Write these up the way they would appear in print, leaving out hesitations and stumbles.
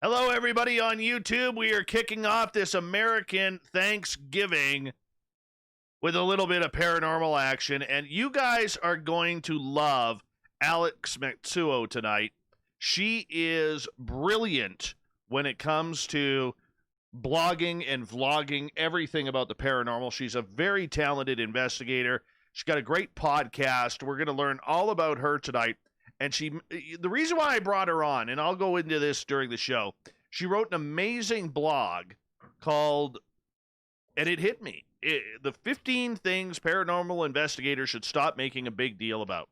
Hello, everybody on YouTube. We are kicking off this American Thanksgiving with a little bit of paranormal action, and you guys are going to love Alex Matsuo tonight. She is brilliant when it comes to blogging and vlogging everything about the paranormal. She's a very talented investigator. She's got a great podcast. We're going to learn all about her tonight. And the reason why I brought her on, and I'll go into this during the show, she wrote an amazing blog called, and it hit me, the 15 things paranormal investigators should stop making a big deal about.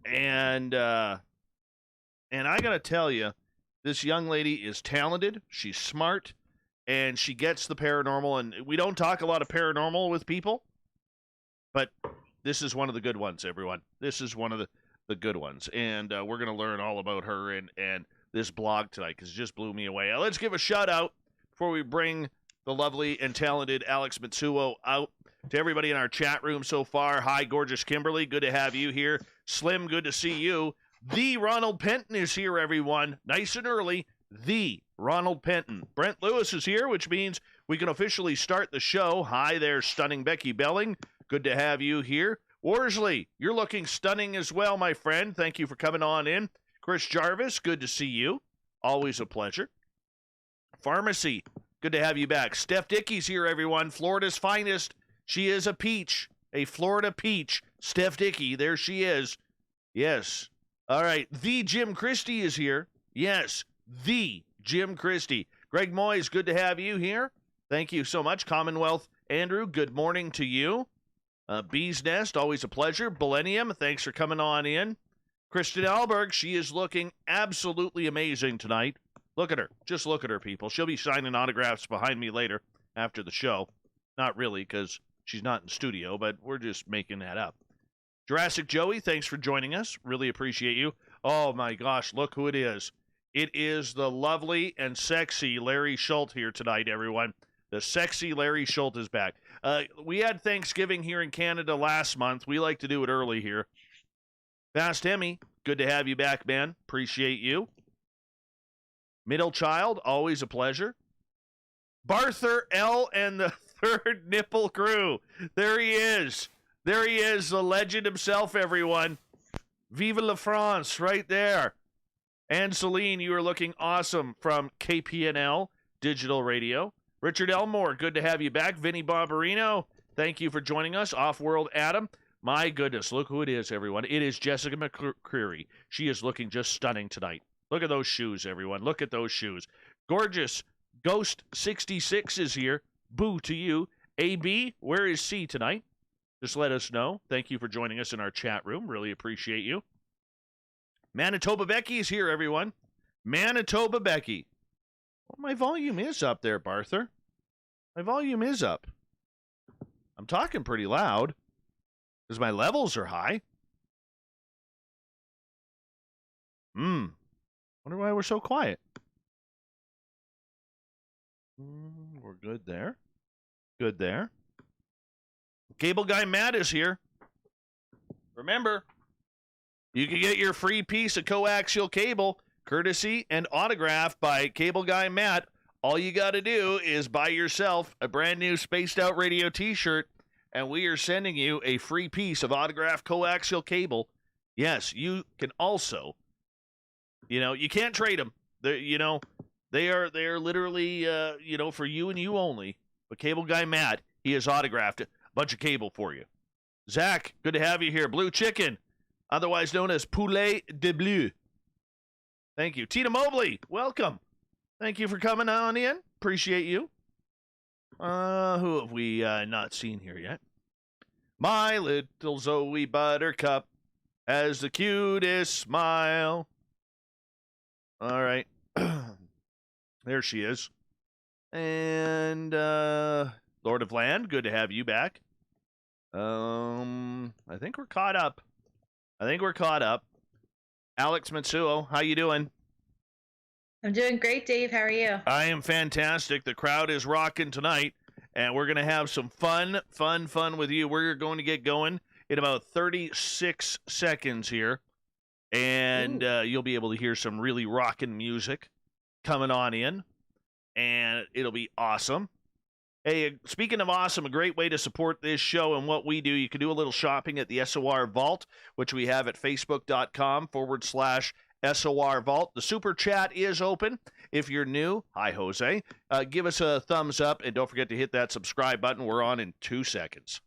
And I got to tell you, this young lady is talented, she's smart, and she gets the paranormal. And we don't talk a lot of paranormal with people, but this is one of the good ones, everyone. This is one of the good ones, and we're going to learn all about her and this blog tonight, because it just blew me away. Let's give a shout out before we bring the lovely and talented Alex Matsuo out to everybody in our chat room so far. Hi, gorgeous Kimberly, good to have you here. Slim, good to see you. The Ronald Penton is here, everyone, nice and early. The Ronald Penton. Brent Lewis is here, which means we can officially start the show. Hi there, stunning Becky Belling, good to have you here. Worsley, you're looking stunning as well, my friend. Thank you for coming on in. Chris Jarvis, good to see you. Always a pleasure. Pharmacy, good to have you back. Steph Dickey's here, everyone. Florida's finest. She is a peach, a Florida peach. Steph Dickey, there she is. Yes. All right. The Jim Christie is here. Yes, the Jim Christie. Greg Moyes, good to have you here. Thank you so much. Commonwealth Andrew, good morning to you. Bee's Nest, always a pleasure. Millennium, thanks for coming on in. Kristen Alberg, she is looking absolutely amazing tonight. Look at her. Just look at her, people. She'll be signing autographs behind me later after the show. Not really, because she's not in studio, but we're just making that up. Jurassic Joey, thanks for joining us. Really appreciate you. Oh, my gosh, look who it is. It is the lovely and sexy Larry Schultz here tonight, everyone. The sexy Larry Schultz is back. We had Thanksgiving here in Canada last month. We like to do it early here. Fast Emmy, good to have you back, man. Appreciate you. Middle Child, always a pleasure. Barther L. and the Third Nipple Crew. There he is. There he is, the legend himself, everyone. Vive la France, right there. And Celine, you are looking awesome from KPNL Digital Radio. Richard Elmore, good to have you back. Vinny Barbarino, thank you for joining us. Off-World Adam, my goodness, look who it is, everyone. It is Jessica McCreary. She is looking just stunning tonight. Look at those shoes, everyone. Look at those shoes. Gorgeous Ghost 66 is here. Boo to you. AB, where is C tonight? Just let us know. Thank you for joining us in our chat room. Really appreciate you. Manitoba Becky is here, everyone. Manitoba Becky. Well, my volume is up there, Barther. My volume is up. I'm talking pretty loud because my levels are high. Wonder why we're so quiet. We're good there. Good there. Cable Guy Matt is here. Remember, you can get your free piece of coaxial cable courtesy and autographed by Cable Guy Matt. All you got to do is buy yourself a brand new Spaced Out Radio t-shirt, and we are sending you a free piece of autographed coaxial cable. Yes, you can also, you can't trade them. They are literally, for you and you only. But Cable Guy Matt, he has autographed a bunch of cable for you. Zach, good to have you here. Blue Chicken, otherwise known as Poulet de Bleu. Thank you. Tina Mobley, welcome. Thank you for coming on in. Appreciate you. Who have we not seen here yet? My little Zoe Buttercup has the cutest smile. All right. There she is. And Lord of Land, good to have you back. I think we're caught up. Alex Matsuo, how you doing? I'm doing great, Dave. How are you? I am fantastic. The crowd is rocking tonight, and we're going to have some fun with you. We're going to get going in about 36 seconds here, and you'll be able to hear some really rocking music. coming on in, and it'll be awesome. Hey, speaking of awesome, a great way to support this show and what we do, you can do a little shopping at the SOR Vault, which we have at facebook.com/SOR Vault. The super chat is open. If you're new, hi, Jose, give us a thumbs up, and don't forget to hit that subscribe button. We're on in 2 seconds.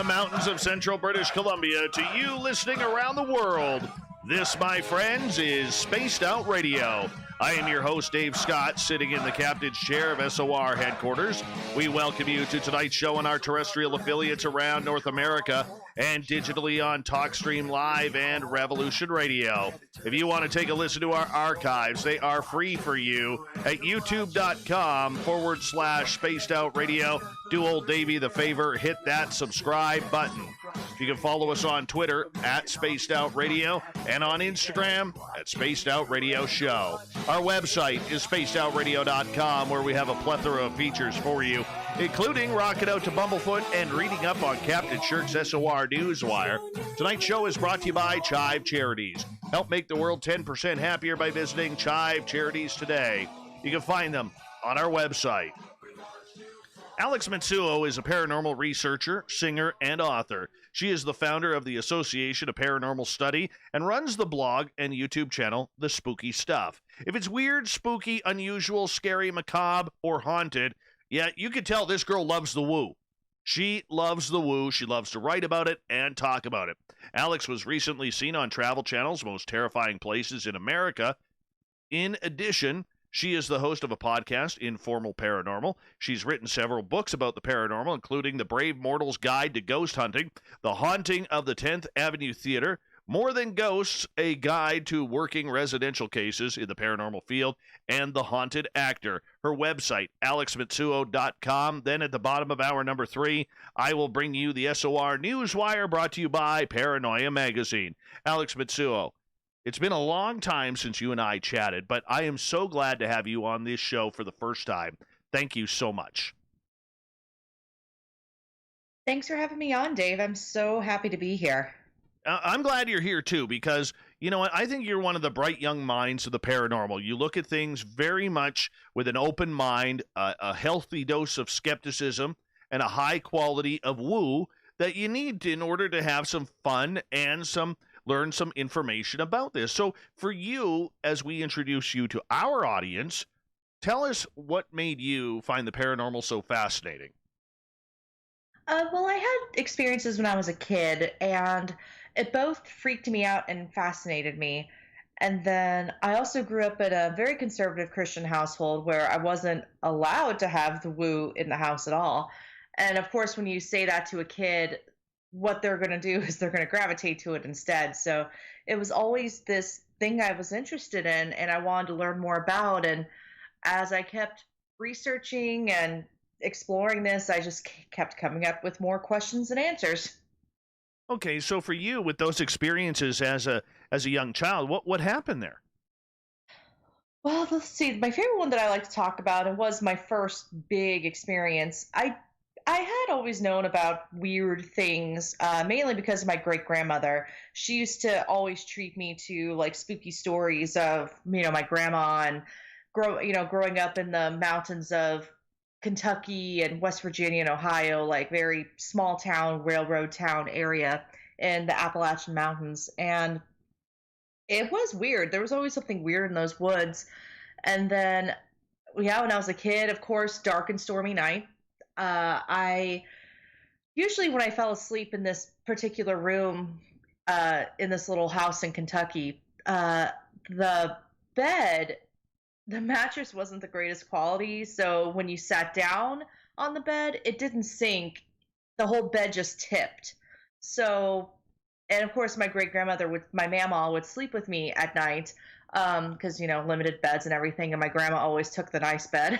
Mountains of central British Columbia to you listening around the world. This, my friends, is Spaced Out Radio. I am your host, Dave Scott, sitting in the captain's chair of SOR headquarters. We welcome you to tonight's show on our terrestrial affiliates around North America and digitally on TalkStream Live and Revolution Radio. If you want to take a listen to our archives, they are free for you at youtube.com/Spaced Out Radio. Do old Davey the favor, hit that subscribe button. You can follow us on Twitter at Spaced Out Radio and on Instagram at Spaced Out Radio Show. Our website is spacedoutradio.com, where we have a plethora of features for you, including rocking out to Bumblefoot and reading up on Captain Shirk's SOR Newswire. Tonight's show is brought to you by Chive Charities. Help make the world 10% happier by visiting Chive Charities today. You can find them on our website. Alex Matsuo is a paranormal researcher, singer, and author. She is the founder of the Association of Paranormal Study and runs the blog and YouTube channel, The Spooky Suff. If it's weird, spooky, unusual, scary, macabre, or haunted, yeah, you can tell this girl loves the woo. She loves the woo. She loves to write about it and talk about it. Alex was recently seen on Travel Channel's Most Terrifying Places in America. In addition, she is the host of a podcast, Informal Paranormal. She's written several books about the paranormal, including The Brave Mortal's Guide to Ghost Hunting, The Haunting of the 10th Avenue Theater, More Than Ghosts, A Guide to Working Residential Cases in the Paranormal Field, and The Haunted Actor. Her website, alexmatsuo.com. Then at the bottom of hour number 3, I will bring you the SOR Newswire, brought to you by Paranoia Magazine. Alex Matsuo, it's been a long time since you and I chatted, but I am so glad to have you on this show for the first time. Thank you so much. Thanks for having me on, Dave. I'm so happy to be here. I'm glad you're here, too, because, you know what, I think you're one of the bright young minds of the paranormal. You look at things very much with an open mind, a healthy dose of skepticism, and a high quality of woo that you need in order to have some fun and learn some information about this. So for you, as we introduce you to our audience, tell us what made you find the paranormal so fascinating. Well, I had experiences when I was a kid, and it both freaked me out and fascinated me. And then I also grew up in a very conservative Christian household where I wasn't allowed to have the woo in the house at all. And of course, when you say that to a kid, what they're going to do is they're going to gravitate to it instead. So it was always this thing I was interested in and I wanted to learn more about. And as I kept researching and exploring this, I just kept coming up with more questions and answers. Okay, so for you, with those experiences as a young child, what happened there? Well, let's see. My favorite one that I like to talk about, it was my first big experience. I had always known about weird things, mainly because of my great grandmother. She used to always treat me to like spooky stories of, my grandma and growing up in the mountains of Kentucky and West Virginia and Ohio, like very small town, railroad town area in the Appalachian Mountains. And it was weird. There was always something weird in those woods. And then, yeah, when I was a kid, of course, dark and stormy night. I usually, when I fell asleep in this particular room, in this little house in Kentucky, the bed, the mattress wasn't the greatest quality. So when you sat down on the bed, it didn't sink. The whole bed just tipped. So, and of course, my great grandmother my mama would sleep with me at night. Because, limited beds and everything. And my grandma always took the nice bed.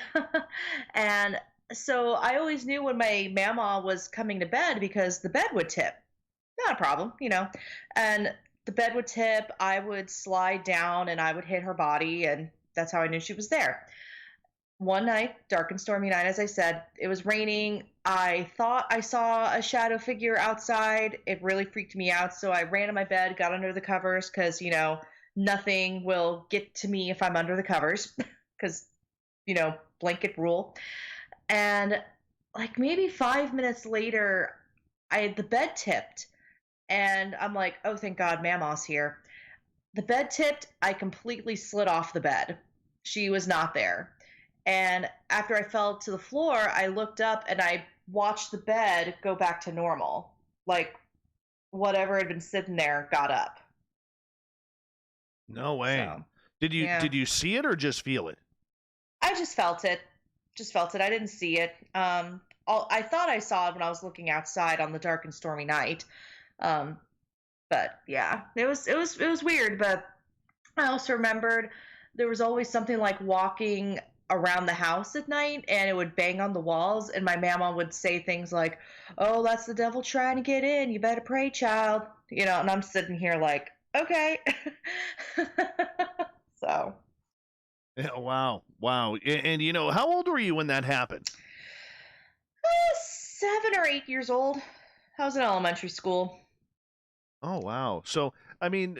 And So I always knew when my mama was coming to bed because the bed would tip. Not a problem, And the bed would tip, I would slide down and I would hit her body, and that's how I knew she was there. One night, dark and stormy night, as I said, it was raining. I thought I saw a shadow figure outside. It really freaked me out. So I ran to my bed, got under the covers because, nothing will get to me if I'm under the covers because, blanket rule. And like maybe 5 minutes later, the bed tipped. And I'm like, oh, thank God, Mama's here. The bed tipped. I completely slid off the bed. She was not there. And after I fell to the floor, I looked up and I watched the bed go back to normal. Like whatever had been sitting there got up. No way. So, Did you yeah. did you see it or just feel it? I just felt it. Just felt it. I didn't see it. I thought I saw it when I was looking outside on the dark and stormy night. Um, but yeah, it was weird. But I also remembered there was always something like walking around the house at night, and it would bang on the walls, and my mama would say things like, "Oh, that's the devil trying to get in. You better pray, child." And I'm sitting here like, okay. So, Yeah, wow. And how old were you when that happened? 7 or 8 years old. I was in elementary school. Oh, wow. So, I mean,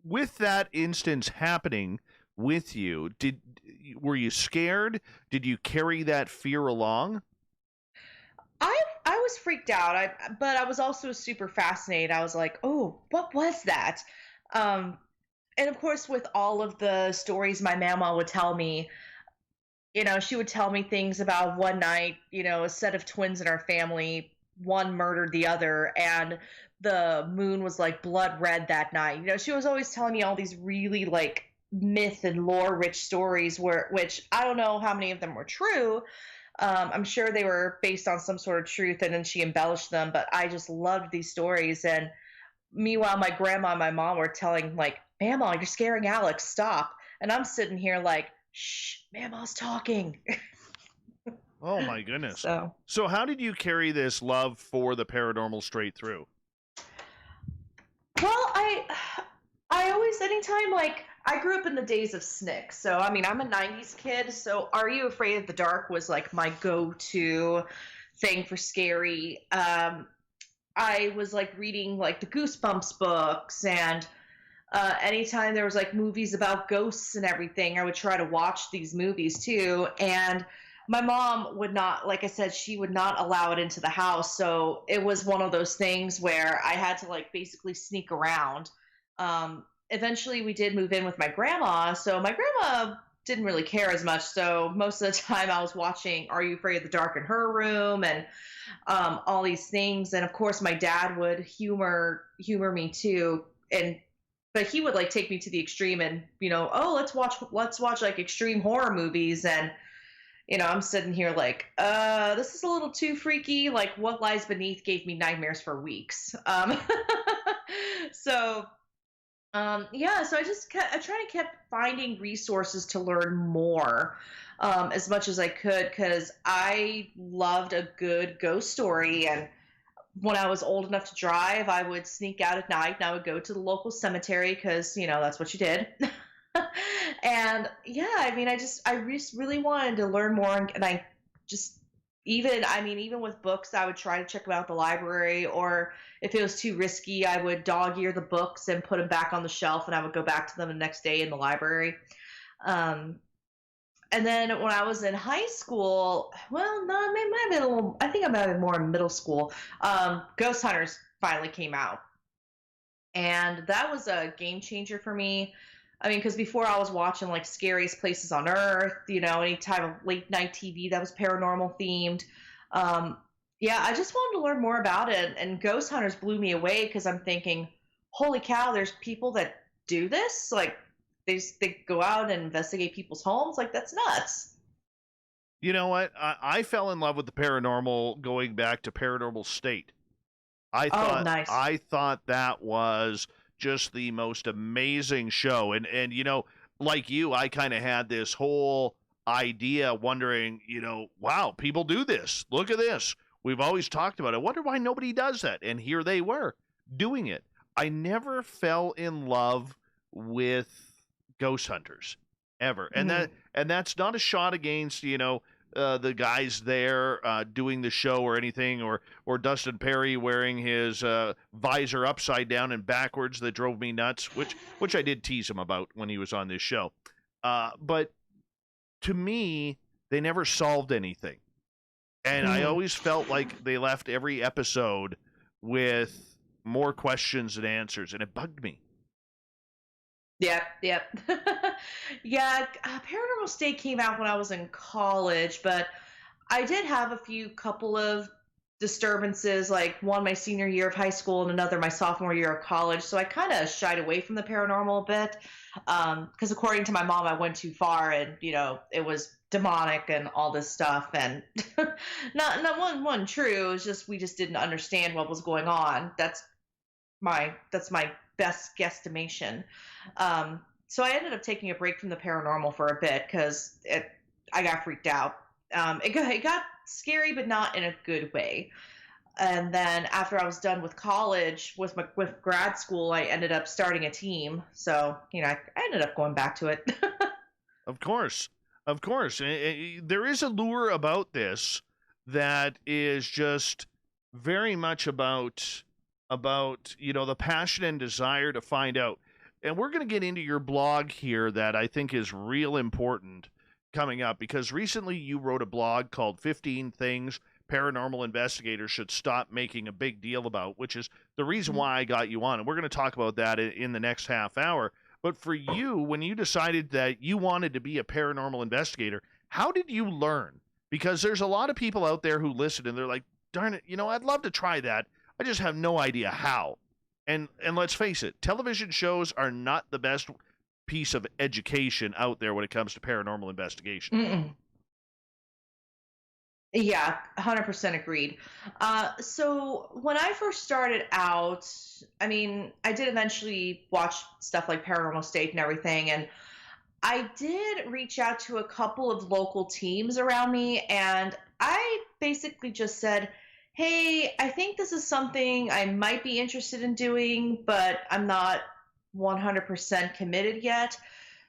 with that instance happening with you, were you scared? Did you carry that fear along? I was freaked out. But I was also super fascinated. I was like, "Oh, what was that?" Um, and of course, with all of the stories my mama would tell me, she would tell me things about one night, a set of twins in our family, one murdered the other, and the moon was like blood red that night. She was always telling me all these really like myth and lore rich stories which I don't know how many of them were true. I'm sure they were based on some sort of truth and then she embellished them, but I just loved these stories. And meanwhile, my grandma and my mom were telling, like, "Mama, you're scaring Alex, stop." And I'm sitting here like, "Shh, Mama's talking." Oh my goodness. So, So how did you carry this love for the paranormal straight through? well, I always, anytime, like, I grew up in the days of SNCC. So, I mean, I'm a 90s kid. So, Are You Afraid of the Dark was like my go to thing for scary. I was like reading like the Goosebumps books, and anytime there was like movies about ghosts and everything, I would try to watch these movies too. And my mom would not, like I said, she would not allow it into the house. So it was one of those things where I had to like basically sneak around. Eventually, we did move in with my grandma. So my grandma didn't really care as much. So most of the time, I was watching Are You Afraid of the Dark in her room and all these things. And of course, my dad would humor me too. But he would like take me to the extreme and oh, let's watch like extreme horror movies. And I'm sitting here like, this is a little too freaky. Like, What Lies Beneath gave me nightmares for weeks. So yeah, so I try to kept finding resources to learn more, as much as I could, because I loved a good ghost story. And when I was old enough to drive, I would sneak out at night and I would go to the local cemetery because, that's what you did. And yeah, I mean, I just really wanted to learn more. And I just, even with books, I would try to check them out at the library, or if it was too risky, I would dog ear the books and put them back on the shelf and I would go back to them the next day in the library. Um, and then when I was in high school, well, no, it might have been a little, I think I might have been more in middle school. Ghost Hunters finally came out. And that was a game changer for me. I mean, because before I was watching like Scariest Places on Earth, any type of late night TV that was paranormal themed. Um, yeah, I just wanted to learn more about it. And Ghost Hunters blew me away because I'm thinking, holy cow, there's people that do this? Like, they go out and investigate people's homes? Like, that's nuts. You know what? I fell in love with the paranormal going back to Paranormal State. I Oh, thought nice. I thought that was just the most amazing show. And like you, I kind of had this whole idea, wondering, wow, people do this. Look at this. We've always talked about it. I wonder why nobody does that. And here they were doing it. I never fell in love with ghost hunters ever. And Mhm. that's not a shot against, the guys there doing the show or anything, or Dustin Perry wearing his visor upside down and backwards that drove me nuts, which I did tease him about when he was on this show. But to me, they never solved anything. And I Mhm. always felt like they left every episode with more questions than answers, and it bugged me. Yep, yep. Yeah, Paranormal State came out when I was in college, but I did have a few couple of disturbances, like one my senior year of high school and another my sophomore year of college. So I kind of shied away from the paranormal a bit, because according to my mom, I went too far, and it was demonic and all this stuff, and not one true. It's just we just didn't understand what was going on. That's my best guesstimation. So I ended up taking a break from the paranormal for a bit because I got freaked out. It got scary, but not in a good way. And then after I was done with college, with grad school, I ended up starting a team. So I ended up going back to it. Of course. Of course. There is a lure about this that is just very much about the passion and desire to find out. And we're going to get into your blog here that I think is real important coming up, because recently you wrote a blog called 15 Things Paranormal Investigators Should Stop Making a Big Deal About, which is the reason why I got you on. And we're going to talk about that in the next half hour. But for you, when you decided that you wanted to be a paranormal investigator, how did you learn? Because there's a lot of people out there who listen and they're like, darn it, I'd love to try that. I just have no idea how. And let's face it, television shows are not the best piece of education out there when it comes to paranormal investigation. Mm-mm. Yeah, 100% agreed. So when I first started out, I mean, I did eventually watch stuff like Paranormal State and everything, and I did reach out to a couple of local teams around me, and I basically just said, "Hey, I think this is something I might be interested in doing, but I'm not 100% committed yet.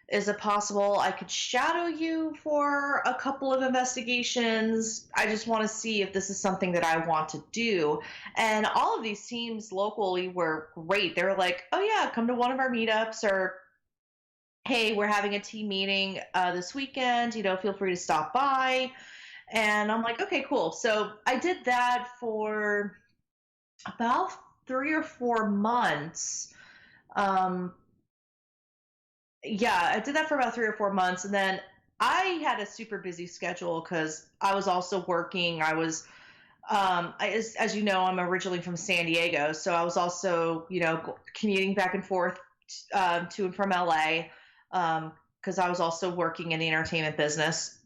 Is it possible I could shadow you for a couple of investigations? I just want to see if this is something that I want to do." And all of these teams locally were great. They were like, "Oh, yeah, come to one of our meetups," or "Hey, we're having a team meeting this weekend. Feel free to stop by." And I'm like, "Okay, cool." So I did that for about 3 or 4 months. Um, yeah, I did that for about 3 or 4 months, and then I had a super busy schedule because I was also working. I was, as you know, I'm originally from San Diego, so I was also, commuting back and forth to and from LA, because I was also working in the entertainment business.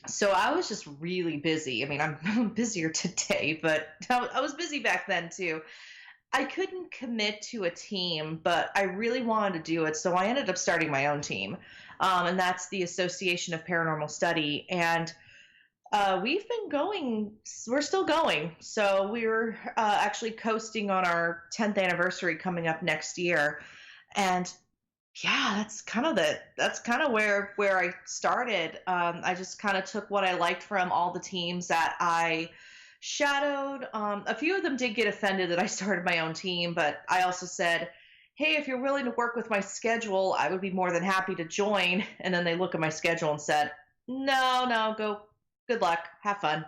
So I was just really busy. I mean, I'm busier today, but I was busy back then too. I couldn't commit to a team, but I really wanted to do it. So I ended up starting my own team. And that's the Association of Paranormal Study. And we've been going, we're still going. So we're actually coasting on our 10th anniversary coming up next year. And yeah, that's kind of where I started. I just kind of took what I liked from all the teams that I shadowed. A few of them did get offended that I started my own team, but I also said, "Hey, if you're willing to work with my schedule, I would be more than happy to join." And then they look at my schedule and said, "No, no, go. Good luck. Have fun.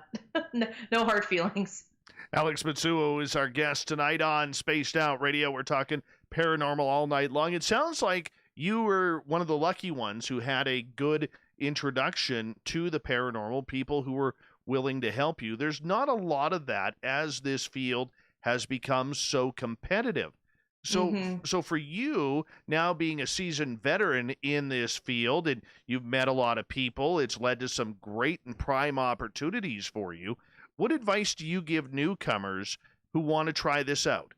No hard feelings." Alex Matsuo is our guest tonight on Spaced Out Radio. We're talking paranormal all night long. It sounds like you were one of the lucky ones who had a good introduction to the paranormal, people who were willing to help you. There's not a lot of that as this field has become so competitive. So Hmm. so for you now being a seasoned veteran in this field, and you've met a lot of people, it's led to some great and prime opportunities for you. What advice do you give newcomers who want to try this out?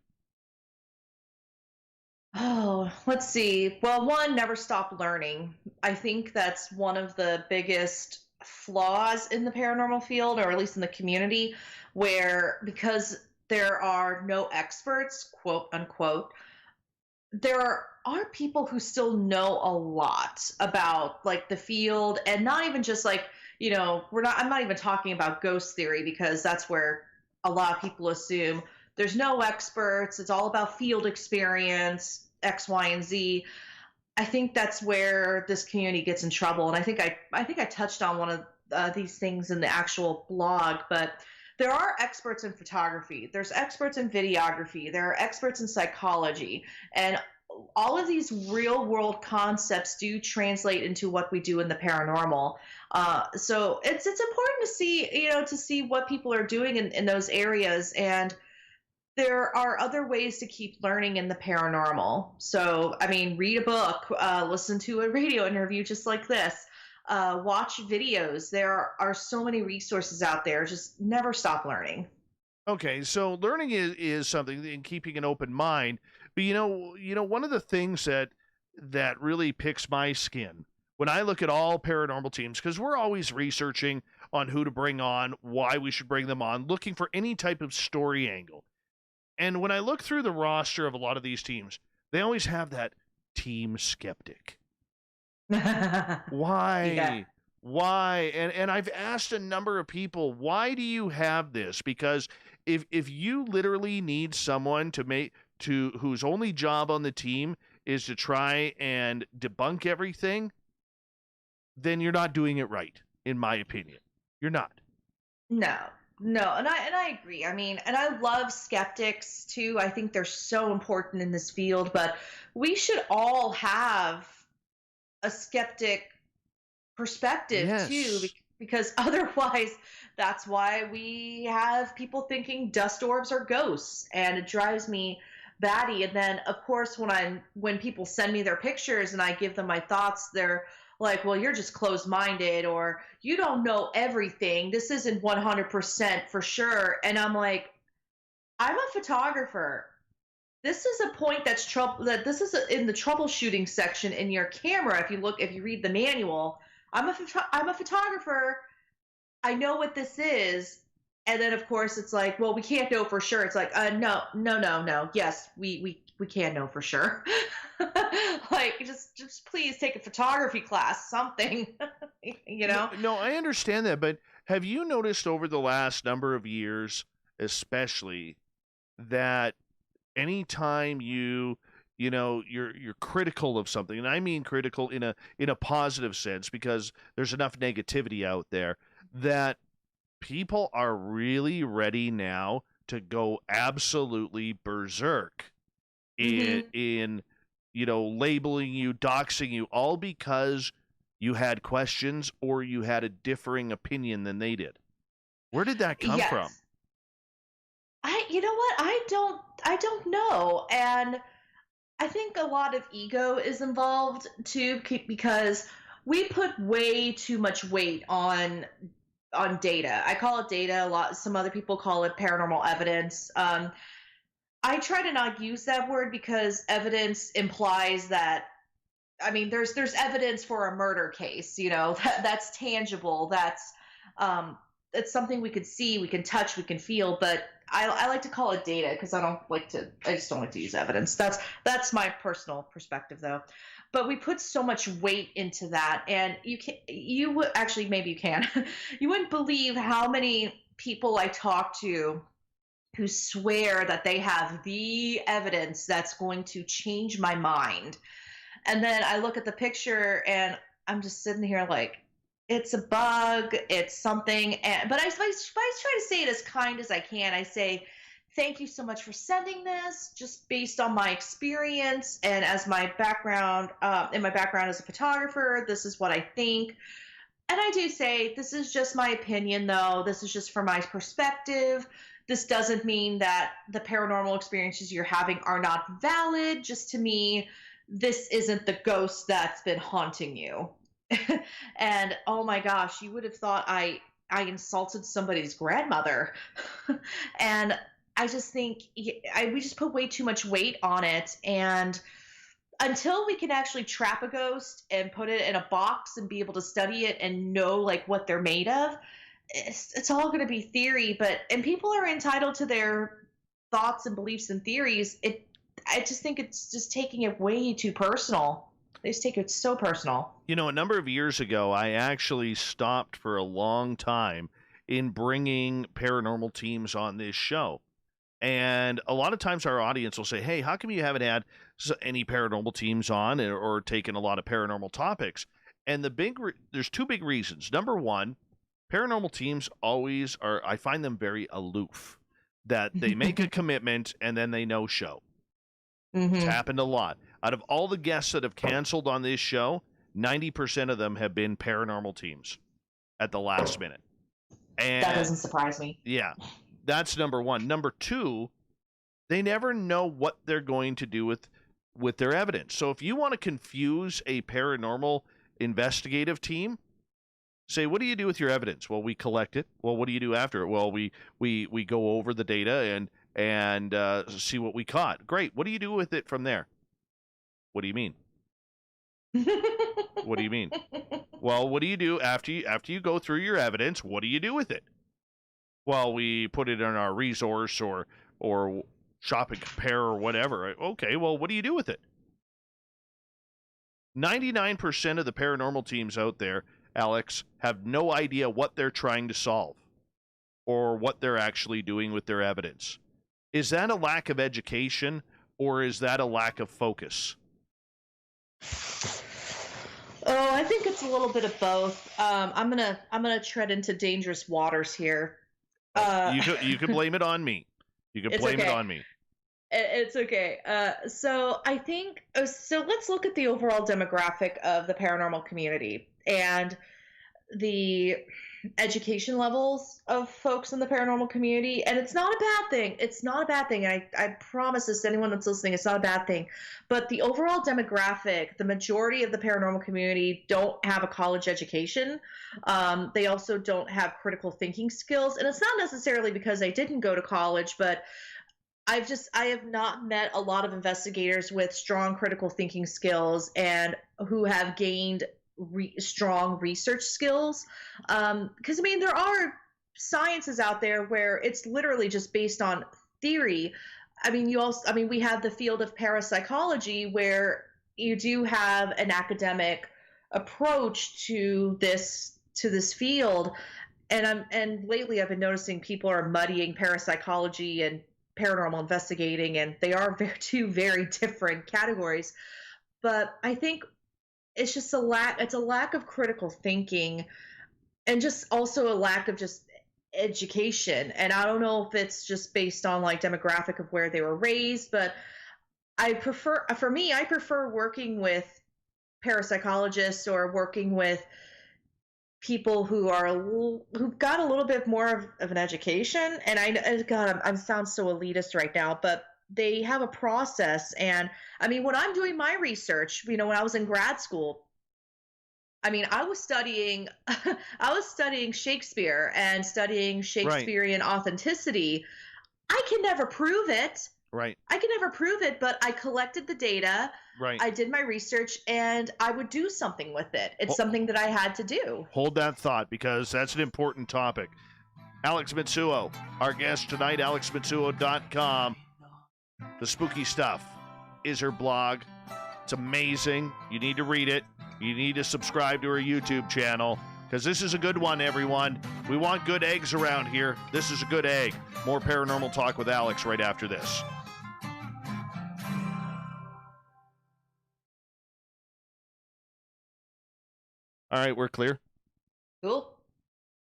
Oh, let's see. Well, one, never stop learning. I think that's one of the biggest flaws in the paranormal field, or at least in the community, where because there are no experts, quote unquote, there are people who still know a lot about like the field, and not even just like, I'm not even talking about ghost theory because that's where a lot of people assume there's no experts, it's all about field experience, X, Y, and Z. I think that's where this community gets in trouble, and I think I touched on one of these things in the actual blog. But there are experts in photography, there's experts in videography, there are experts in psychology, and all of these real world concepts do translate into what we do in the paranormal. So it's important to see, to see what people are doing in those areas. And there are other ways to keep learning in the paranormal. So, I mean, read a book, listen to a radio interview just like this, watch videos. There are so many resources out there. Just never stop learning. Okay, so learning is something, and keeping an open mind. But one of the things that really picks my skin when I look at all paranormal teams, because we're always researching on who to bring on, why we should bring them on, looking for any type of story angle. And when I look through the roster of a lot of these teams, they always have that team skeptic. Yeah. Why? Why? And I've asked a number of people, why do you have this? Because if you literally need someone whose only job on the team is to try and debunk everything, then you're not doing it right, in my opinion. You're not. No, no, and I agree. I mean, and I love skeptics too. I think they're so important in this field, but we should all have a skeptic perspective too, Yes. because otherwise, that's why we have people thinking dust orbs are ghosts, and it drives me batty. And then, of course, when people send me their pictures and I give them my thoughts, they're like, "Well, you're just closed-minded, or you don't know everything. This isn't 100% for sure." And I'm like, "I'm a photographer. This is a point that's trouble that this is in the troubleshooting section in your camera. If you read the manual, I'm a photographer. I know what this is." And then of course it's like, "Well, we can't know for sure." It's like, no, no, no, no. Yes, we can know for sure. Like, just please take a photography class, something. you No, know? no, I understand that, but have you noticed over the last number of years, especially, that anytime you're critical of something, and I mean critical in a positive sense, because there's enough negativity out there, that people are really ready now to go absolutely berserk Hmm. in labeling you, doxing you, all because you had questions or you had a differing opinion than they did. Where did that come from? Yes. You know what? I don't know. And I think a lot of ego is involved too, because we put way too much weight on data. I call it data a lot. Some other people call it paranormal evidence. I try to not use that word because evidence implies that, I mean, there's evidence for a murder case, that's tangible. Um, it's something we could see, we can touch, we can feel. But I like to call it data because I just don't like to use evidence. That's my personal perspective, though. But we put so much weight into that, and you would actually, maybe you can, you wouldn't believe how many people I talk to who swear that they have the evidence that's going to change my mind. And then I look at the picture and I'm just sitting here like, it's a bug, it's something. But I try to say it as kind as I can. I say, "Thank you so much for sending this. Just based on my experience and as my background, in my background as a photographer, this is what I think." And I do say, "This is just my opinion, though. This is just from my perspective. This doesn't mean that the paranormal experiences you're having are not valid. Just to me, this isn't the ghost that's been haunting you." And oh my gosh, you would have thought I insulted somebody's grandmother. And I just think we just put way too much weight on it. And until we can actually trap a ghost and put it in a box and be able to study it and know like what they're made of, it's all going to be theory. But and people are entitled to their thoughts and beliefs and theories. I just think it's just taking it way too personal. They just take it so personal. You know, a number of years ago, I actually stopped for a long time in bringing paranormal teams on this show. And a lot of times our audience will say, hey, how come you haven't had any paranormal teams on or taken a lot of paranormal topics? And there's two big reasons. Number one, paranormal teams always are, I find them very aloof, that they make a commitment and then they no show. It's happened a lot. Out of all the guests that have canceled on this show, 90% of them have been paranormal teams at the last minute. And that doesn't surprise me. Yeah, that's number one. Number two, they never know what they're going to do with their evidence. So if you want to confuse a paranormal investigative team, say, what do you do with your evidence? Well, we collect it. Well, what do you do after it? Well, we go over the data and see what we caught. Great. What do you do with it from there? What do you mean? What do you mean? Well, what do you do after you go through your evidence? What do you do with it? Well, we put it in our resource or shop and compare or whatever. Okay, well, what do you do with it? 99% of the paranormal teams out there, Alex, have no idea what they're trying to solve or what they're actually doing with their evidence. Is that a lack of education or is that a lack of focus? Oh, I think it's a little bit of both. I'm gonna tread into dangerous waters here. You can blame it on me. You can blame it on me. It's okay. So I think so. Let's look at the overall demographic of the paranormal community and the education levels of folks in the paranormal community. And it's not a bad thing. It's not a bad thing. I promise this to anyone that's listening, it's not a bad thing. But the overall demographic, the majority of the paranormal community don't have a college education. They also don't have critical thinking skills. And it's not necessarily because they didn't go to college, but I have not met a lot of investigators with strong critical thinking skills and who have gained strong research skills. Because I mean, there are sciences out there where it's literally just based on theory. I mean, we have the field of parapsychology where you do have an academic approach to this field. And lately I've been noticing people are muddying parapsychology and paranormal investigating, and they are two very different categories. But I think it's just a lack of critical thinking and just also a lack of just education. And I don't know if it's just based on like demographic of where they were raised, but I prefer working with parapsychologists or working with people who've got a little bit more of an education. And I sound so elitist right now, but they have a process. And I mean, when I'm doing my research, when I was in grad school, I mean, I was studying Shakespeare and studying Shakespearean authenticity. I can never prove it. Right. I can never prove it, but I collected the data. Right. I did my research and I would do something with it. It's something that I had to do. Hold that thought because that's an important topic. Alex Matsuo, our guest tonight, alexmatsuo.com. The Spooky Stuff is her blog. It's amazing. You need to read it. You need to subscribe to her YouTube channel because this is a good one, everyone. We want good eggs around here. This is a good egg. More paranormal talk with Alex right after this. All right, we're clear. Cool.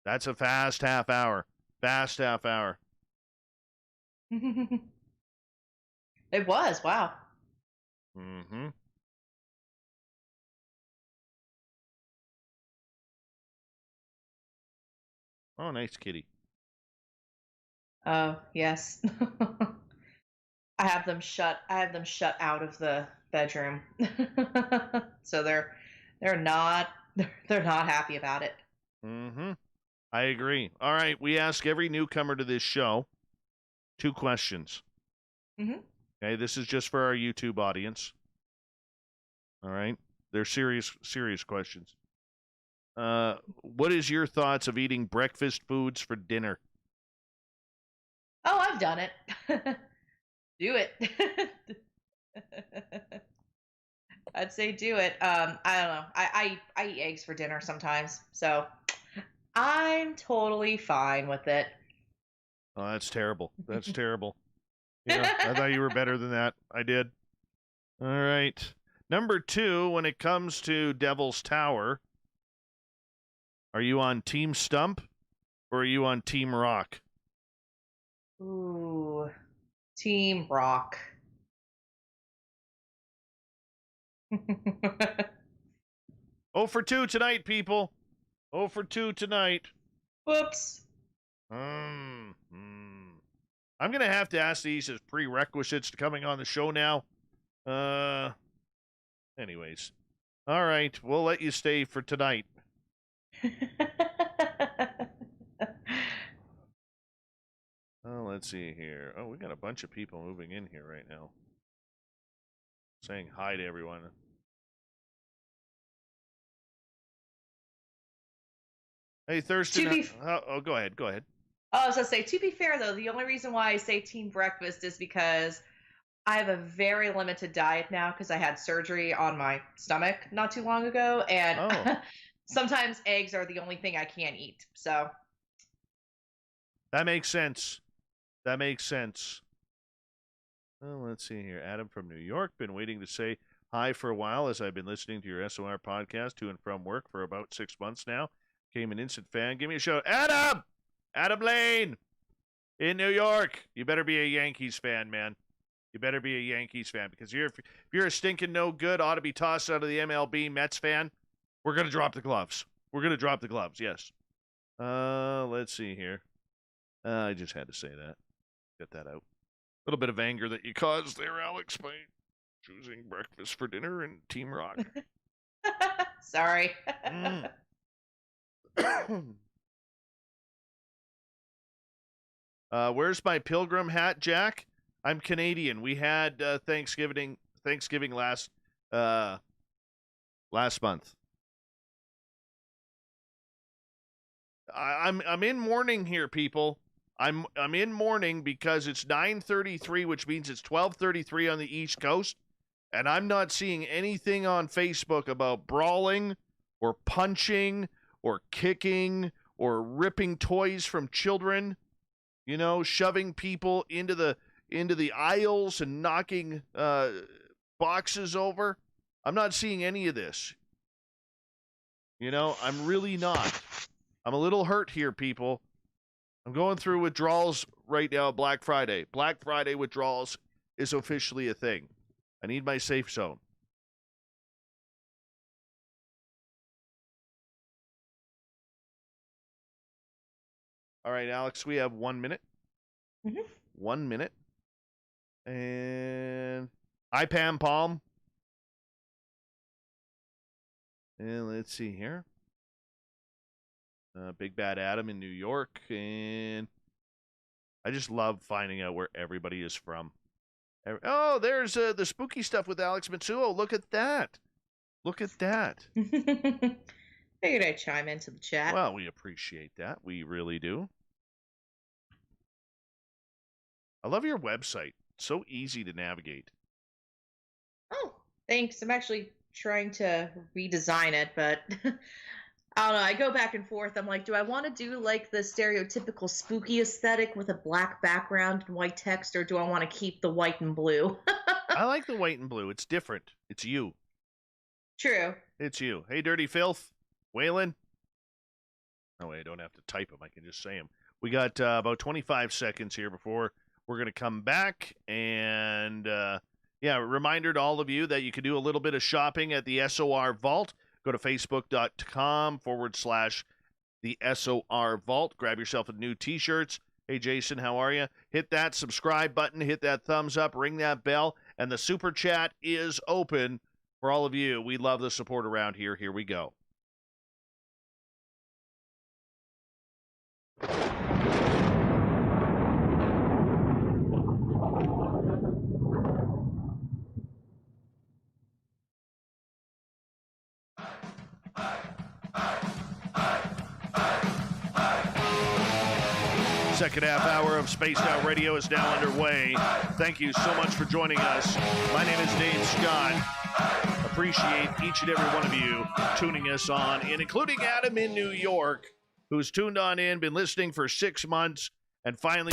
That's a fast half hour. Fast half hour. It was. Wow. Mm-hmm. Oh, nice kitty. Oh, yes. I have them shut out of the bedroom. So they're not happy about it. Mm-hmm. I agree. All right, we ask every newcomer to this show 2 questions. Mm-hmm. Okay, this is just for our YouTube audience. All right, they're serious questions. What is your thoughts of eating breakfast foods for dinner? Oh, I've done it. Do it. I'd say do it. I don't know. I eat eggs for dinner sometimes, so I'm totally fine with it. Oh, that's terrible. That's terrible. Yeah, I thought you were better than that. I did. All right. Number 2, when it comes to Devil's Tower, are you on Team Stump or are you on Team Rock? Ooh, Team Rock. 0 for 2 tonight, people. 0 for 2 tonight. Whoops. I'm going to have to ask these as prerequisites to coming on the show now. Anyways. All right, we'll let you stay for tonight. Oh, let's see here. Oh, we got a bunch of people moving in here right now. Saying hi to everyone. Hey, Thurston. Go ahead. Go ahead. Oh, I was gonna say, to be fair though, the only reason why I say team breakfast is because I have a very limited diet now because I had surgery on my stomach not too long ago, and sometimes eggs are the only thing I can't eat. So that makes sense. That makes sense. Well, let's see here. Adam from New York. Been waiting to say hi for a while as I've been listening to your SOR podcast to and from work for about 6 months now. Became an instant fan. Give me a shout. Adam! Adam Lane! In New York. You better be a Yankees fan, man. You better be a Yankees fan because if you're a stinking no good, ought to be tossed out of the MLB Mets fan, we're going to drop the gloves. We're going to drop the gloves, yes. Let's see here. I just had to say that. Get that out. A little bit of anger that you caused there, Alex, by choosing breakfast for dinner and Team Rock. Sorry. Where's my pilgrim hat, Jack? I'm Canadian. We had Thanksgiving last month. I'm in mourning here, people. I'm in mourning because it's 9:33, which means it's 12:33 on the East Coast, and I'm not seeing anything on Facebook about brawling or punching or kicking or ripping toys from children, shoving people into the aisles and knocking boxes over. I'm not seeing any of this. I'm really not. I'm a little hurt here, people. I'm going through withdrawals right now. Black Friday. Black Friday withdrawals is officially a thing. I need my safe zone. All right, Alex, we have 1 minute. Mm-hmm. 1 minute. And hi, Pam Palm. And let's see here. Big Bad Adam in New York. And I just love finding out where everybody is from. Oh, there's the spooky stuff with Alex Matsuo. Look at that. Look at that. Figured I'd chime into the chat. Well, we appreciate that. We really do. I love your website. It's so easy to navigate. Oh, thanks. I'm actually trying to redesign it, but I don't know. I go back and forth. I'm like, do I want to do like the stereotypical spooky aesthetic with a black background and white text, or do I want to keep the white and blue? I like the white and blue. It's different. It's you. True. It's you. Hey, Dirty Filth. Waylon. Oh, wait, I don't have to type them. I can just say them. We got about 25 seconds here before we're going to come back. And, reminder to all of you that you can do a little bit of shopping at the SOR Vault. Go to facebook.com/the SOR Vault. Grab yourself a new t-shirts. Hey, Jason, how are you? Hit that subscribe button. Hit that thumbs up. Ring that bell. And the super chat is open for all of you. We love the support around here. Here we go. Second half hour of Spaced Out Radio is now underway. Thank you so much for joining us. My name is Dave Scott. Appreciate each and every one of you tuning us on, and including Adam in New York, who's tuned on in, been listening for 6 months, and finally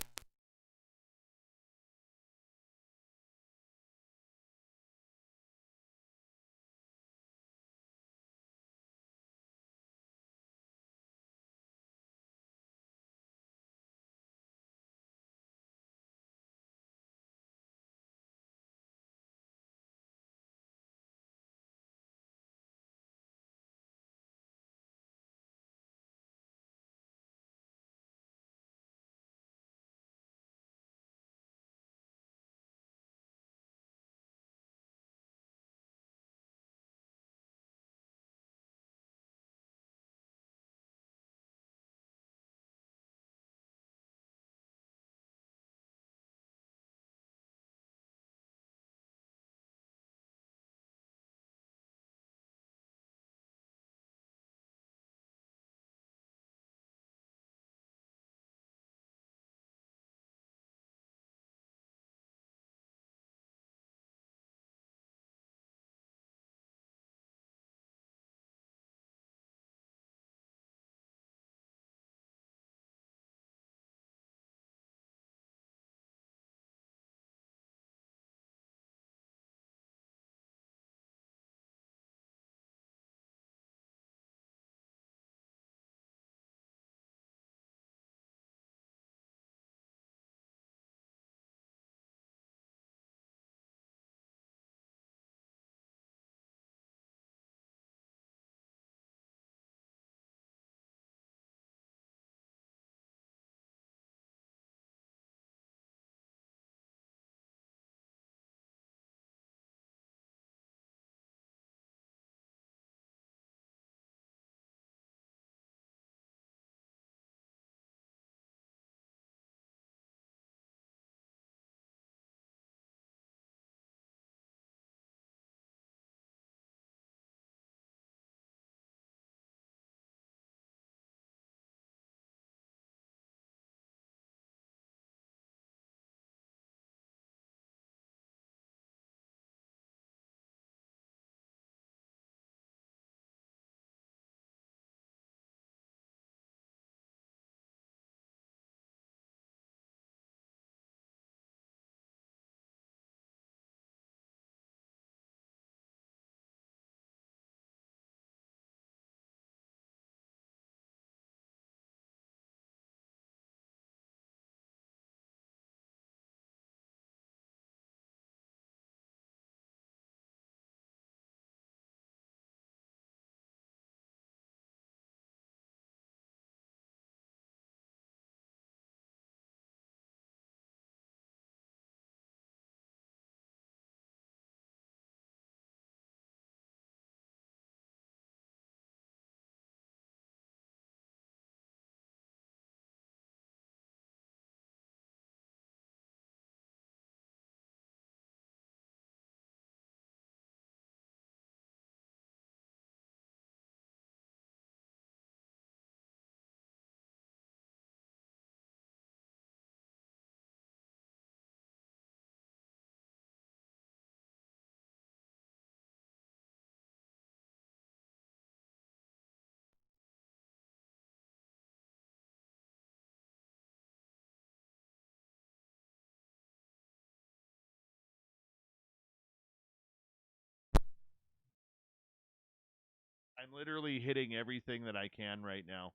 I'm literally hitting everything that I can right now.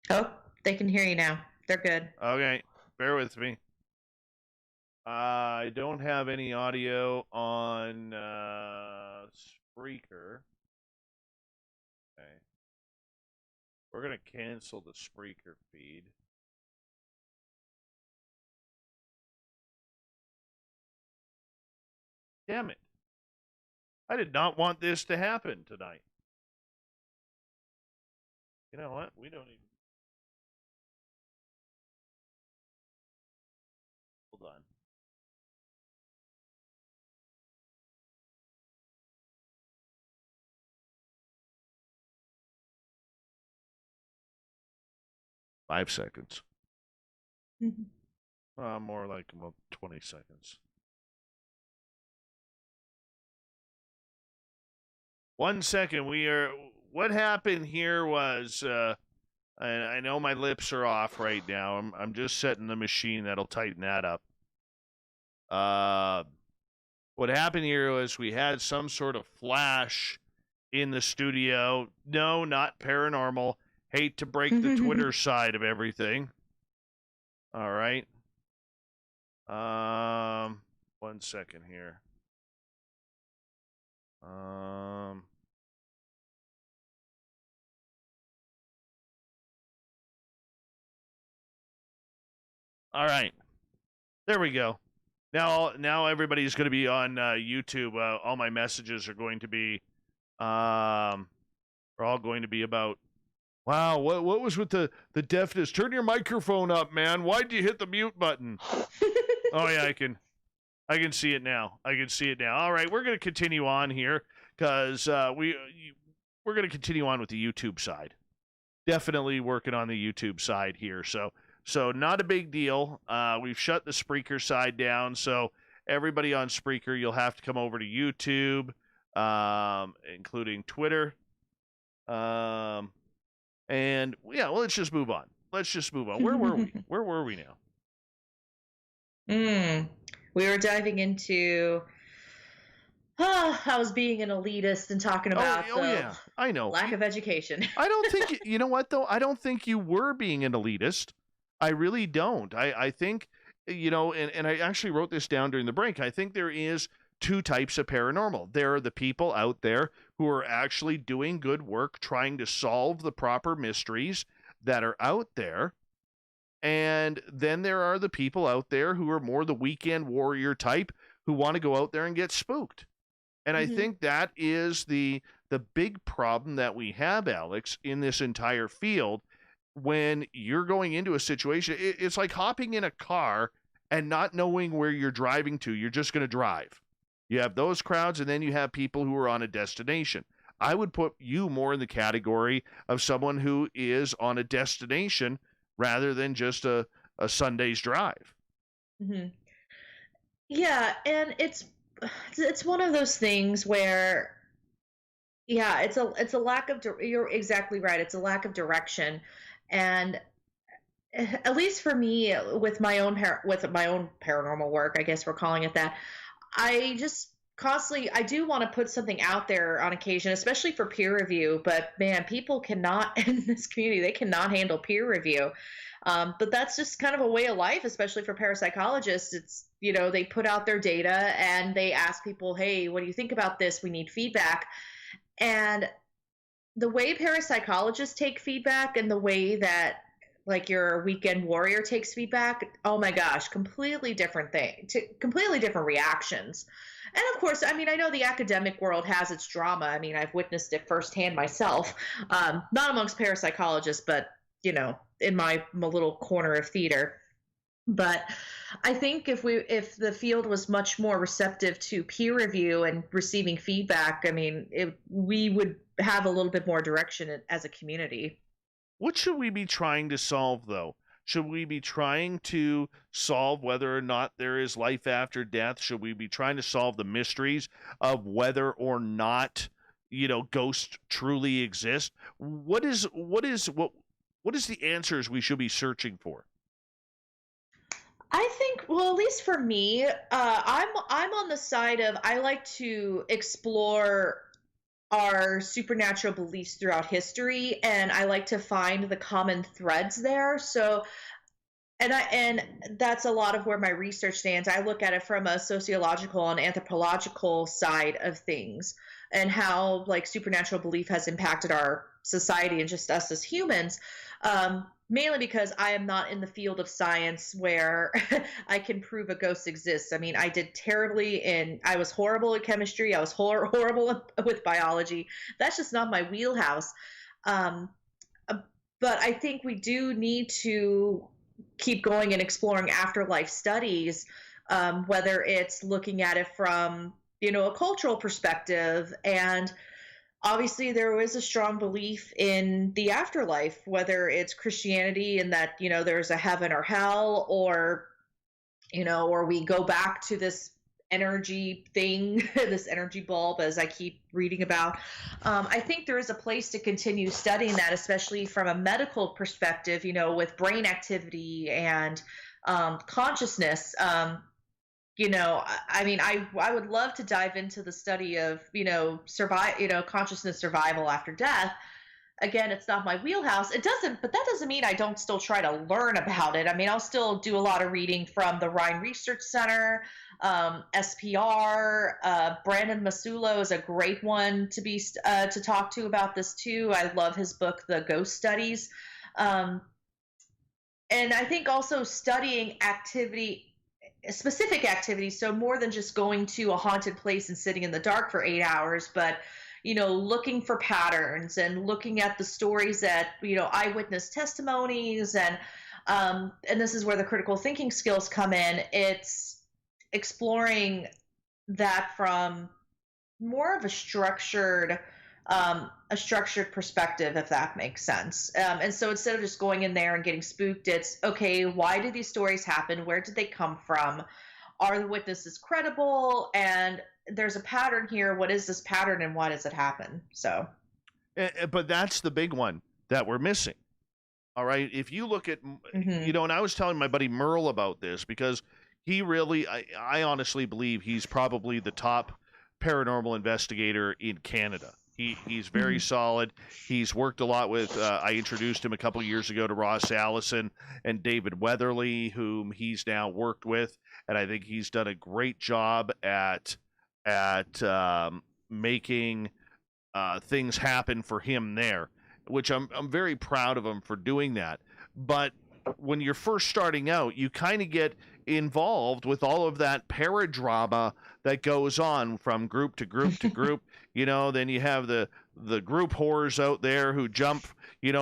Oh, they can hear you now. They're good. Okay, bear with me. I don't have any audio on Spreaker. Okay. We're going to cancel the Spreaker feed. Damn it. I did not want this to happen tonight. You know what? We don't even. Hold on. 5 seconds. Mhm. More like about 20 seconds. 1 second. What happened here was, I know my lips are off right now. I'm just setting the machine that'll tighten that up. What happened here was we had some sort of flash in the studio. No, not paranormal. Hate to break the Twitter side of everything. All right. 1 second here. All right. There we go. Now everybody's going to be on YouTube. All my messages are going to be, are all going to be about, wow, what was with the deafness? Turn your microphone up, man. Why'd you hit the mute button? Oh yeah, I can see it now. All right, we're going to continue on here because we're going to continue on with the YouTube side. Definitely working on the YouTube side here. So not a big deal. We've shut the Spreaker side down, so everybody on Spreaker, you'll have to come over to YouTube, including Twitter. And yeah, well, let's just move on. Where were we? Where were we now? We were diving into. I was being an elitist and talking about yeah, I know. lack of education. I don't think you know what though. I don't think you were being an elitist. I really don't. I think, and I actually wrote this down during the break. I think there is two types of paranormal. There are the people out there who are actually doing good work, trying to solve the proper mysteries that are out there. And then there are the people out there who are more the weekend warrior type who want to go out there and get spooked. And I think that is the big problem that we have, Alex, in this entire field. When you're going into a situation, it's like hopping in a car and not knowing where you're driving to. You're just going to drive. You have those crowds, and then you have people who are on a destination. I would put you more in the category of someone who is on a destination rather than just a Sunday's drive. Mm-hmm. Yeah, and it's one of those things where, yeah, it's a lack of. You're exactly right. It's a lack of direction. And at least for me, with my own paranormal work, I guess we're calling it that, I just constantly, I do want to put something out there on occasion, especially for peer review. But man, people cannot in this community, they cannot handle peer review. But that's just kind of a way of life, especially for parapsychologists. It's, they put out their data and they ask people, hey, what do you think about this? We need feedback. And the way parapsychologists take feedback and the way that like your weekend warrior takes feedback, oh my gosh, completely different completely different reactions. And of course, I mean, I know the academic world has its drama. I mean, I've witnessed it firsthand myself, not amongst parapsychologists, but, in my little corner of theater. But I think if the field was much more receptive to peer review and receiving feedback, I mean, we would have a little bit more direction as a community. What should we be trying to solve, though? Should we be trying to solve whether or not there is life after death? Should we be trying to solve the mysteries of whether or not, ghosts truly exist? What is the answers we should be searching for? I think, well, at least for me, I'm on the side of I like to explore our supernatural beliefs throughout history, and I like to find the common threads there. So, and that's a lot of where my research stands. I look at it from a sociological and anthropological side of things, and how like supernatural belief has impacted our society and just us as humans. Mainly because I am not in the field of science where I can prove a ghost exists. I mean, I did terribly I was horrible at chemistry. I was horrible with biology. That's just not my wheelhouse. But I think we do need to keep going and exploring afterlife studies, whether it's looking at it from, a cultural perspective and obviously there is a strong belief in the afterlife, whether it's Christianity and that, there's a heaven or hell, or we go back to this energy thing, this energy bulb, as I keep reading about. I think there is a place to continue studying that, especially from a medical perspective, with brain activity and consciousness. I mean, I would love to dive into the study of, consciousness survival after death. Again, it's not my wheelhouse. But that doesn't mean I don't still try to learn about it. I mean, I'll still do a lot of reading from the Rhine Research Center, SPR. Brandon Matsuo is a great one to talk to about this too. I love his book, The Ghost Studies. And I think also studying specific activities, so more than just going to a haunted place and sitting in the dark for 8 hours, but looking for patterns and looking at the stories that eyewitness testimonies, and this is where the critical thinking skills come in. It's exploring that from more of a structured perspective, if that makes sense. And so instead of just going in there and getting spooked, it's okay, why did these stories happen? Where did they come from? Are the witnesses credible? And there's a pattern here. What is this pattern and why does it happen? So, but that's the big one that we're missing. All right. If you look at, and I was telling my buddy Merle about this because he really, I honestly believe he's probably the top paranormal investigator in Canada. He's very solid. He's worked a lot with, I introduced him a couple of years ago to Ross Allison and David Weatherly, whom he's now worked with. And I think he's done a great job at making things happen for him there, which I'm very proud of him for doing that. But when you're first starting out, you kind of get involved with all of that paradrama that goes on from group to group to group. Then you have the group whores out there who jump,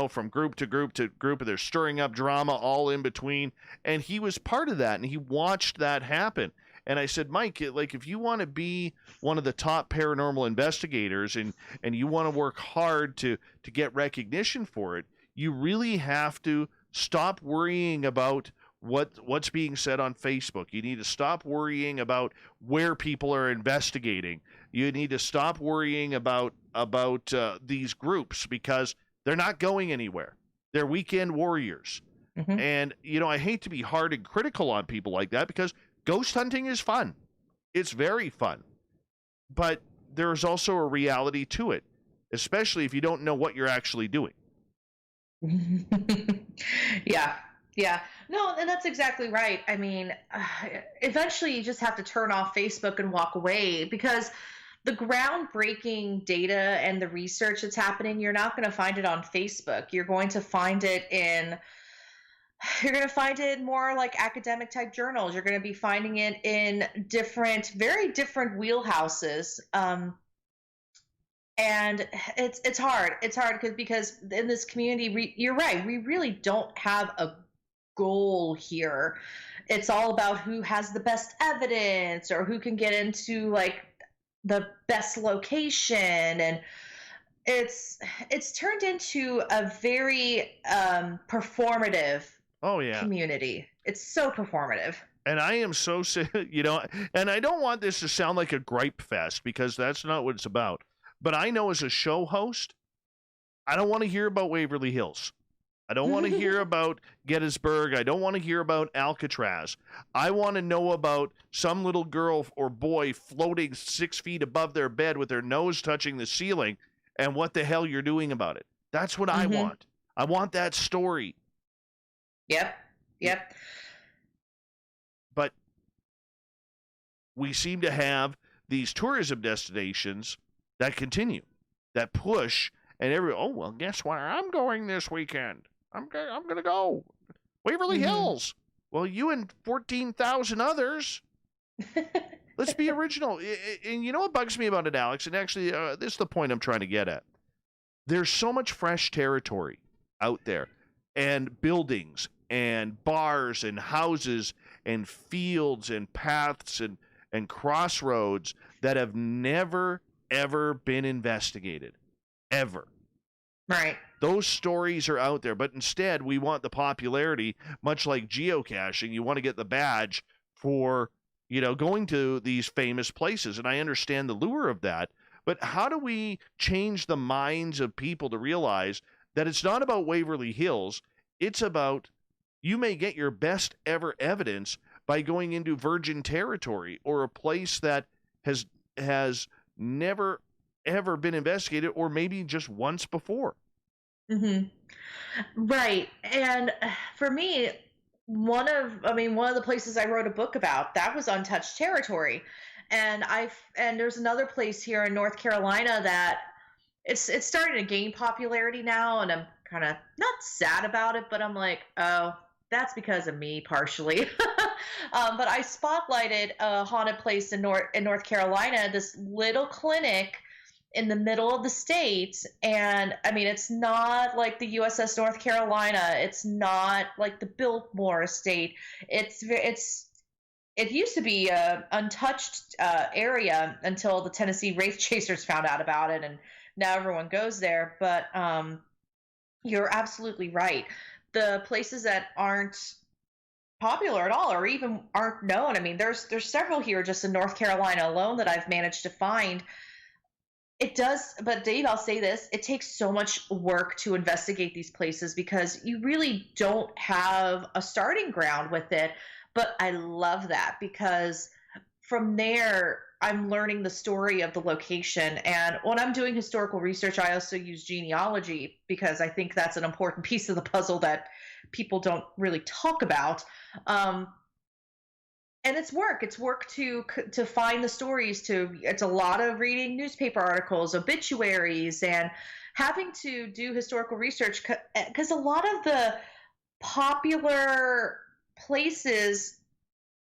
from group to group to group, and they're stirring up drama all in between. And he was part of that, and he watched that happen. And I said, Mike, like, if you want to be one of the top paranormal investigators and you want to work hard to get recognition for it, you really have to stop worrying about what's being said on Facebook. You need to stop worrying about where people are investigating. You need to stop worrying about these groups because they're not going anywhere. They're weekend warriors. And, I hate to be hard and critical on people like that because ghost hunting is fun. It's very fun. But there's also a reality to it, especially if you don't know what you're actually doing. Yeah. No, and that's exactly right. I mean, eventually you just have to turn off Facebook and walk away because the groundbreaking data and the research that's happening, you're not going to find it on Facebook. You're going to find it in more like academic type journals. You're going to be finding it in very different wheelhouses. And it's hard. It's hard because in this community, you're right. We really don't have a goal here. It's all about who has the best evidence or who can get into like the best location, and it's turned into a very performative community. It's so performative. And I am so and I don't want this to sound like a gripe fest because that's not what it's about. But I know as a show host, I don't want to hear about Waverly Hills. I don't want to hear about Gettysburg. I don't want to hear about Alcatraz. I want to know about some little girl or boy floating 6 feet above their bed with their nose touching the ceiling and what the hell you're doing about it. That's what I want. I want that story. Yep. But we seem to have these tourism destinations that continue, that push, and guess where I'm going this weekend? I'm going to go. Waverly Hills. Well, you and 14,000 others. Let's be original. And you know what bugs me about it, Alex? And actually, this is the point I'm trying to get at. There's so much fresh territory out there, and buildings, and bars, and houses, and fields, and paths, and crossroads that have never, ever been investigated. ever. Right. Those stories are out there, but instead we want the popularity, much like geocaching. You want to get the badge for, going to these famous places. And I understand the lure of that. But how do we change the minds of people to realize that it's not about Waverly Hills? It's about, you may get your best ever evidence by going into virgin territory or a place that has never ever been investigated, or maybe just once before. Hmm. Right. And for me, one of the places I wrote a book about, that was untouched territory. And there's another place here in North Carolina that it's starting to gain popularity now, and I'm kind of not sad about it, but I'm like, oh, that's because of me partially. But I spotlighted a haunted place in North Carolina, this little clinic in the middle of the state. And I mean, it's not like the USS North Carolina. It's not like the Biltmore estate. It used to be a untouched area until the Tennessee Wraith Chasers found out about it, and now everyone goes there. But you're absolutely right. The places that aren't popular at all, or even aren't known. I mean, there's several here just in North Carolina alone that I've managed to find. It does, but Dave, I'll say this, it takes so much work to investigate these places because you really don't have a starting ground with it. But I love that because from there, I'm learning the story of the location. And when I'm doing historical research, I also use genealogy because I think that's an important piece of the puzzle that people don't really talk about. And it's work. It's work to find the stories. It's a lot of reading newspaper articles, obituaries, and having to do historical research because a lot of the popular places,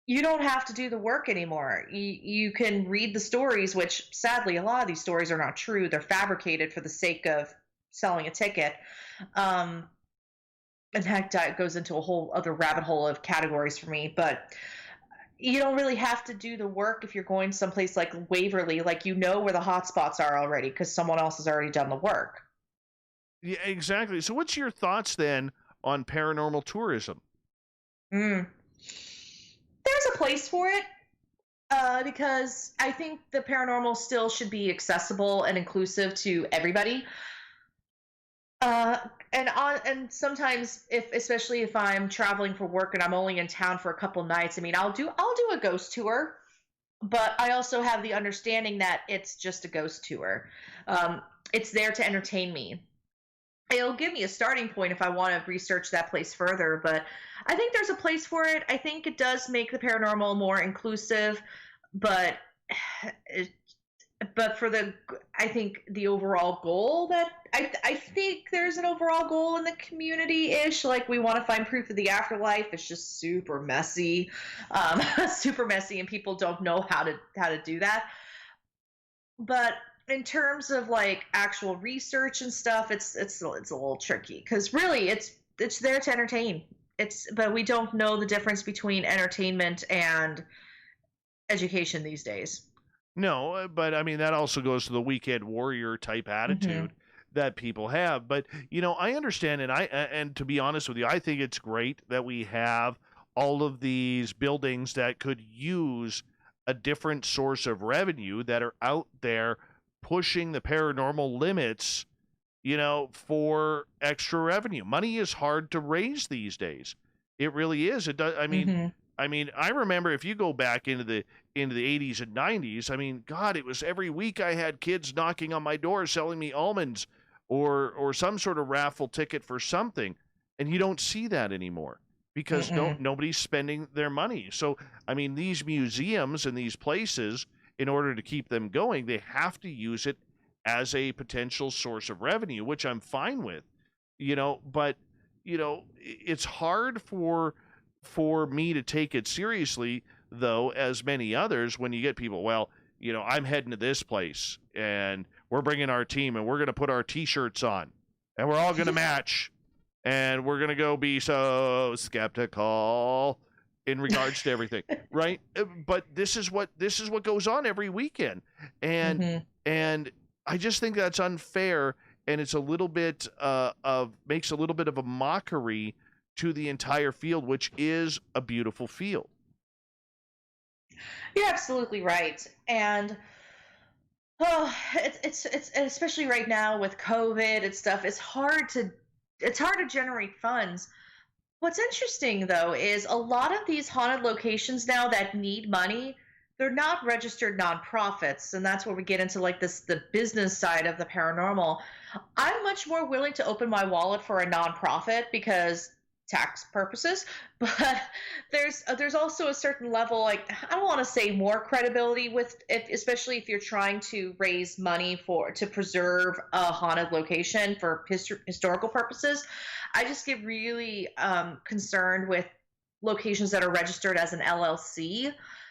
you don't have to do the work anymore. You can read the stories, which sadly a lot of these stories are not true. They're fabricated for the sake of selling a ticket. And heck, that goes into a whole other rabbit hole of categories for me. But you don't really have to do the work if you're going someplace like Waverly, like where the hot spots are already because someone else has already done the work. Yeah, exactly. So what's your thoughts then on paranormal tourism? There's a place for it because I think the paranormal still should be accessible and inclusive to everybody. And sometimes, especially if I'm traveling for work and I'm only in town for a couple nights, I mean, I'll do a ghost tour, but I also have the understanding that it's just a ghost tour. It's there to entertain me. It'll give me a starting point if I want to research that place further, but I think there's a place for it. I think it does make the paranormal more inclusive, but I think the overall goal that I think there's an overall goal in the community-ish, like we want to find proof of the afterlife. It's just super messy, and people don't know how to do that. But in terms of like actual research and stuff, it's a little tricky because really it's there to entertain. But we don't know the difference between entertainment and education these days. No, but I mean, that also goes to the weekend warrior type attitude that people have. But, I understand. And to be honest with you, I think it's great that we have all of these buildings that could use a different source of revenue that are out there pushing the paranormal limits, for extra revenue. Money is hard to raise these days. It really is. It does. I mean, I remember if you go back into the 80s and 90s, I mean, God, it was every week I had kids knocking on my door selling me almonds or some sort of raffle ticket for something. And you don't see that anymore because nobody's spending their money. So, I mean, these museums and these places, in order to keep them going, they have to use it as a potential source of revenue, which I'm fine with, but, it's hard for me to take it seriously, though, as many others, when you get people, well, I'm heading to this place and we're bringing our team and we're going to put our t-shirts on and we're all going to match and we're going to go be so skeptical in regards to everything. Right. But this is what goes on every weekend. And I just think that's unfair and it's a little bit makes a little bit of a mockery to the entire field, which is a beautiful field. You're absolutely right. And oh, it's especially right now with COVID and stuff, it's hard to generate funds. What's interesting though is a lot of these haunted locations now that need money, they're not registered nonprofits, and that's where we get into like this the business side of the paranormal. I'm much more willing to open my wallet for a nonprofit because tax purposes, but there's also a certain level, like I don't want to say more credibility with if, especially if you're trying to raise money for to preserve a haunted location for historical purposes. I just get really concerned with locations that are registered as an LLC,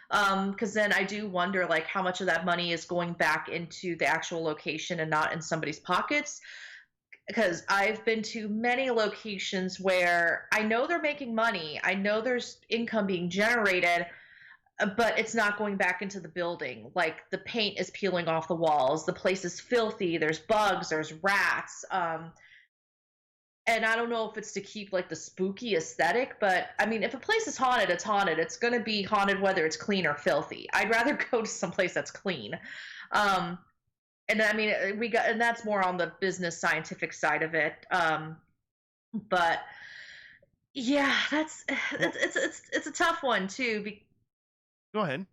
because then I do wonder like how much of that money is going back into the actual location and not in somebody's pockets. Because I've been to many locations where I know they're making money, I know there's income being generated, but it's not going back into the building. Like the paint is peeling off the walls, the place is filthy, there's bugs, there's rats. And I don't know if it's to keep like the spooky aesthetic, but I mean, if a place is haunted, it's haunted. It's going to be haunted whether it's clean or filthy. I'd rather go to some place that's clean. And I mean, and that's more on the business scientific side of it. But yeah, it's a tough one too. Go ahead.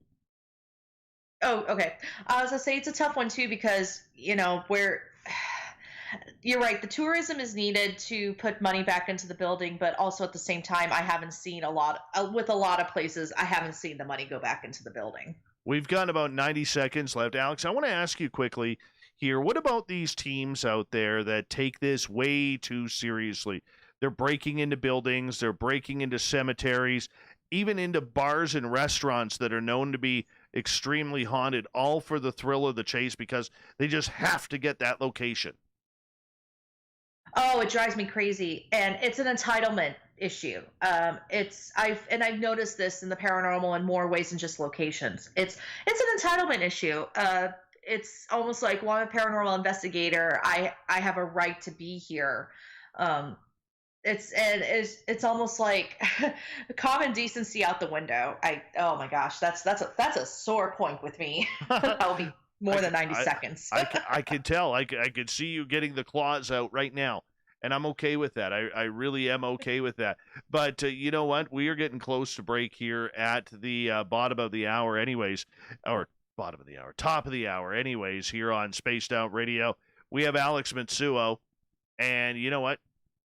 Oh, okay. I was gonna say it's a tough one too because you're right. The tourism is needed to put money back into the building, but also at the same time, I haven't seen with a lot of places, I haven't seen the money go back into the building. We've got about 90 seconds left. Alex, I want to ask you quickly here, what about these teams out there that take this way too seriously? They're breaking into buildings, they're breaking into cemeteries, even into bars and restaurants that are known to be extremely haunted, all for the thrill of the chase because they just have to get that location. Oh, it drives me crazy, and it's an entitlement issue. I've noticed this in the paranormal in more ways than just locations. It's an entitlement issue. It's almost like, well, I'm a paranormal investigator. I have a right to be here. It's almost like common decency out the window. Oh my gosh, that's a sore point with me. That'll be more than 90 seconds. I could tell. I could see you getting the claws out right now, and I'm okay with that. I really am okay with that. But you know what? We are getting close to break here at the bottom of the hour anyways, or bottom of the hour, top of the hour anyways, here on Spaced Out Radio. We have Alex Matsuo, and you know what?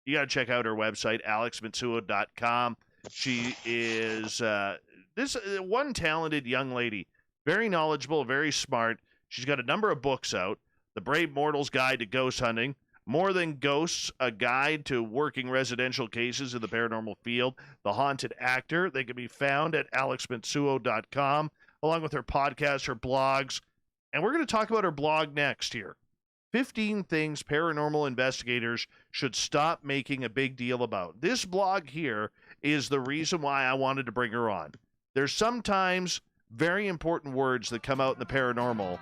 You got to check out her website, alexmatsuo.com. She is this one talented young lady, very knowledgeable, very smart. She's got a number of books out. The Brave Mortal's Guide to Ghost Hunting, More Than Ghosts, a guide to working residential cases in the paranormal field, The Haunted Actor. They can be found at alexmatsuo.com, along with her podcast, her blogs. And we're going to talk about her blog next here. 15 things paranormal investigators should stop making a big deal about. This blog here is the reason why I wanted to bring her on. There's sometimes very important words that come out in the paranormal,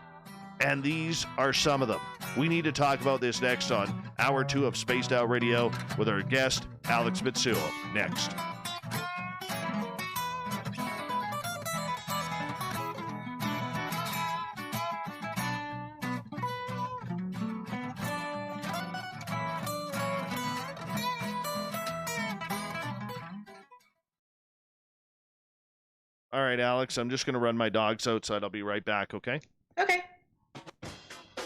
and these are some of them. We need to talk about this next on Hour 2 of Spaced Out Radio with our guest, Alex Matsuo. Next. All right, Alex, I'm just going to run my dogs outside. I'll be right back, okay? Okay.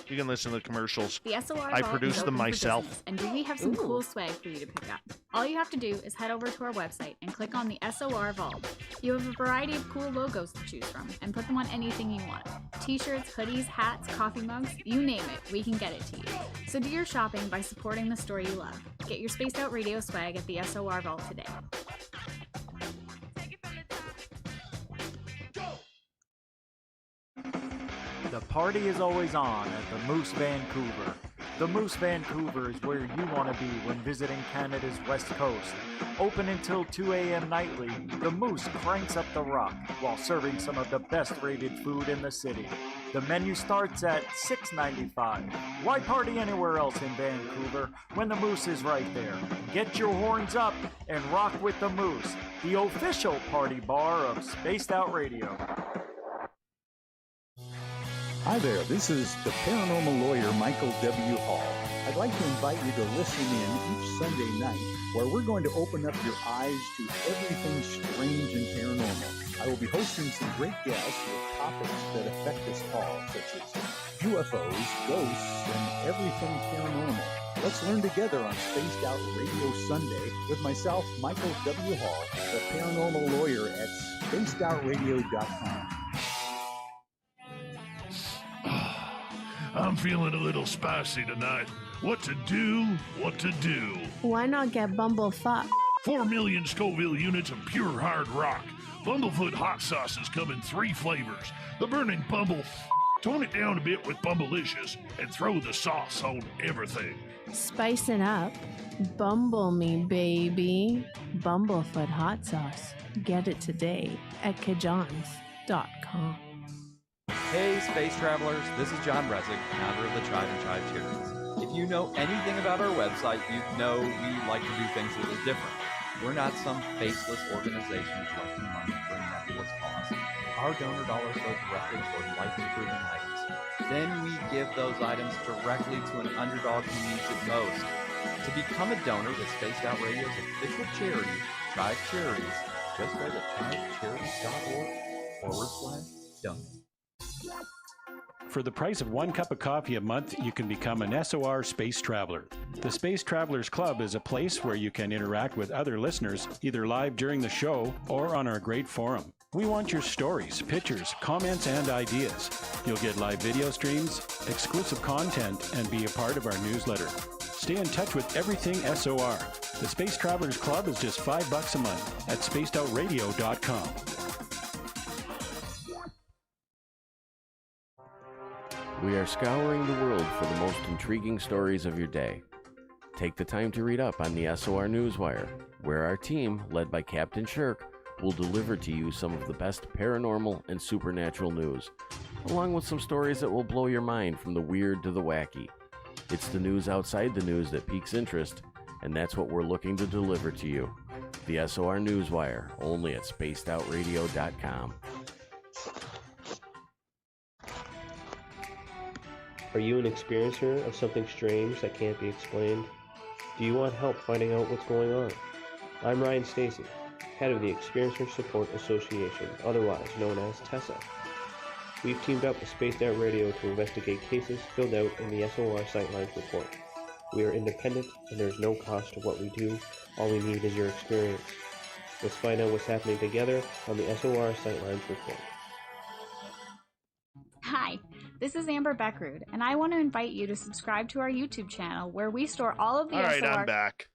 You can listen to the commercials. The SOR I Vault produce is them open for myself. business, and we have some cool swag for you to pick up. All you have to do is head over to our website and click on the SOR Vault. You have a variety of cool logos to choose from, and put them on anything you want. T-shirts, hoodies, hats, coffee mugs, you name it, we can get it to you. So do your shopping by supporting the store you love. Get your Spaced Out Radio swag at the SOR Vault today. The party is always on at the Moose Vancouver. The Moose Vancouver is where you want to be when visiting Canada's West Coast. Open until 2 a.m. nightly, the Moose cranks up the rock while serving some of the best rated food in the city. The menu starts at $6.95. Why party anywhere else in Vancouver when the Moose is right there? Get your horns up and rock with the Moose, the official party bar of Spaced Out Radio. Hi there, this is the paranormal lawyer Michael W. Hall. I'd like to invite you to listen in each Sunday night where we're going to open up your eyes to everything strange and paranormal. I will be hosting some great guests with topics that affect us all, such as UFOs, ghosts, and everything paranormal. Let's learn together on Spaced Out Radio Sunday with myself, Michael W. Hall, the paranormal lawyer at spacedoutradio.com. I'm feeling a little spicy tonight. What to do? What to do? Why not get Bumblefuck? 4 million Scoville units of pure hard rock. Bumblefoot hot sauces come in 3 flavors. The burning Bumble. Tone it down a bit with Bumblicious and throw the sauce on everything. Spice it up. Bumble me, baby. Bumblefoot hot sauce. Get it today at kajans.com. Hey, space travelers, this is John Resig, founder of the Tribe and Tribe Charities. If you know anything about our website, you know we like to do things a little different. We're not some faceless organization collecting money for a nebulous cause. Our donor dollars go directly toward life-improving items. Then we give those items directly to an underdog who needs it most. To become a donor with Spaced Out Radio's official charity, Tribe Charities, just go to tribecharities.org/donate. For the price of 1 cup of coffee a month, you can become an SOR Space Traveler. The Space Travelers Club is a place where you can interact with other listeners, either live during the show or on our great forum. We want your stories, pictures, comments, and ideas. You'll get live video streams, exclusive content, and be a part of our newsletter. Stay in touch with everything SOR. The Space Travelers Club is just $5 a month at spacedoutradio.com. We are scouring the world for the most intriguing stories of your day. Take the time to read up on the SOR Newswire, where our team, led by Captain Shirk, will deliver to you some of the best paranormal and supernatural news, along with some stories that will blow your mind from the weird to the wacky. It's the news outside the news that piques interest, and that's what we're looking to deliver to you. The SOR Newswire, only at spacedoutradio.com. Are you an experiencer of something strange that can't be explained? Do you want help finding out what's going on? I'm Ryan Stacy, head of the Experiencer Support Association, otherwise known as TESSA. We've teamed up with Spaced Out Radio to investigate cases filled out in the SOR Sightlines report. We are independent and there's no cost to what we do. All we need is your experience. Let's find out what's happening together on the SOR Sightlines report. Hi, this is Amber Beckrud, and I want to invite you to subscribe to our YouTube channel where we store all of the All right, SOR... I'm back.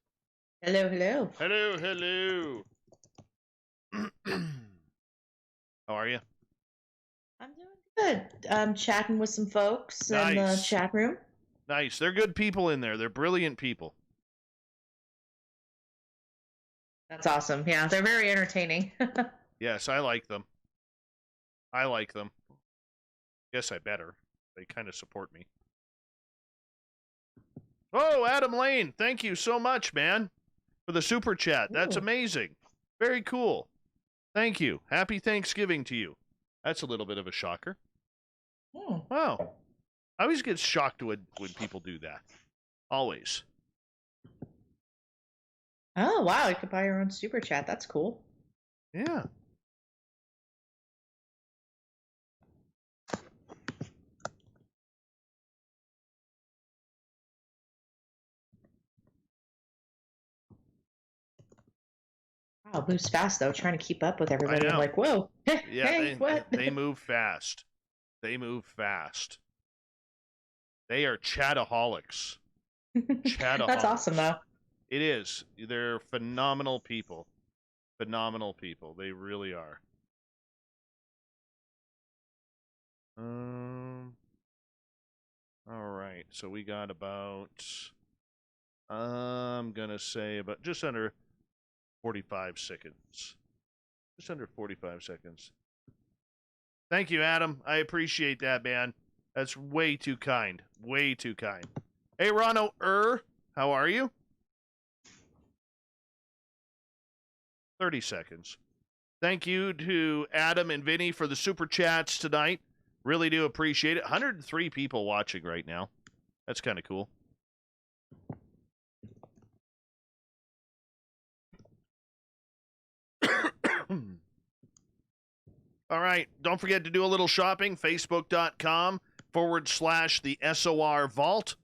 Hello, hello. Hello, hello. How are you? I'm doing good. I'm chatting with some folks in the Nice. chat room. Nice. They're good people in there. They're brilliant people. That's awesome. Yeah, they're very entertaining. Yes, I like them. I like them. Guess I better. They kind of support me. Oh, Adam Lane, thank you so much, man, for the super chat. That's amazing. Very cool. Thank you. Happy Thanksgiving to you. That's a little bit of a shocker. Wow. I always get shocked when people do that. Always. Oh, wow. You could buy your own super chat. That's cool. Yeah. Wow, moves fast, though, trying to keep up with everybody. I'm know. like, whoa. Yeah, hey, what? they move fast. They move fast. They are chataholics. Chataholics. That's awesome, though. It is. They're phenomenal people. Phenomenal people. They really are. All right. So we got about, I'm gonna say about just under 45 seconds. Just under 45 seconds. Thank you, Adam. I appreciate that, man. That's way too kind. Way too kind. Hey, Rono, how are you? 30 seconds. Thank you to Adam and Vinny for the super chats tonight. Really do appreciate it. 103 people watching right now. That's kind of cool. All right. Don't forget to do a little shopping. Facebook.com/the SOR Vault.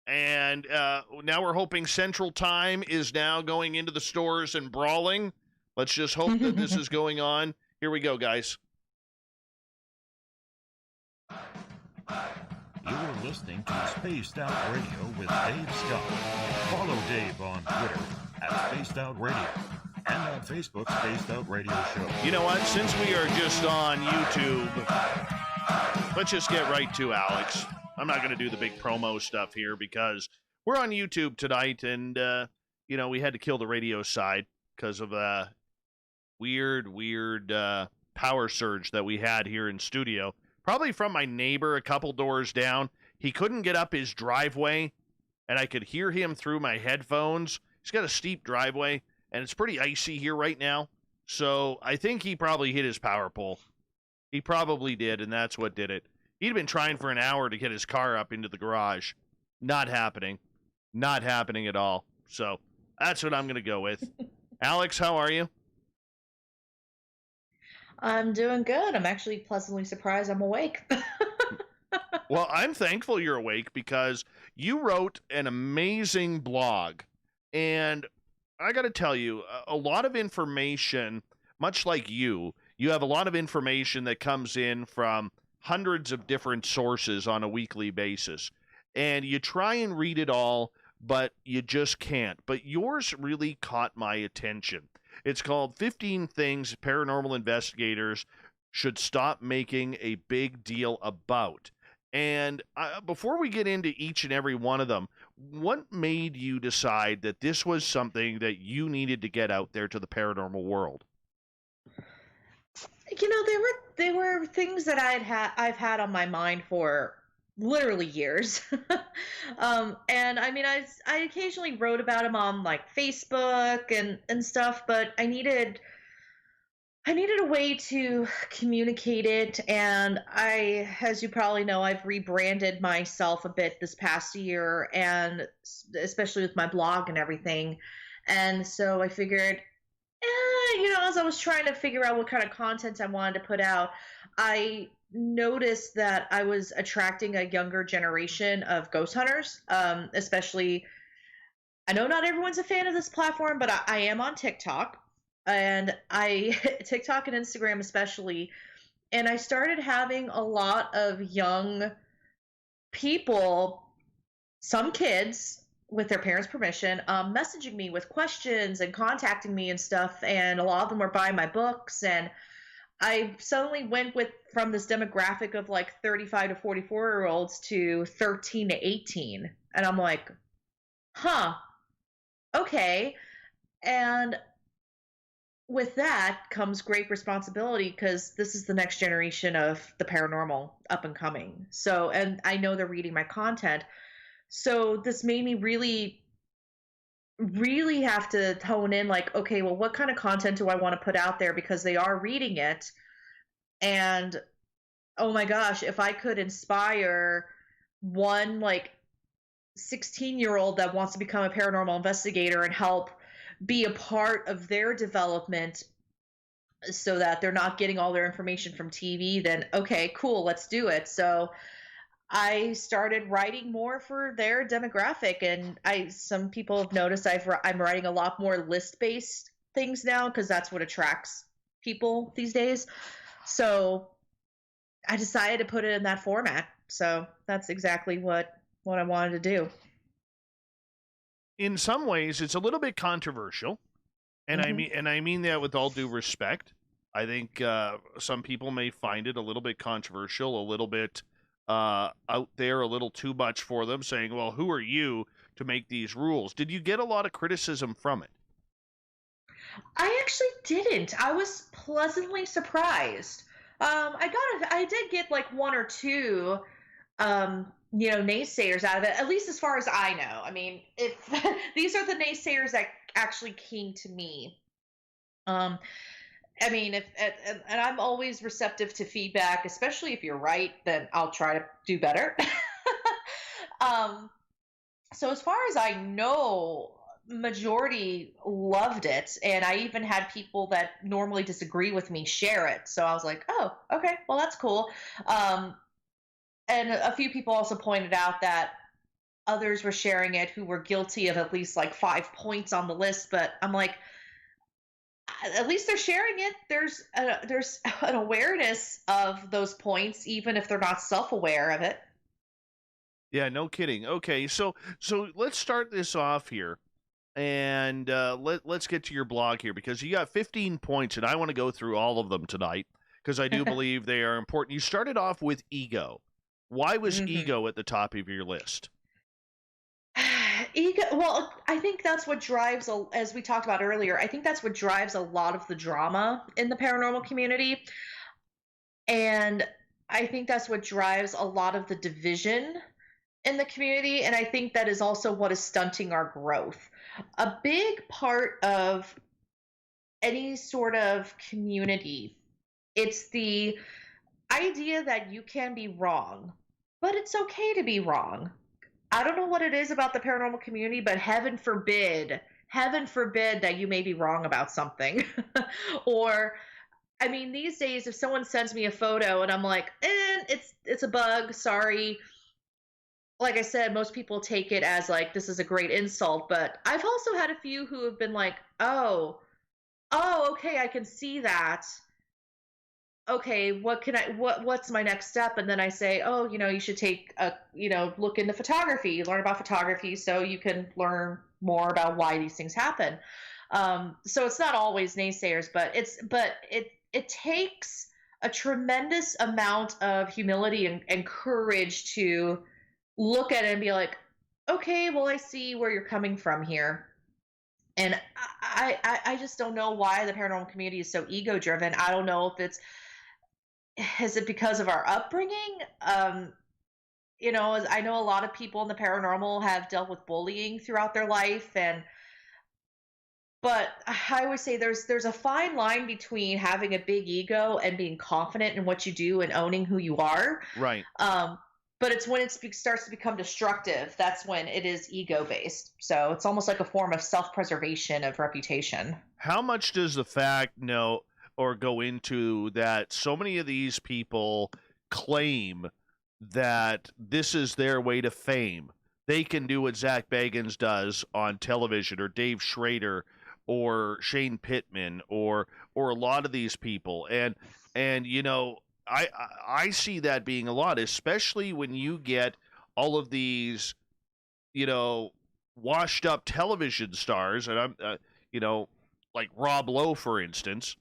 And now we're hoping Central Time is now going into the stores and brawling. Let's just hope that this is going on. Here we go, guys. You're listening to Spaced Out Radio with Dave Scott. Follow Dave on Twitter @Spaced Out Radio and on Facebook, Spaced Out Radio Show. You know what? Since we are just on YouTube, let's just get right to Alex. I'm not going to do the big promo stuff here because we're on YouTube tonight, and, we had to kill the radio side because of a weird power surge that we had here in studio. Probably from my neighbor a couple doors down. He couldn't get up his driveway, and I could hear him through my headphones. He's got a steep driveway, and it's pretty icy here right now. So I think he probably hit his power pole. He probably did, and that's what did it. He'd been trying for an hour to get his car up into the garage. Not happening. Not happening at all. So that's what I'm going to go with. Alex, how are you? I'm doing good. I'm actually pleasantly surprised I'm awake. Well, I'm thankful you're awake because you wrote an amazing blog. And I got to tell you, a lot of information, much like you have a lot of information that comes in from hundreds of different sources on a weekly basis. And you try and read it all, but you just can't. But yours really caught my attention. It's called 15 Things Paranormal Investigators Should Stop Making a Big Deal About. And before we get into each and every one of them, what made you decide that this was something that you needed to get out there to the paranormal world? They were things that I've had on my mind for literally years. And I mean, I occasionally wrote about them on like Facebook and stuff, but I needed a way to communicate it. And as you probably know, I've rebranded myself a bit this past year, and especially with my blog and everything. And so I figured, as I was trying to figure out what kind of content I wanted to put out, I noticed that I was attracting a younger generation of ghost hunters, especially, I know not everyone's a fan of this platform, but I am on TikTok, and TikTok and Instagram especially, and I started having a lot of young people, some kids, with their parents' permission, messaging me with questions and contacting me and stuff, and a lot of them were buying my books, and I suddenly went from this demographic of like 35 to 44-year-olds to 13 to 18, and I'm like, okay. And with that comes great responsibility, because this is the next generation of the paranormal up and coming. So, and I know they're reading my content. So this made me really, really have to hone in, like, okay, well, what kind of content do I want to put out there? Because they are reading it. And, oh my gosh, if I could inspire one, like, 16-year-old that wants to become a paranormal investigator and help be a part of their development so that they're not getting all their information from TV, then okay, cool, let's do it. So I started writing more for their demographic, and some people have noticed I'm writing a lot more list-based things now, because that's what attracts people these days. So I decided to put it in that format. So that's exactly what I wanted to do. In some ways, it's a little bit controversial, and I mean that with all due respect. I think some people may find it a little bit controversial, a little bit out there, a little too much for them, saying, well, who are you to make these rules? Did you get a lot of criticism from it? I actually didn't. I was pleasantly surprised. I did get like one or two, naysayers out of it, at least as far as I know. I mean, if these are the naysayers that actually came to me. I mean, if and I'm always receptive to feedback, especially if you're right, then I'll try to do better. um, so as far as I know, majority loved it, and I even had people that normally disagree with me share it. So I was like, oh, okay, well that's cool. Um, and a few people also pointed out that others were sharing it who were guilty of at least like 5 points on the list. But I'm like, at least they're sharing it. There's an awareness of those points, even if they're not self-aware of it. Yeah, no kidding. Okay, so let's start this off here, and let's get to your blog here, because you got 15 points, and I want to go through all of them tonight because I do believe they are important. You started off with ego. Why was ego at the top of your list? Ego. Well, I think that's what drives, as we talked about earlier, I think that's what drives a lot of the drama in the paranormal community. And I think that's what drives a lot of the division in the community. And I think that is also what is stunting our growth. A big part of any sort of community, it's the idea that you can be wrong, but it's okay to be wrong. I don't know what it is about the paranormal community, but heaven forbid that you may be wrong about something. Or, I mean, these days, if someone sends me a photo and I'm like, it's a bug, sorry. Like I said, most people take it as like, this is a great insult, but I've also had a few who have been like, oh, okay, I can see that. Okay, what's my next step? And then I say, oh, you should take look into photography, learn about photography so you can learn more about why these things happen. So it's not always naysayers, but it takes a tremendous amount of humility and courage to look at it and be like, okay, well, I see where you're coming from here. And I just don't know why the paranormal community is so ego driven. I don't know if is it because of our upbringing? I know a lot of people in the paranormal have dealt with bullying throughout their life, but I always say there's a fine line between having a big ego and being confident in what you do and owning who you are. Right. But it's when it starts to become destructive, that's when it is ego based. So it's almost like a form of self-preservation of reputation. How much does the fact or go into that so many of these people claim that this is their way to fame? They can do what Zach Bagans does on television, or Dave Schrader, or Shane Pittman, or a lot of these people. And I see that being a lot, especially when you get all of these, washed up television stars, and I'm, like Rob Lowe, for instance,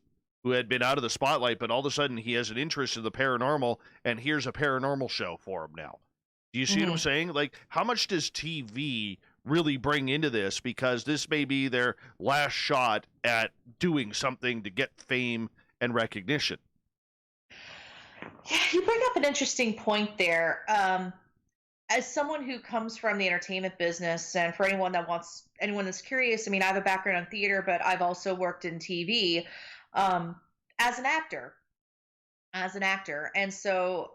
who had been out of the spotlight, but all of a sudden he has an interest in the paranormal, and here's a paranormal show for him now. Do you see what I'm saying? Like, how much does TV really bring into this? Because this may be their last shot at doing something to get fame and recognition. Yeah, you bring up an interesting point there. As someone who comes from the entertainment business, and for anyone that's curious, I mean, I have a background in theater, but I've also worked in TV. As an actor, and so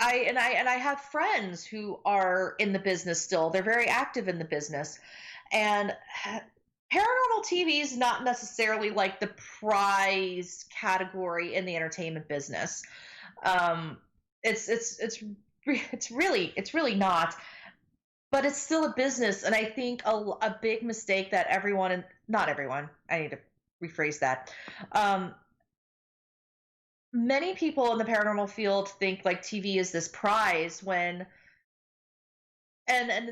I have friends who are in the business still. They're very active in the business, and paranormal TV is not necessarily like the prize category in the entertainment business. It's really not. But it's still a business, and I think a big mistake that not everyone, I need to rephrase that. Many people in the paranormal field think like TV is this prize and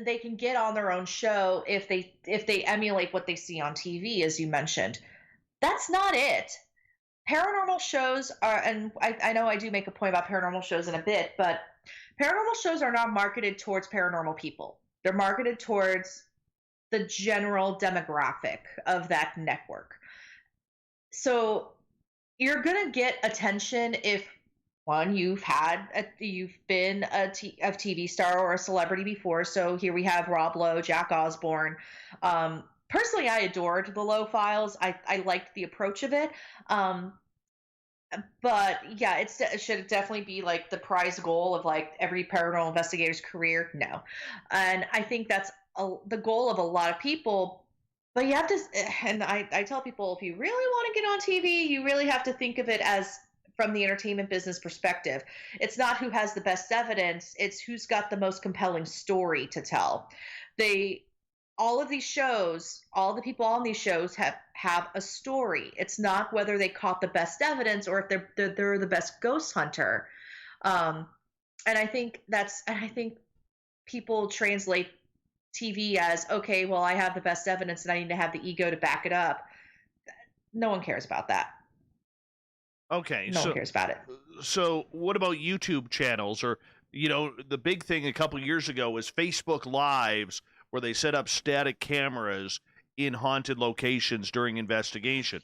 they can get on their own show if they emulate what they see on TV, as you mentioned. That's not it. Paranormal shows are, and I know I do make a point about paranormal shows in a bit, but paranormal shows are not marketed towards paranormal people. They're marketed towards the general demographic of that network. So you're gonna get attention if one, you've been a TV star or a celebrity before. So here we have Rob Lowe, Jack Osborne. Personally, I adored the Lowe Files. I liked the approach of it. But yeah, it should definitely be like the prize goal of like every paranormal investigator's career. No, and I think that's the goal of a lot of people. But you have to, and I tell people, if you really want to get on TV, you really have to think of it as from the entertainment business perspective. It's not who has the best evidence, it's who's got the most compelling story to tell. All of these shows, all the people on these shows have a story. It's not whether they caught the best evidence or if they're the best ghost hunter. And I think people translate TV as, okay, well, I have the best evidence and I need to have the ego to back it up. No one cares about that. Okay. No one cares about it. So what about YouTube channels? Or, the big thing a couple years ago was Facebook Lives, where they set up static cameras in haunted locations during investigation.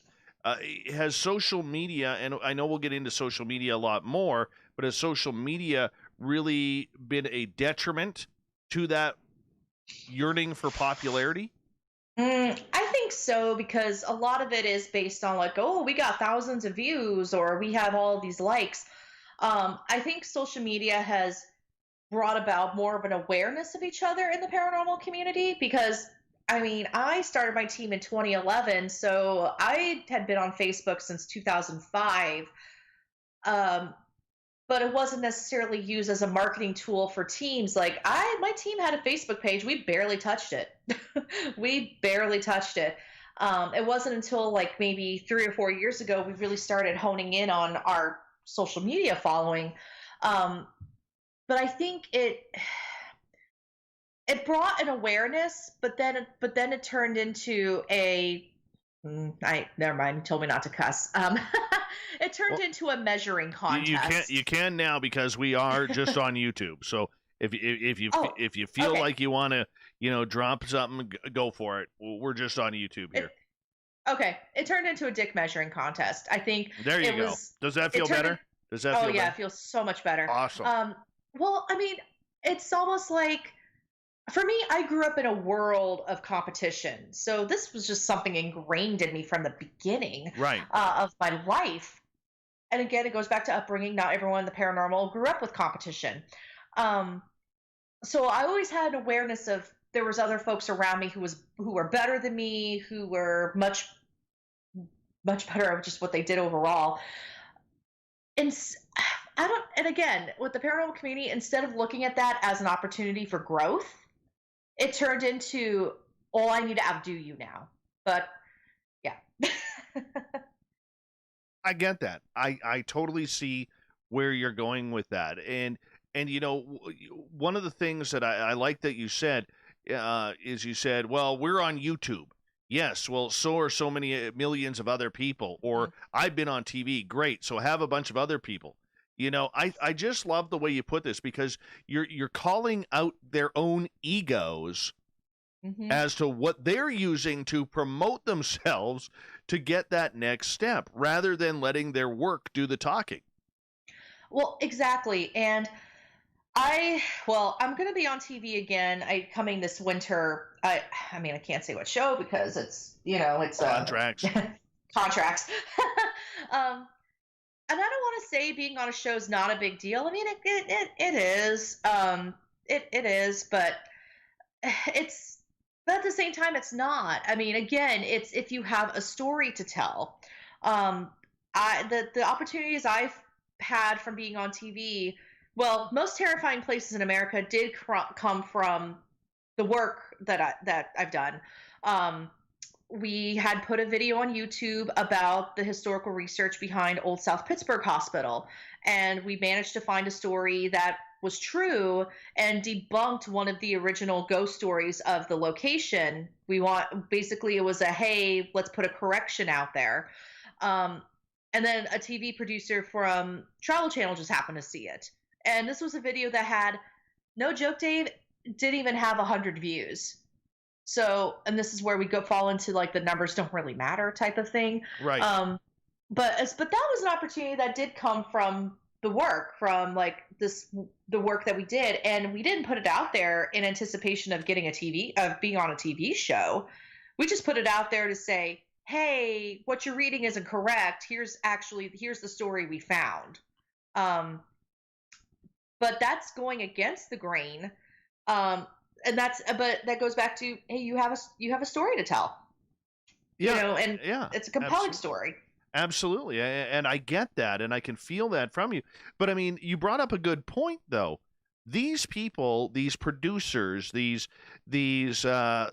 Has social media, and I know we'll get into social media a lot more, but has social media really been a detriment to that yearning for popularity? I think so, because a lot of it is based on like, oh, we got thousands of views or we have all these likes. I think social media has brought about more of an awareness of each other in the paranormal community, because I started my team in 2011, so I had been on Facebook since 2005. But it wasn't necessarily used as a marketing tool for teams. Like my team had a Facebook page. We barely touched it. We barely touched it. It wasn't until like maybe 3 or 4 years ago we really started honing in on our social media following. But I think it brought an awareness, but then it turned into never mind. You told me not to cuss. It turned into a measuring contest. You can now, because we are just on YouTube. So if you feel like you want to drop something, go for it. We're just on YouTube here. It turned into a dick measuring contest. I think there you go. Does that feel better? Does that feel better? It feels so much better. Awesome. Well, it's almost like, for me, I grew up in a world of competition. So this was just something ingrained in me from the beginning of my life. And again, it goes back to upbringing. Not everyone in the paranormal grew up with competition. So I always had an awareness of there was other folks around me who were better than me, who were much, much better at just what they did overall. And again, with the paranormal community, instead of looking at that as an opportunity for growth, it turned into, oh, I need to outdo you now. But yeah. I get that. I totally see where you're going with that. And one of the things that I like that you said is you said, well, we're on YouTube. Yes, well, so are so many millions of other people. Or I've been on TV. Great. So have a bunch of other people. I just love the way you put this, because you're calling out their own egos as to what they're using to promote themselves to get that next step, rather than letting their work do the talking. Well, exactly. And I'm going to be on TV again. Coming this winter. I can't say what show, because it's contracts. Contracts. And I don't want to say being on a show is not a big deal. It is. It is, but but at the same time, it's not. Again, it's if you have a story to tell. The opportunities I've had from being on TV, well, most terrifying places in America did come from the work that I've done. We had put a video on YouTube about the historical research behind Old South Pittsburgh Hospital, and we managed to find a story that was true and debunked one of the original ghost stories of the location. Basically, it was hey, let's put a correction out there. And then a TV producer from Travel Channel just happened to see it. And this was a video that had, no joke, Dave, didn't even have 100 views. So, and this is where we fall into like the numbers don't really matter type of thing. Right. but that was an opportunity that did come from the work, from like the work that we did, and we didn't put it out there in anticipation of getting being on a TV show. We just put it out there to say, hey, what you're reading isn't correct. Here's the story we found. But that's going against the grain. But that goes back to, hey, you have a story to tell. Yeah, and it's a compelling story. Absolutely. And I get that, and I can feel that from you. But I mean, you brought up a good point, though. These people, these producers, these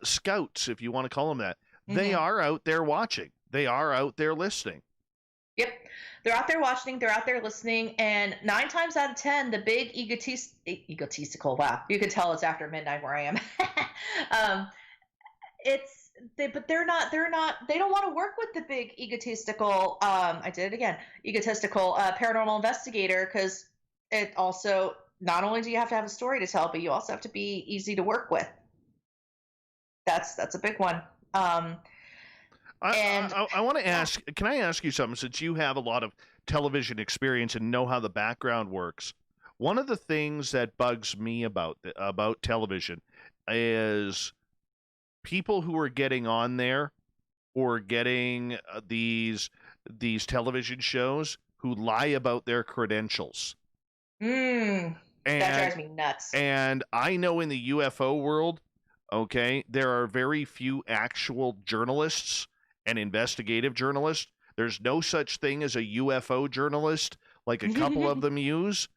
scouts, if you want to call them that, they are out there watching. They are out there listening. Yep. They're out there watching. They're out there listening. And 9 times out of 10, the big egotistical, wow, you can tell it's after midnight where I am. But they don't want to work with the big egotistical, paranormal investigator, because it also, not only do you have to have a story to tell, but you also have to be easy to work with. That's a big one. I want to ask, can I ask you something, since you have a lot of television experience and know how the background works? One of the things that bugs me about television is people who are getting on there or getting these television shows who lie about their credentials. That drives me nuts. And I know in the UFO world, okay, there are very few actual journalists and investigative journalists. There's no such thing as a UFO journalist like a couple of them use.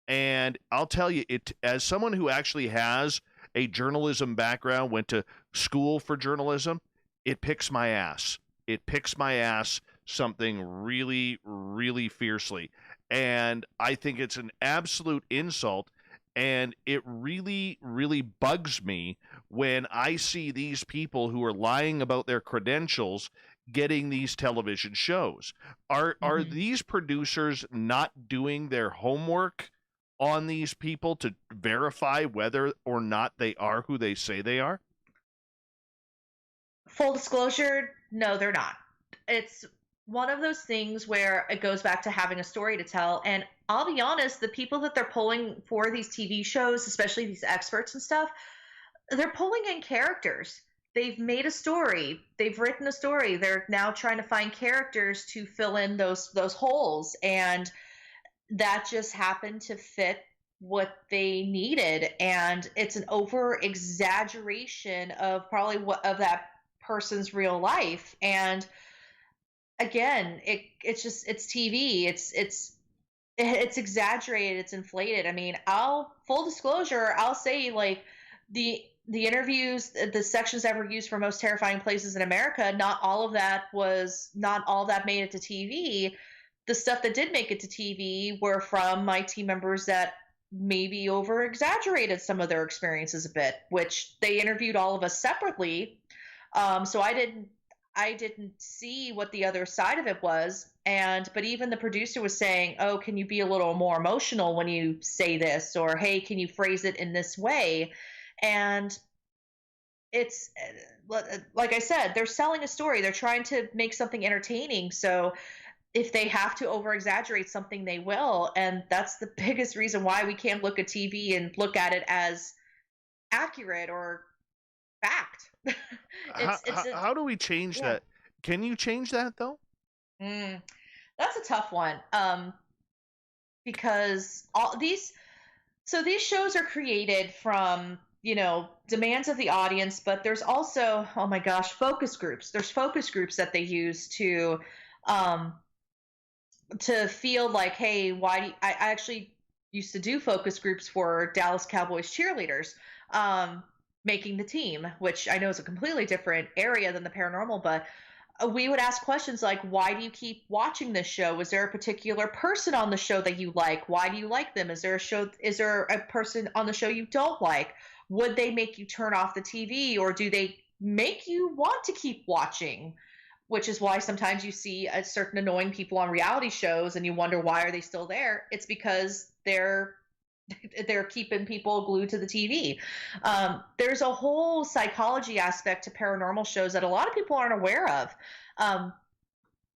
And I'll tell you, as someone who actually has a journalism background, went to school for journalism, it picks my ass. It picks my ass something really, really fiercely. And I think it's an absolute insult. And it really, really bugs me when I see these people who are lying about their credentials getting these television shows. Are these producers not doing their homework on these people to verify whether or not they are who they say they are? Full disclosure, no, they're not. It's one of those things where it goes back to having a story to tell. And I'll be honest, the people that they're pulling for these TV shows, especially these experts and stuff, they're pulling in characters. They've made a story. They've written a story. They're now trying to find characters to fill in those holes. And that just happened to fit what they needed. And it's an over exaggeration of probably of that person's real life. And again, it's TV. It's exaggerated. It's inflated. I mean, full disclosure, I'll say, like, the interviews, the sections that were used for most terrifying places in America, not all of that made it to TV. The stuff that did make it to TV were from my team members that maybe over exaggerated some of their experiences a bit, which they interviewed all of us separately. So I didn't see what the other side of it was. But even the producer was saying, oh, can you be a little more emotional when you say this? Or, hey, can you phrase it in this way? And it's, like I said, they're selling a story. They're trying to make something entertaining. So if they have to over exaggerate something, they will. And that's the biggest reason why we can't look at TV and look at it as accurate or fact. How do we change that? Can you change that, though? That's a tough one. Because these shows are created from, demands of the audience, but there's also, oh my gosh, focus groups. There's focus groups that they use to feel like, hey, I actually used to do focus groups for Dallas Cowboys cheerleaders, making the team, which I know is a completely different area than the paranormal, but we would ask questions like, why do you keep watching this show? Is there a particular person on the show that you like? Why do you like them? Is there a person on the show you don't like? Would they make you turn off the TV, or do they make you want to keep watching? Which is why sometimes you see a certain annoying people on reality shows and you wonder, why are they still there? It's because they're keeping people glued to the TV. There's a whole psychology aspect to paranormal shows that a lot of people aren't aware of.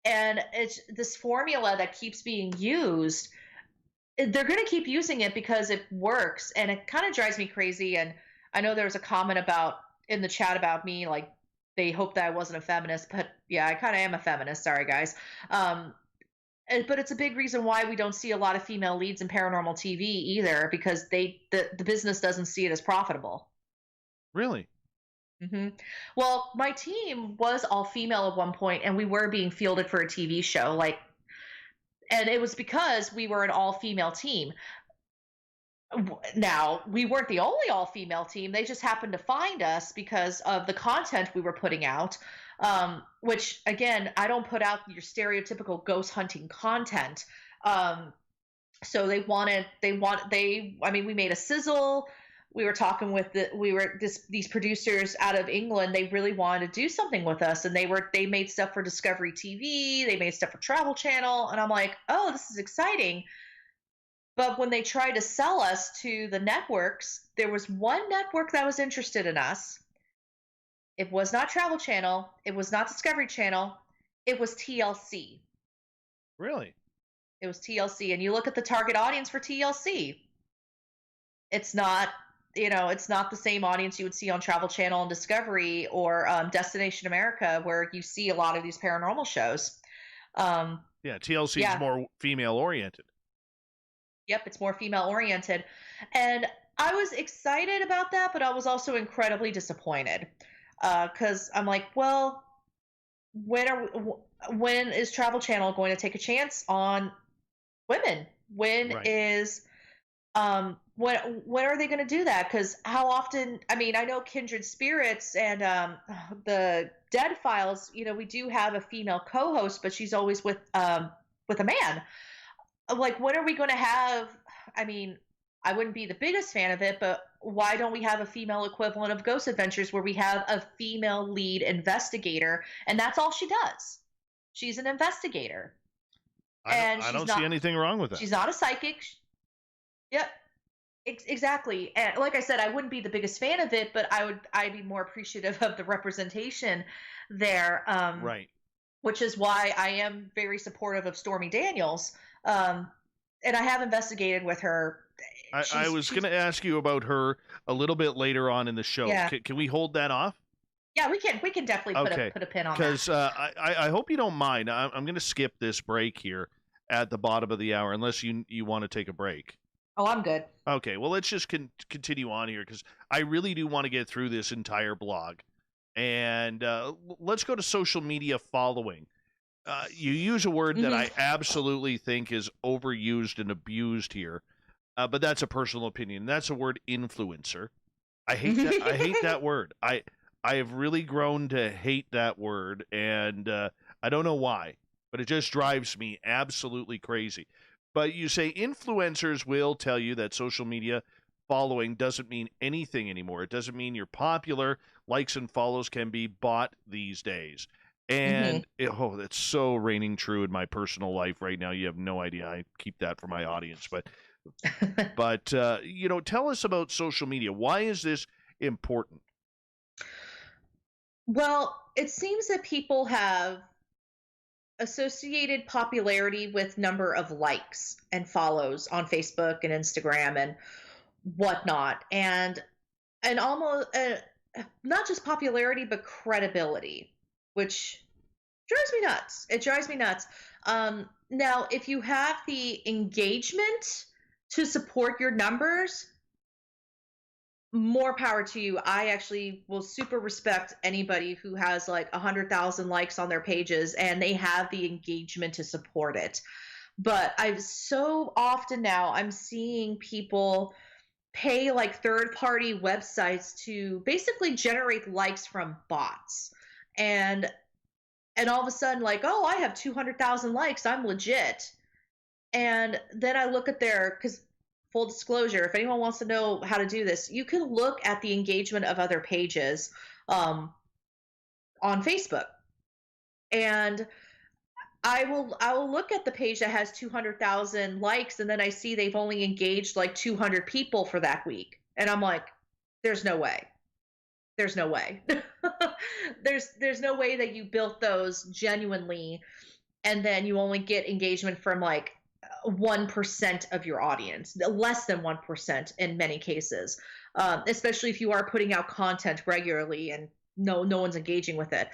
And it's this formula that keeps being used. They're going to keep using it because it works, and it kind of drives me crazy. And I know there was a comment in the chat about me, like they hope that I wasn't a feminist, but yeah, I kind of am a feminist. Sorry, guys. But it's a big reason why we don't see a lot of female leads in paranormal TV either, because the business doesn't see it as profitable. Really? Mm-hmm. Well, my team was all female at one point, and we were being fielded for a TV show, and it was because we were an all-female team. Now, we weren't the only all-female team. They just happened to find us because of the content we were putting out, which, again, I don't put out your stereotypical ghost hunting content. So we made a sizzle. We were talking with these producers out of England. They really wanted to do something with us, and they made stuff for Discovery TV. They made stuff for Travel Channel, and I'm like, oh, this is exciting. But when they tried to sell us to the networks, there was one network that was interested in us. It was not Travel Channel. It was not Discovery Channel. It was TLC. Really? It was TLC, and you look at the target audience for TLC. It's not. It's not the same audience you would see on Travel Channel and Discovery or Destination America, where you see a lot of these paranormal shows. TLC is more female-oriented. Yep, it's more female-oriented. And I was excited about that, but I was also incredibly disappointed. Because I'm like, well, when is Travel Channel going to take a chance on women? When are they going to do that? Because how often, I know Kindred Spirits and the Dead Files, we do have a female co-host, but she's always with a man. Like, when are we going to have, I wouldn't be the biggest fan of it, but why don't we have a female equivalent of Ghost Adventures where we have a female lead investigator, and that's all she does? She's an investigator. I don't see anything wrong with that. She's not a psychic. Yep. Exactly. And like I said, I wouldn't be the biggest fan of it, but I'd be more appreciative of the representation there. Right. Which is why I am very supportive of Stormy Daniels. And I have investigated with her. I was going to ask you about her a little bit later on in the show. Yeah. Can we hold that off? Yeah, we can definitely put a pin on that. Because I hope you don't mind. I'm going to skip this break here at the bottom of the hour, unless you want to take a break. Oh, I'm good. Okay, well, let's just continue on here, because I really do want to get through this entire blog. And let's go to social media following. You use a word that I absolutely think is overused and abused here, but that's a personal opinion. That's the word influencer. I hate that. I hate that word. I have really grown to hate that word, and I don't know why, but it just drives me absolutely crazy. But you say influencers will tell you that social media following doesn't mean anything anymore. It doesn't mean you're popular. Likes and follows can be bought these days. And that's so reigning true in my personal life right now. You have no idea. I keep that for my audience. But tell us about social media. Why is this important? Well, it seems that people have associated popularity with number of likes and follows on Facebook and Instagram and whatnot, and almost not just popularity but credibility, which drives me nuts. It drives me nuts. Now, if you have the engagement to support your numbers, more power to you. I actually will super respect anybody who has like 100,000 likes on their pages and they have the engagement to support it. But I've so often now I'm seeing people pay like third-party websites to basically generate likes from bots. And all of a sudden, like, oh, I have 200,000 likes, I'm legit. And then I look at because full disclosure, if anyone wants to know how to do this, you can look at the engagement of other pages on Facebook. And I will look at the page that has 200,000 likes, and then I see they've only engaged like 200 people for that week. And I'm like, there's no way. There's no way. there's no way that you built those genuinely and then you only get engagement from like 1% of your audience, less than 1% in many cases, especially if you are putting out content regularly and no one's engaging with it.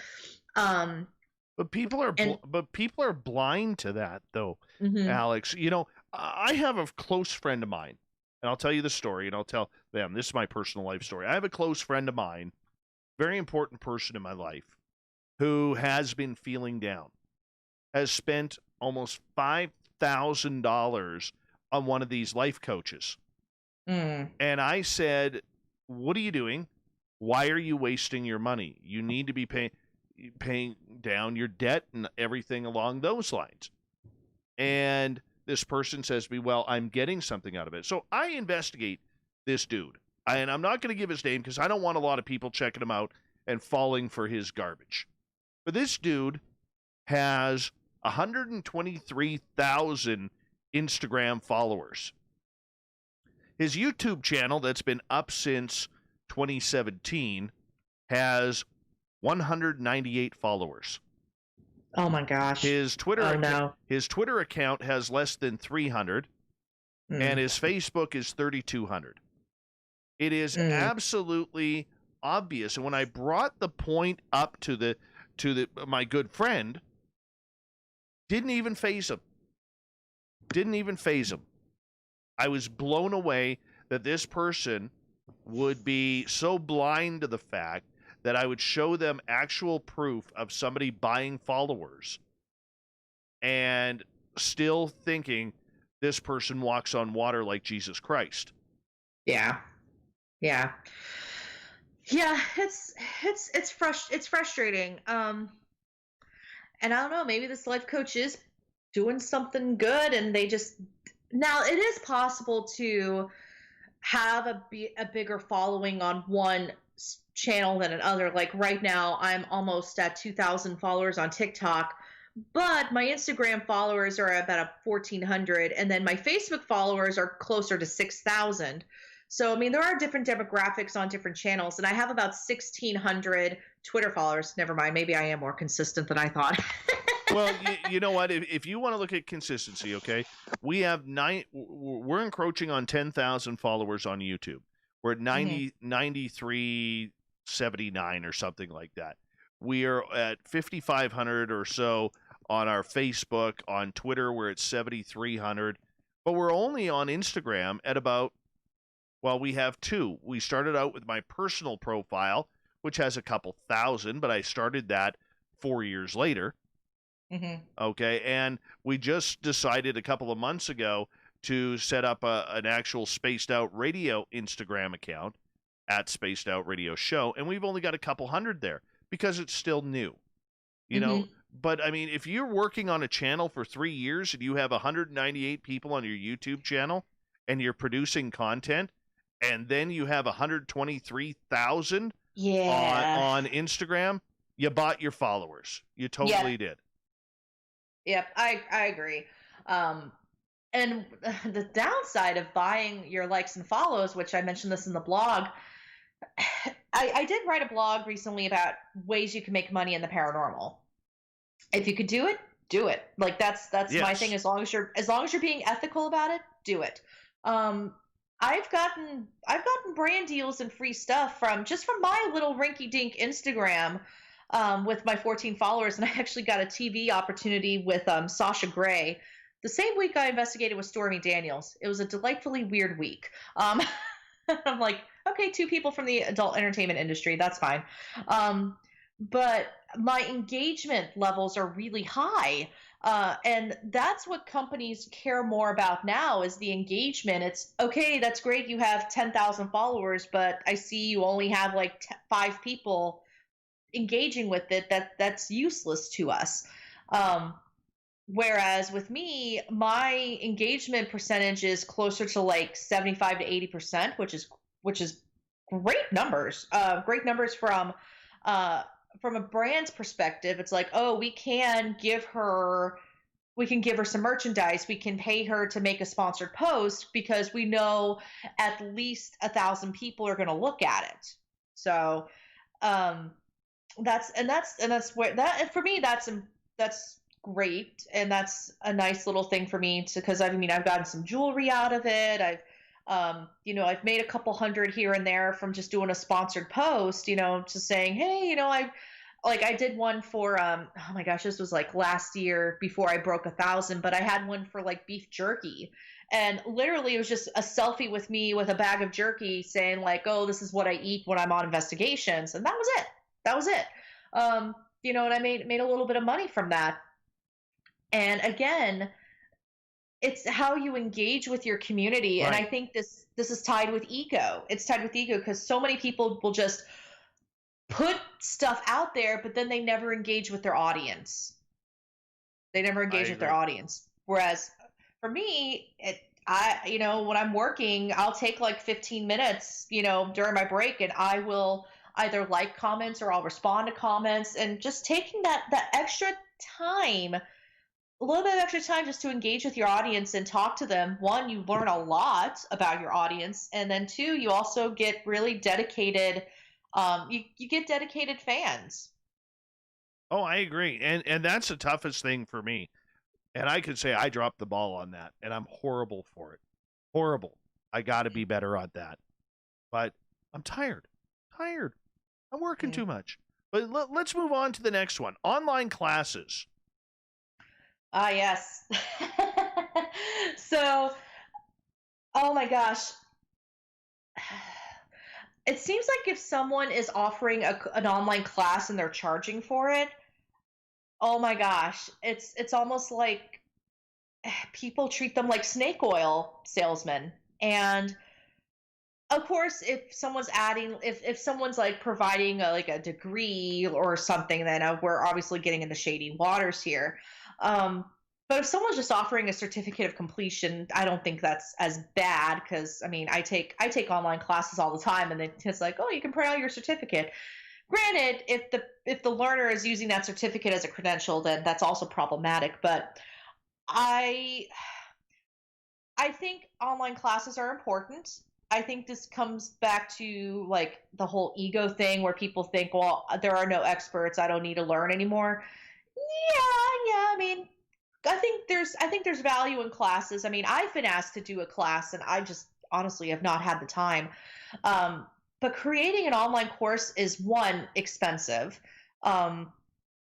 But people are blind to that, though, Alex. You know, I have a close friend of mine, and I'll tell you the story, and I'll tell them. This is my personal life story. I have a close friend of mine, very important person in my life, who has been feeling down, has spent almost $5,000 on one of these life coaches. And I said, what are you doing? Why are you wasting your money? You need to be paying down your debt and everything along those lines. And this person says to me, well, I'm getting something out of it. So I investigate this dude. And I'm not going to give his name because I don't want a lot of people checking him out and falling for his garbage. But this dude has 123,000 Instagram followers. His YouTube channel that's been up since 2017 has 198 followers. Oh my gosh. His Twitter account has less than 300, and his Facebook is 3,200. It is absolutely obvious. And when I brought the point up to my good friend, didn't even faze him. I was blown away that this person would be so blind to the fact that I would show them actual proof of somebody buying followers and still thinking this person walks on water like Jesus Christ. Yeah. It's frustrating. And I don't know, maybe this life coach is doing something good, and they just, now it is possible to have a bigger following on one channel than another. Like right now, I'm almost at 2,000 followers on TikTok, but my Instagram followers are about 1,400, and then my Facebook followers are closer to 6,000. So, I mean, there are different demographics on different channels, and I have about 1,600 Twitter followers. Never mind, maybe I am more consistent than I thought. Well, you know what? If you want to look at consistency, okay, we have we're encroaching on 10,000 followers on YouTube. We're at 9379 or something like that. We are at 5,500 or so on our Facebook. On Twitter, we're at 7,300. But we're only on Instagram at about, well, we have 2. We started out with my personal profile, which has a couple thousand, but I started that 4 years later. Okay, and we just decided a couple of months ago to set up an actual Spaced Out Radio Instagram account at Spaced Out Radio Show, and we've only got a couple hundred there because it's still new, you know. But I mean, if you're working on a channel for 3 years and you have 198 people on your YouTube channel and you're producing content, and then you have 123,000 on Instagram, you bought your followers. You totally did. Yep, I agree. And the downside of buying your likes and follows, which I mentioned this in the blog, I did write a blog recently about ways you can make money in the paranormal. If you could do it, do it. Like that's my thing. As long as you're being ethical about it, do it. I've gotten brand deals and free stuff from my little rinky-dink Instagram. With my 14 followers, and I actually got a TV opportunity with Sasha Grey the same week I investigated with Stormy Daniels. It was a delightfully weird week. I'm like, okay, 2 people from the adult entertainment industry, that's fine. But my engagement levels are really high, and that's what companies care more about now is the engagement. It's okay, that's great, you have 10,000 followers, but I see you only have like 5 people engaging with it. That's useless to us. Whereas with me, my engagement percentage is closer to like 75 to 80%, which is great numbers. Great numbers from a brand's perspective. It's like, oh, we can give her some merchandise. We can pay her to make a sponsored post because we know at least 1,000 people are going to look at it. So, that's where for me, that's great, and that's a nice little thing for me because I've gotten some jewelry out of it. I've made a couple hundred here and there from just doing a sponsored post, just saying, hey, I did one for, oh my gosh, this was like last year before I broke 1,000, but I had one for like beef jerky. And literally it was just a selfie with me with a bag of jerky saying like, oh, this is what I eat when I'm on investigations. And that was it. And I made a little bit of money from that. And again, it's how you engage with your community. Right. And I think this is tied with ego. It's tied with ego because so many people will just put stuff out there, but then they never engage with their audience. Whereas for me, when I'm working, I'll take like 15 minutes, during my break, and I will either like comments or I'll respond to comments, and just taking that extra time, a little bit of extra time just to engage with your audience and talk to them. One, you learn a lot about your audience, and then two, you also get really dedicated. You get dedicated fans. Oh, I agree. And that's the toughest thing for me. And I could say I dropped the ball on that, and I'm horrible for it. Horrible. I got to be better on that. But I'm tired. I'm working too much. But let's move on to the next one. Online classes. Ah, yes. So, oh my gosh. It seems like if someone is offering an online class and they're charging for it, oh my gosh, it's almost like people treat them like snake oil salesmen. And of course, if someone's like providing a degree or something, then we're obviously getting into shady waters here. But if someone's just offering a certificate of completion, I don't think that's as bad because, I take online classes all the time, and it's like, oh, you can print out your certificate. Granted, if the learner is using that certificate as a credential, then that's also problematic. But I think online classes are important. I think this comes back to like the whole ego thing where people think, well, there are no experts, I don't need to learn anymore. Yeah. I think there's value in classes. I've been asked to do a class and I just honestly have not had the time. But creating an online course is, one, expensive.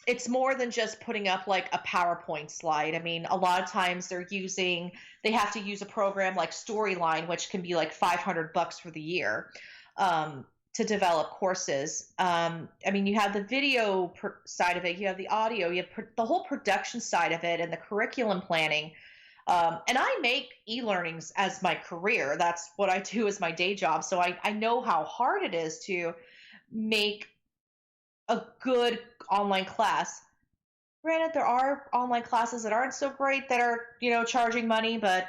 It's more than just putting up like a PowerPoint slide. A lot of times they have to use a program like Storyline, which can be like $500 for the year. To develop courses. You have the video side of it, you have the audio, you have the whole production side of it, and the curriculum planning. And I make e-learnings as my career. That's what I do as my day job. So I know how hard it is to make a good online class. Granted, there are online classes that aren't so great that are, charging money, but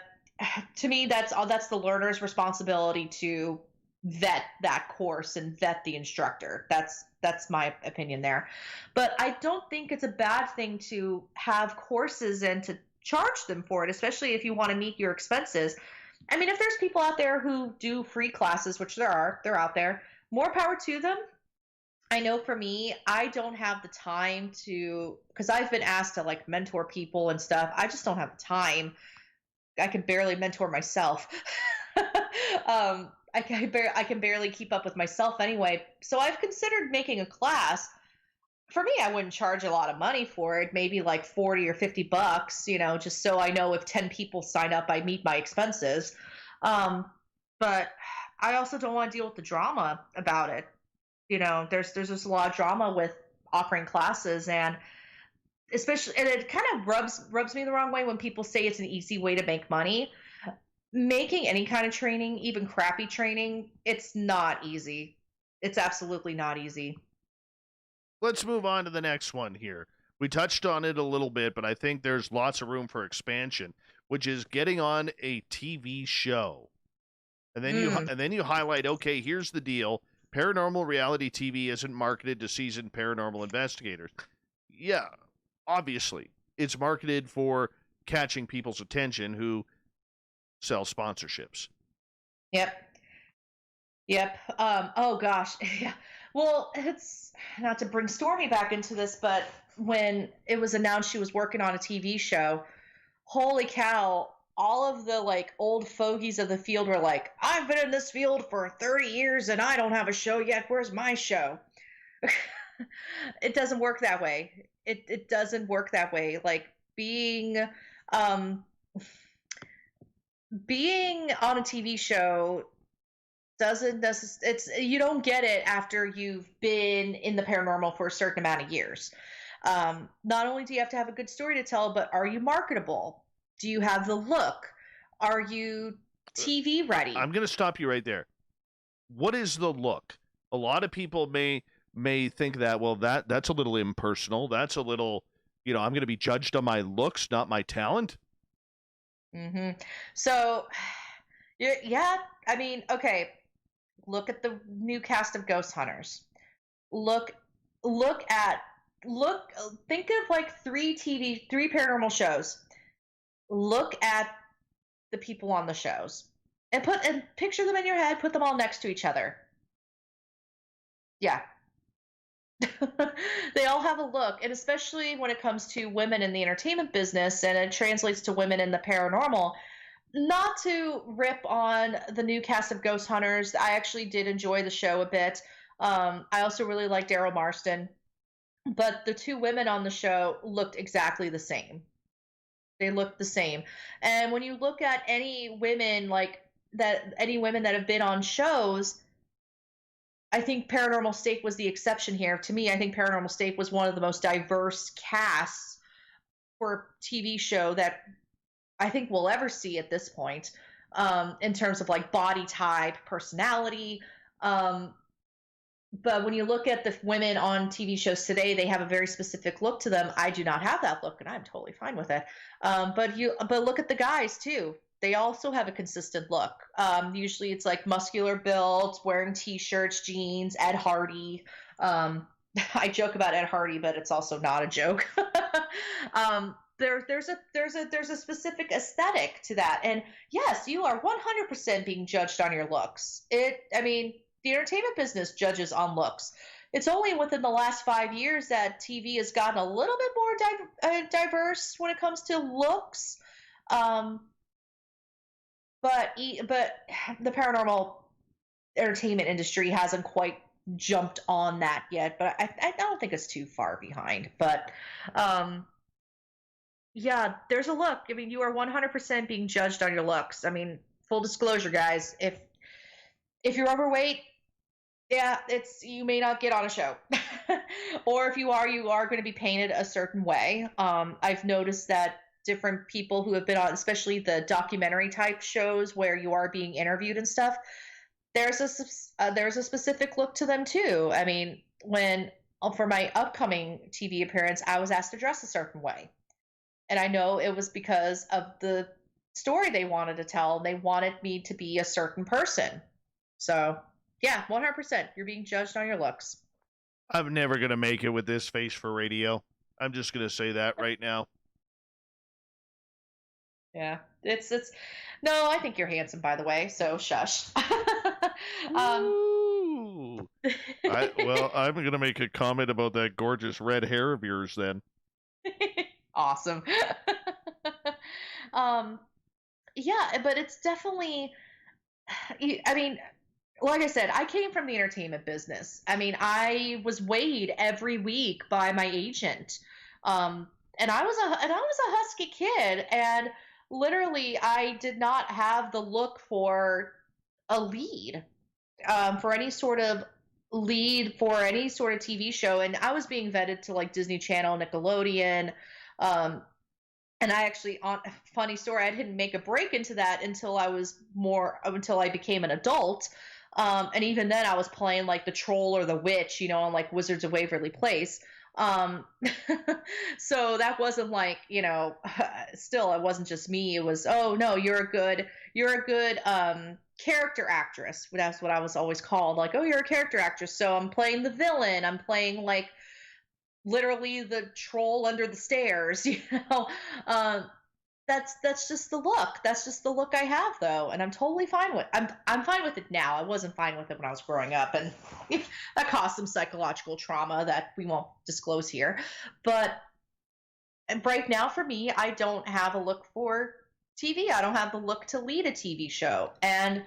to me, that's the learner's responsibility to vet that course and vet the instructor. That's my opinion there. But I don't think it's a bad thing to have courses and to charge them for it, especially if you want to meet your expenses. If there's people out there who do free classes, which they're out there, more power to them. I know for me, I don't have the time because I've been asked to like mentor people and stuff. I just don't have the time. I can barely mentor myself. I can barely keep up with myself anyway. So I've considered making a class. For me, I wouldn't charge a lot of money for it, maybe like $40 or $50, just so I know if 10 people sign up, I meet my expenses. But I also don't want to deal with the drama about it. There's just a lot of drama with offering classes, and especially, and it kind of rubs me the wrong way when people say it's an easy way to make money. Making any kind of training, even crappy training, it's not easy. It's absolutely not easy. Let's move on to the next one here. We touched on it a little bit, but I think there's lots of room for expansion, which is getting on a TV show. And then you highlight, okay, here's the deal. Paranormal reality TV isn't marketed to seasoned paranormal investigators. Yeah, obviously. It's marketed for catching people's attention who sell sponsorships. Yep. Oh gosh. Yeah. Well, it's not to bring Stormy back into this, but when it was announced she was working on a TV show, holy cow, all of the like old fogies of the field were like, I've been in this field for 30 years and I don't have a show yet. Where's my show? It doesn't work that way. It doesn't work that way. Like um being on a TV show doesn't necessarily, it's, you don't get it after you've been in the paranormal for a certain amount of years. Not only do you have to have a good story to tell, but are you marketable? Do you have the look? Are you TV ready? I'm going to stop you right there. What is the look? A lot of people may think that, well, that's a little impersonal. That's a little, I'm going to be judged on my looks, not my talent. Mm-hmm. So, yeah, I mean, okay. Look at the new cast of Ghost Hunters. Think of like three paranormal shows. Look at the people on the shows and picture them in your head, put them all next to each other. Yeah. They all have a look, and especially when it comes to women in the entertainment business, and it translates to women in the paranormal. Not to rip on the new cast of Ghost Hunters, I actually did enjoy the show a bit. I also really liked Daryl Marston, but the two women on the show looked exactly the same. They looked the same. And when you look at any women that have been on shows, I think Paranormal Stake was the exception here. To me, I think Paranormal Stake was one of the most diverse casts for a TV show that I think we'll ever see at this point, in terms of like body type, personality. But when you look at the women on TV shows today, they have a very specific look to them. I do not have that look, and I'm totally fine with it. But look at the guys too. They also have a consistent look. Usually it's like muscular build, wearing t-shirts, jeans, Ed Hardy. I joke about Ed Hardy, but it's also not a joke. There's a specific aesthetic to that, and yes, you are 100% being judged on your looks. The entertainment business judges on looks. It's only within the last 5 years that TV has gotten a little bit more diverse when it comes to looks. But the paranormal entertainment industry hasn't quite jumped on that yet. But I don't think it's too far behind. But yeah, there's a look. I mean, you are 100% being judged on your looks. I mean, full disclosure, guys, if you're overweight, yeah, you may not get on a show. Or if you are going to be painted a certain way. I've noticed that different people who have been on, especially the documentary type shows where you are being interviewed and stuff, there's a specific look to them too. I mean, for my upcoming TV appearance, I was asked to dress a certain way. And I know it was because of the story they wanted to tell. They wanted me to be a certain person. So, yeah, 100%. You're being judged on your looks. I'm never going to make it with this face for radio. I'm just going to say that right now. Yeah, it's no, I think you're handsome, by the way, so shush. Ooh. I'm going to make a comment about that gorgeous red hair of yours then. Awesome. Yeah, but it's definitely, I mean, like I said, I came from the entertainment business. I mean, I was weighed every week by my agent. And I was a husky kid, and literally I did not have the look for a lead, for any sort of TV show. And I was being vetted to like Disney Channel, Nickelodeon, and I actually, funny story, I didn't make a break into that until I became an adult. And even then I was playing like the troll or the witch, on like Wizards of Waverly Place. So that wasn't like, still, it wasn't just me. It was, oh no, you're a good character actress. That's what I was always called. Like, oh, you're a character actress. So I'm playing the villain. I'm playing like literally the troll under the stairs, that's just the look. That's just the look I have, though, and I'm totally fine with. I'm fine with it now. I wasn't fine with it when I was growing up, and that caused some psychological trauma that we won't disclose here. But right now, for me, I don't have a look for TV. I don't have the look to lead a TV show, and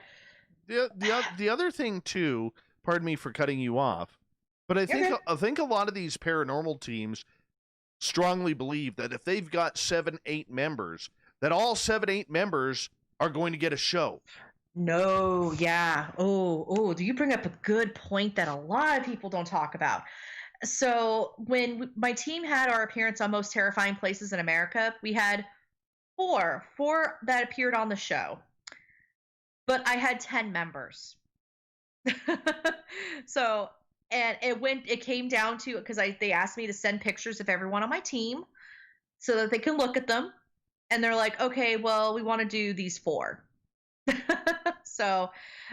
the other thing too. Pardon me for cutting you off, but I think a lot of these paranormal teams strongly believe that if they've got 7-8 members, that all 7-8 members are going to get a show. No, yeah. Oh, do you bring up a good point that a lot of people don't talk about? So when my team had our appearance on Most Terrifying Places in America, we had four that appeared on the show, but I had 10 members. So, and it came down to, because they asked me to send pictures of everyone on my team so that they can look at them, and they're like, okay, well, we want to do these 4. So,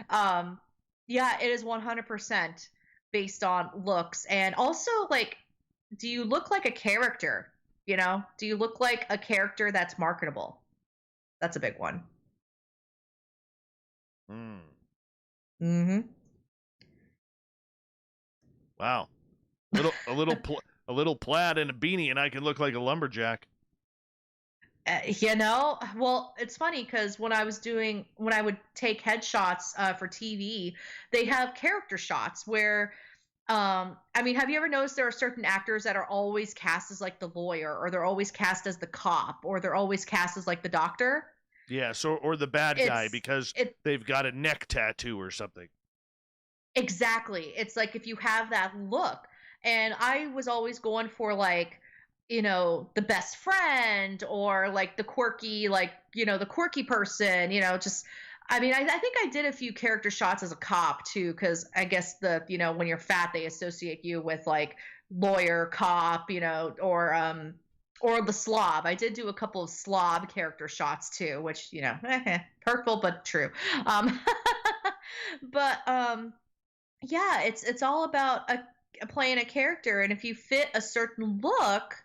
yeah, it is 100% based on looks, and also, like, do you look like a character? You know, do you look like a character that's marketable? That's a big one. Mm-hmm. Wow, a little plaid and a beanie, and I can look like a lumberjack. You know, well, it's funny because when I would take headshots for TV, they have character shots where, I mean, have you ever noticed there are certain actors that are always cast as like the lawyer, or they're always cast as the cop, or they're always cast as like the doctor? Yeah, or the bad guy because they've got a neck tattoo or something. Exactly. It's like if you have that look. And I was always going for, like, you know, the best friend, or like the quirky, like, you know, the quirky person, you know, just, I mean, I think I did a few character shots as a cop too, because I guess you know, when you're fat, they associate you with like lawyer, cop, you know, or the slob. I did do a couple of slob character shots too, which, you know, hurtful but true. But yeah, it's all about playing a character, and if you fit a certain look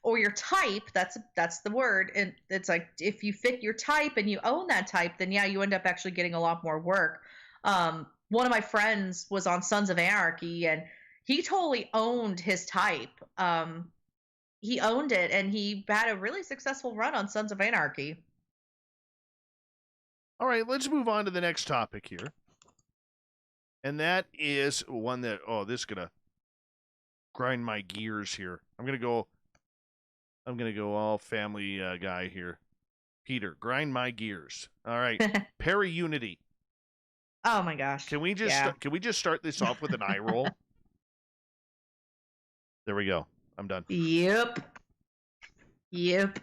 or your type, that's the word, and it's like if you fit your type and you own that type, then yeah, you end up actually getting a lot more work. One of my friends was on Sons of Anarchy, and he totally owned his type. He owned it, and he had a really successful run on Sons of Anarchy. All right, let's move on to the next topic here. And that is one that, this is going to grind my gears here. I'm going to go all family guy here. Peter, grind my gears. All right. Para-unity. Oh my gosh. Can we just start this off with an eye roll? There we go. I'm done. Yep.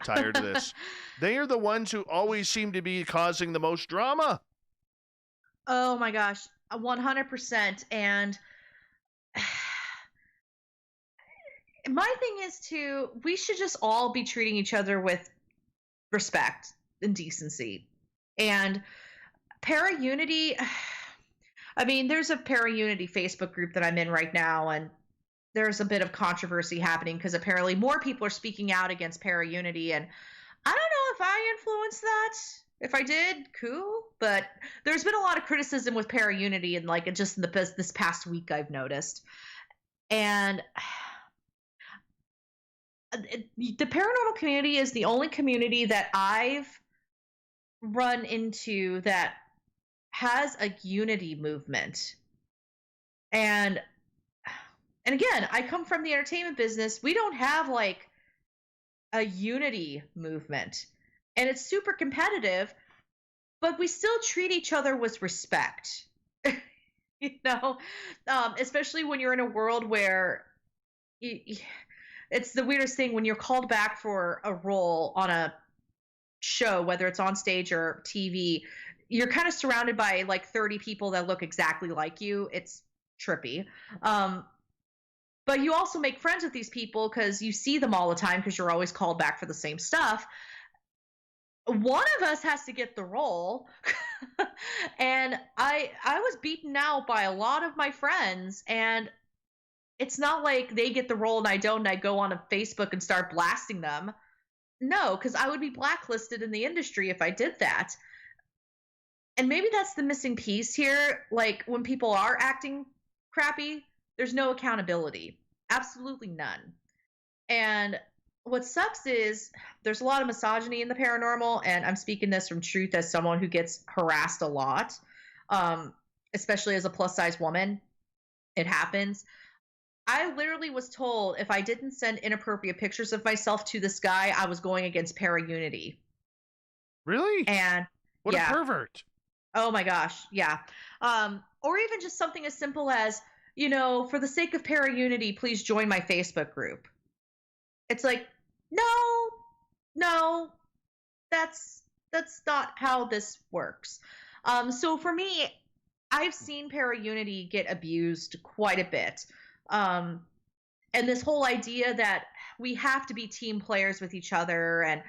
Tired of this. They are the ones who always seem to be causing the most drama. Oh my gosh. 100%. And my thing is we should just all be treating each other with respect and decency. And para-unity, I mean, there's a para-unity Facebook group that I'm in right now, and there's a bit of controversy happening because apparently more people are speaking out against para-unity, and I don't know if I influenced that. If I did, cool. But there's been a lot of criticism with para-unity, and like just in this past week I've noticed. And the paranormal community is the only community that I've run into that has a unity movement. And again, I come from the entertainment business. We don't have like a unity movement. And it's super competitive, but we still treat each other with respect. You know, especially when you're in a world where it's the weirdest thing when you're called back for a role on a show, whether it's on stage or TV, you're kind of surrounded by like 30 people that look exactly like you. It's trippy. But you also make friends with these people because you see them all the time because you're always called back for the same stuff. One of us has to get the role. And I was beaten out by a lot of my friends, and it's not like they get the role and I don't, and I go on Facebook and start blasting them. No, because I would be blacklisted in the industry if I did that. And maybe that's the missing piece here. Like, when people are acting crappy, there's no accountability. Absolutely none. And what sucks is there's a lot of misogyny in the paranormal, and I'm speaking this from truth as someone who gets harassed a lot, especially as a plus size woman. It happens. I literally was told if I didn't send inappropriate pictures of myself to this guy, I was going against para-unity. Really? And what yeah. a pervert. Oh my gosh, yeah. Or even just something as simple as, for the sake of para-unity, please join my Facebook group. It's like, no, that's not how this works. So for me, I've seen para-unity get abused quite a bit. And this whole idea that we have to be team players with each other, and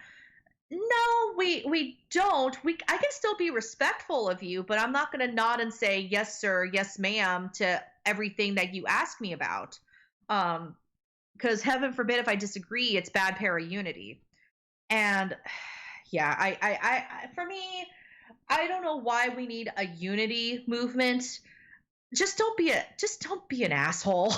no, we don't. I can still be respectful of you, but I'm not going to nod and say yes sir, yes ma'am to everything that you ask me about. Because heaven forbid if I disagree, it's bad para-unity. And yeah, I for me, I don't know why we need a unity movement. Just don't be an asshole.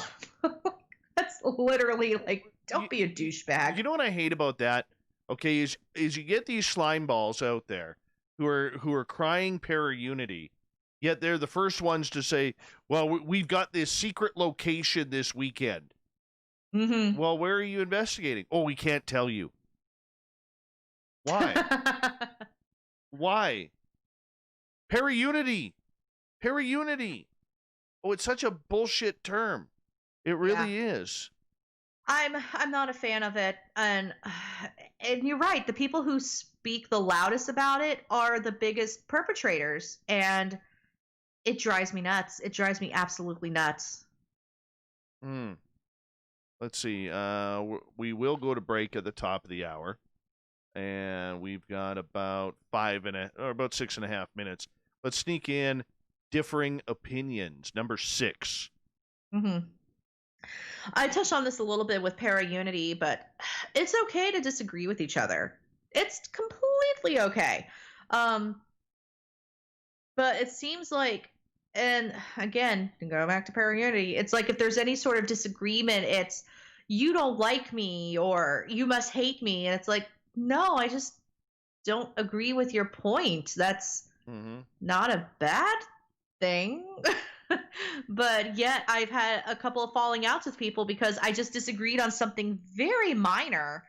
That's literally like, don't be a douchebag. You know what I hate about that? Okay, is you get these slime balls out there who are crying para-unity, yet they're the first ones to say, well, we've got this secret location this weekend. Mm-hmm. Well, where are you investigating? Oh, we can't tell you. Why? Why? Para-unity. Oh, it's such a bullshit term. It really is. I'm not a fan of it, and you're right. The people who speak the loudest about it are the biggest perpetrators, and it drives me nuts. It drives me absolutely nuts. Let's see. We will go to break at the top of the hour, and we've got about 6.5 minutes. Let's sneak in differing opinions. Number 6. Mm-hmm. I touched on this a little bit with para-unity, but it's okay to disagree with each other. It's completely okay. But it seems like, and again, go back to para-unity, it's like if there's any sort of disagreement, it's you don't like me or you must hate me. And it's like, no, I just don't agree with your point. That's not a bad thing. But yet I've had a couple of falling outs with people because I just disagreed on something very minor,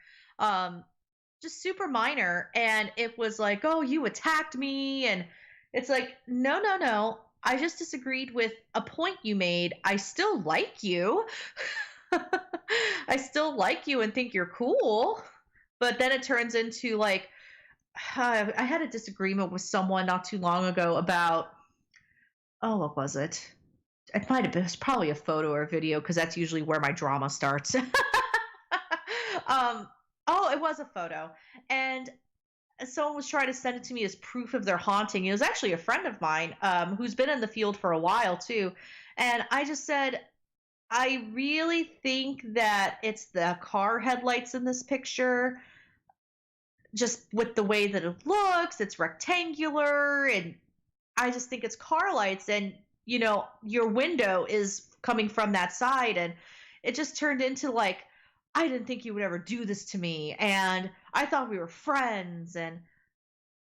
just super minor. And it was like, oh, you attacked me. And it's like, no. I just disagreed with a point you made. I still like you. I still like you and think you're cool. But then it turns into like, I had a disagreement with someone not too long ago about, what was it? It might have been, it's probably a photo or a video because that's usually where my drama starts. It was a photo. And someone was trying to send it to me as proof of their haunting. It was actually a friend of mine who's been in the field for a while too. And I just said, I really think that it's the car headlights in this picture. Just with the way that it looks, it's rectangular, and I just think it's car lights, and your window is coming from that side. And it just turned into like, I didn't think you would ever do this to me, and I thought we were friends. And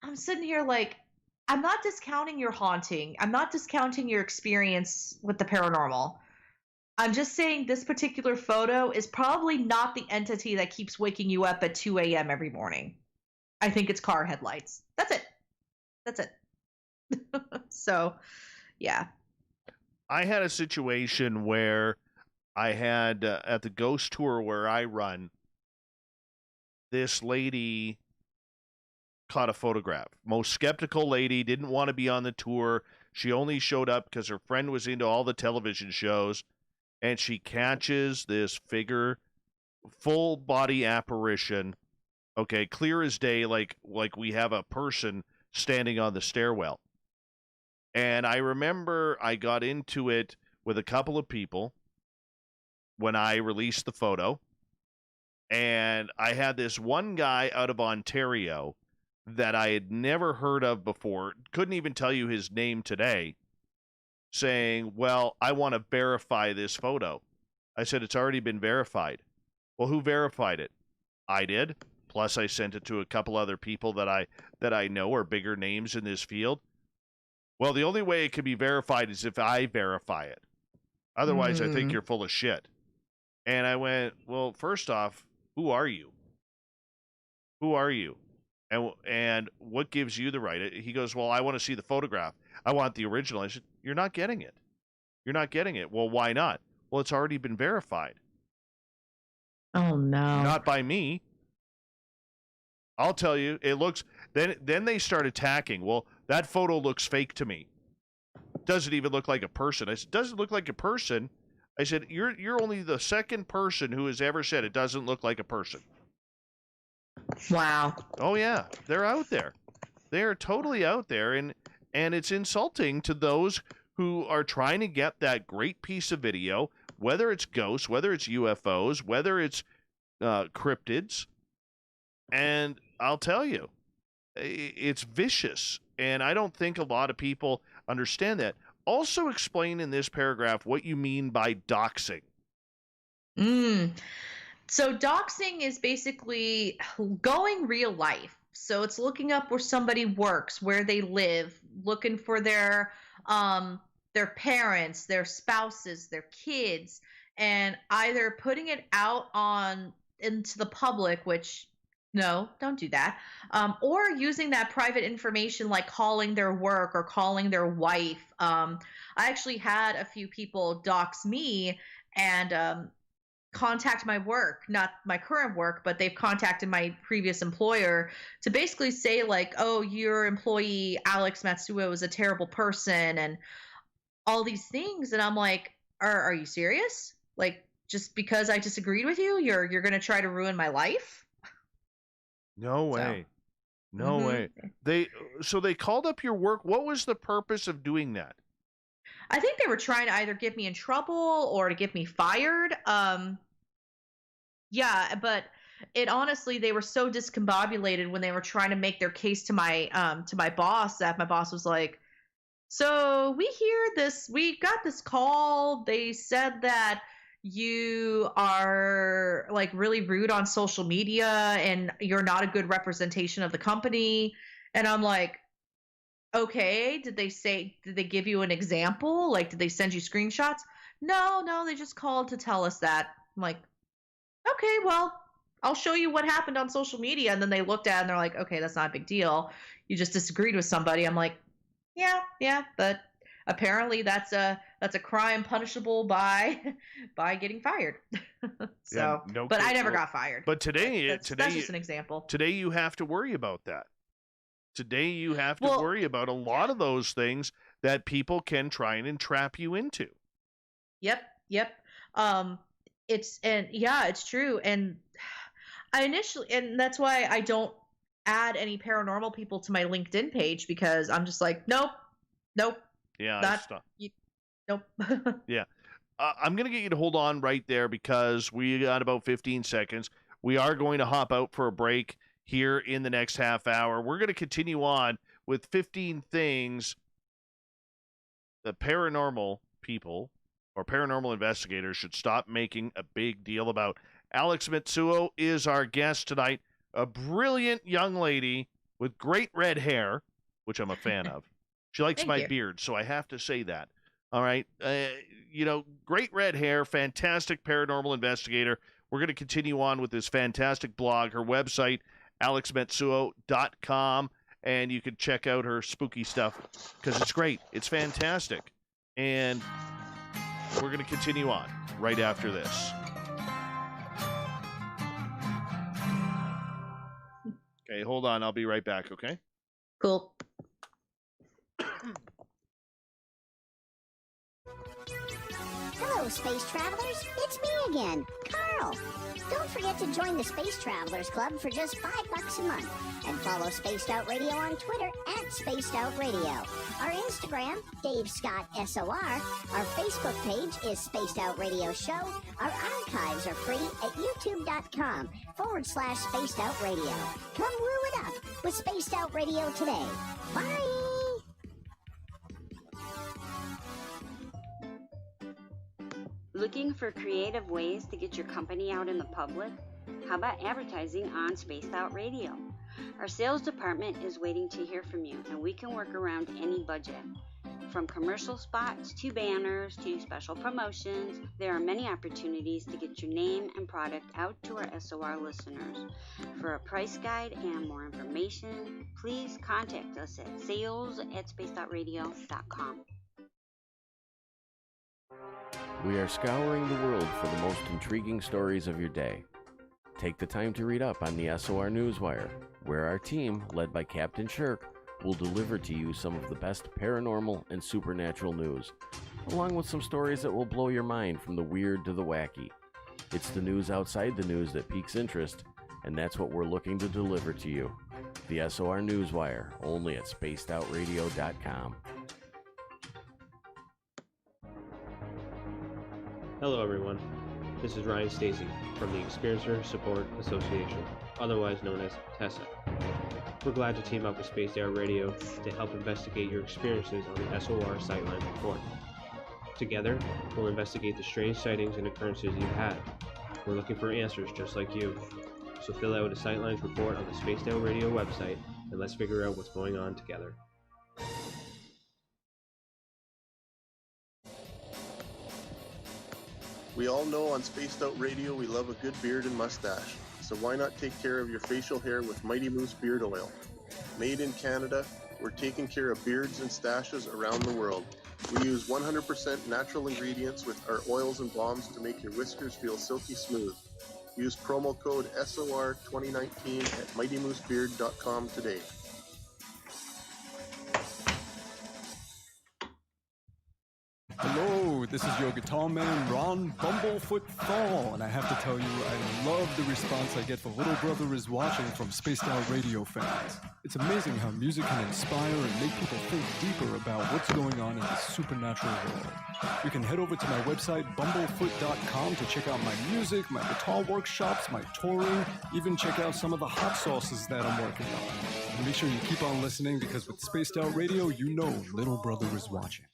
I'm sitting here like, I'm not discounting your haunting. I'm not discounting your experience with the paranormal. I'm just saying this particular photo is probably not the entity that keeps waking you up at 2 a.m. every morning. I think it's car headlights. That's it. So, yeah. I had a situation where I had, at the ghost tour where I run, this lady caught a photograph. Most skeptical lady, didn't want to be on the tour. She only showed up because her friend was into all the television shows, and she catches this figure, full body apparition, okay, clear as day, like we have a person standing on the stairwell. And I remember I got into it with a couple of people when I released the photo. And I had this one guy out of Ontario that I had never heard of before, couldn't even tell you his name today, saying, well, I want to verify this photo. I said, it's already been verified. Well, who verified it? I did. Plus, I sent it to a couple other people that I know are bigger names in this field. Well, the only way it can be verified is if I verify it. Otherwise, I think you're full of shit. And I went, well, first off, who are you? Who are you? And what gives you the right? He goes, well, I want to see the photograph. I want the original. I said, you're not getting it. You're not getting it. Well, why not? Well, it's already been verified. Oh, no. Not by me. I'll tell you, it looks... Then they start attacking. Well, that photo looks fake to me. Doesn't even look like a person. I said, doesn't look like a person? I said, you're only the second person who has ever said it doesn't look like a person. Wow. Oh, yeah. They're out there. They're totally out there, and it's insulting to those who are trying to get that great piece of video, whether it's ghosts, whether it's UFOs, whether it's cryptids. And I'll tell you, it's vicious, and I don't think a lot of people understand that. Also explain in this paragraph what you mean by doxing. So doxing is basically going real life. So it's looking up where somebody works, where they live, looking for their parents, their spouses, their kids, and either putting it out into the public, which no, don't do that, or using that private information like calling their work or calling their wife. I actually had a few people dox me and contact my work, not my current work, but they've contacted my previous employer to basically say like, oh, your employee Alex Matsuo is a terrible person and all these things. And I'm like, are you serious? Like, just because I disagreed with you, you're going to try to ruin my life? No way. No way. So they called up your work. What was the purpose of doing that? I think they were trying to either get me in trouble or to get me fired. Yeah, but it honestly, they were so discombobulated when they were trying to make their case to my boss that my boss was like, so we got this call. They said that you are like really rude on social media and you're not a good representation of the company. And I'm like, okay, did they give you an example? Like, did they send you screenshots? No, they just called to tell us that. I'm like, okay, well, I'll show you what happened on social media. And then they looked at it and they're like, okay, that's not a big deal. You just disagreed with somebody. I'm like, yeah, but apparently that's a crime punishable by getting fired. So, yeah, no but I kidding. never got fired. But today, that's just an example. Today you have to worry about that. Today you have to worry about a lot of those things that people can try and entrap you into. Yep. It's true. And and that's why I don't add any paranormal people to my LinkedIn page, because I'm just like, nope. Yeah, nope. Yeah. I'm going to get you to hold on right there because we got about 15 seconds. We are going to hop out for a break here in the next half hour. We're going to continue on with 15 things the paranormal people or paranormal investigators should stop making a big deal about. Alex Matsuo is our guest tonight, a brilliant young lady with great red hair, which I'm a fan of. She likes Thank my you. beard, so I have to say that. All right. Great red hair, fantastic paranormal investigator. We're going to continue on with this fantastic blog. Her website, alexmatsuo.com, and you can check out her spooky stuff because it's great. It's fantastic. And we're going to continue on right after this. Okay, hold on. I'll be right back, okay? Cool. Hello, Hello, space travelers. It's me again, Carl. Don't forget to join the Space Travelers Club for just $5 a month. And follow Spaced Out Radio on Twitter at Spaced Out Radio. Our Instagram, Dave Scott SOR. Our Facebook page is Spaced Out Radio Show. Our archives are free at youtube.com/Spaced Out Radio. Come woo it up with Spaced Out Radio today. Bye! Looking for creative ways to get your company out in the public? How about advertising on Spaced Out Radio? Our sales department is waiting to hear from you, and we can work around any budget. From commercial spots to banners to special promotions, there are many opportunities to get your name and product out to our SOR listeners. For a price guide and more information, please contact us at sales@spacedoutradio.com. We are scouring the world for the most intriguing stories of your day. Take the time to read up on the SOR Newswire, where our team, led by Captain Shirk, will deliver to you some of the best paranormal and supernatural news, along with some stories that will blow your mind from the weird to the wacky. It's the news outside the news that piques interest, and that's what we're looking to deliver to you. The SOR Newswire, only at spacedoutradio.com. Hello everyone, this is Ryan Stacy from the Experiencer Support Association, otherwise known as TESSA. We're glad to team up with Spaced Out Radio to help investigate your experiences on the SOR Sightline Report. Together, we'll investigate the strange sightings and occurrences you've had. We're looking for answers just like you. So fill out a Sightlines report on the Spaced Out Radio website and let's figure out what's going on together. We all know on Spaced Out Radio we love a good beard and mustache, so why not take care of your facial hair with Mighty Moose Beard Oil? Made in Canada, we're taking care of beards and stashes around the world. We use 100% natural ingredients with our oils and balms to make your whiskers feel silky smooth. Use promo code SOR2019 at mightymoosebeard.com today. Hello, this is your guitar man, Ron Bumblefoot Thal, and I have to tell you, I love the response I get for Little Brother is Watching from Spaced Out Radio fans. It's amazing how music can inspire and make people think deeper about what's going on in the supernatural world. You can head over to my website, bumblefoot.com, to check out my music, my guitar workshops, my touring, even check out some of the hot sauces that I'm working on. And make sure you keep on listening, because with Spaced Out Radio, you know Little Brother is watching.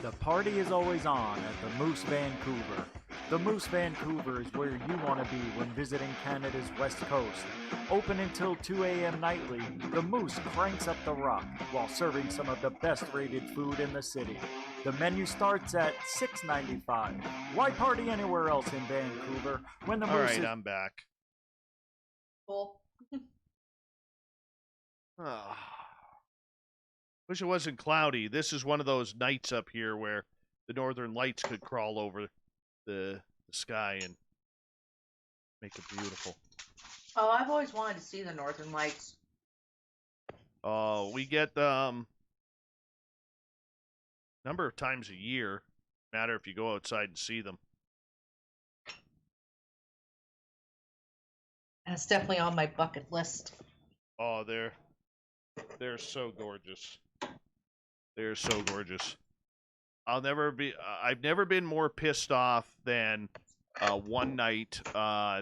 The party is always on at the Moose Vancouver. The Moose Vancouver is where you want to be when visiting Canada's West Coast. Open until 2 a.m. nightly, the Moose cranks up the rock while serving some of the best rated food in the city. The menu starts at $6.95. Why party anywhere else in Vancouver when the Moose is... I'm back. Cool. Oh. Wish it wasn't cloudy. This is one of those nights up here where the northern lights could crawl over the sky and make it beautiful. Oh, I've always wanted to see the northern lights. Oh, we get number of times a year. Matter if you go outside and see them. That's definitely on my bucket list. Oh, they're so gorgeous. They're so gorgeous. I've never been more pissed off than one night.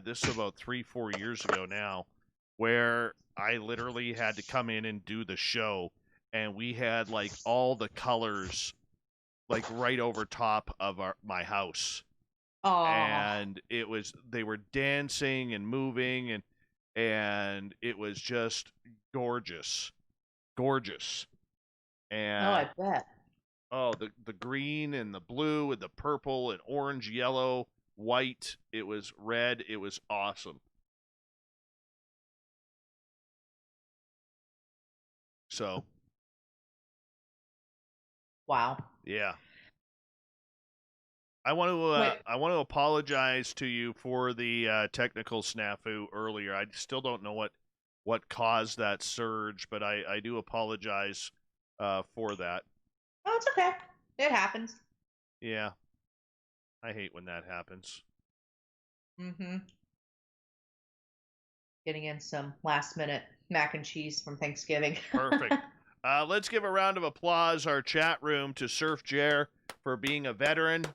This is about 3-4 years ago now, where I literally had to come in and do the show, and we had like all the colors like right over top of my house. Oh. And they were dancing and moving, and it was just gorgeous. Gorgeous. And I bet. Oh, the green and the blue and the purple and orange, yellow, white. It was red. It was awesome. So. Wow. Yeah. I want to apologize to you for the technical snafu earlier. I still don't know what caused that surge, but I do apologize for that. Oh, it's okay. It happens. Yeah. I hate when that happens. Mm-hmm. Getting in some last-minute mac and cheese from Thanksgiving. Perfect. Let's give a round of applause, our chat room, to Surf Jer for being a veteran.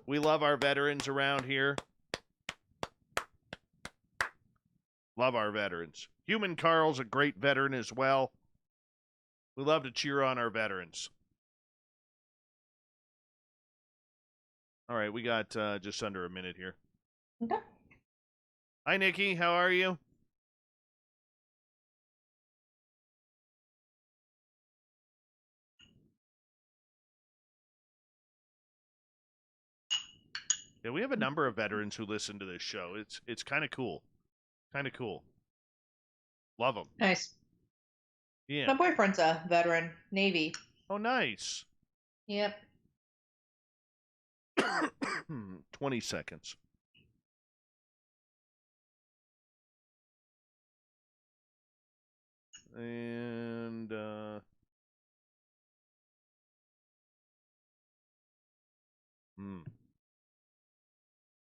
We love our veterans around here. Love our veterans. Human Carl's a great veteran as well. We love to cheer on our veterans. All right, we got just under a minute here. Okay. Hi, Nikki. How are you? Yeah, we have a number of veterans who listen to this show. It's kind of cool. Kind of cool. Love them. Nice. Yeah. My boyfriend's a veteran, Navy. Oh, nice. Yep. 20 seconds. And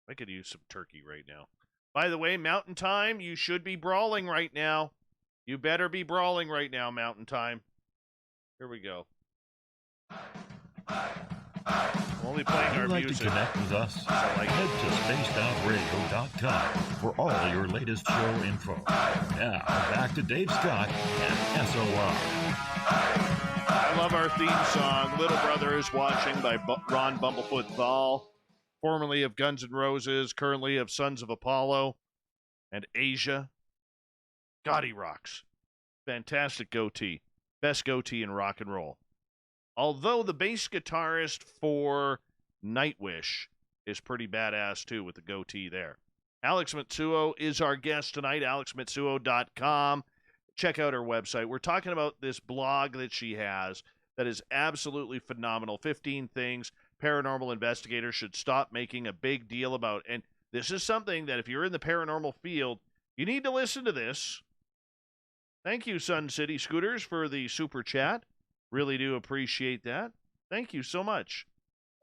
I could use some turkey right now. By the way, Mountain Time, you should be brawling right now. You better be brawling right now, Mountain Time. Here we go. I'm only playing our If you'd like music. to connect with us, head to spacedoutradio.com for all your latest show info. Now, back to Dave Scott and SOR. I love our theme song, Little Brother is Watching by Ron Bumblefoot Thal, formerly of Guns N' Roses, currently of Sons of Apollo and Asia. God, he rocks. Fantastic goatee. Best goatee in rock and roll. Although the bass guitarist for Nightwish is pretty badass, too, with the goatee there. Alex Matsuo is our guest tonight, alexmatsuo.com. Check out her website. We're talking about this blog that she has that is absolutely phenomenal. 15 things paranormal investigators should stop making a big deal about. And this is something that if you're in the paranormal field, you need to listen to this. Thank you, Sun City Scooters, for the super chat. Really do appreciate that. Thank you so much.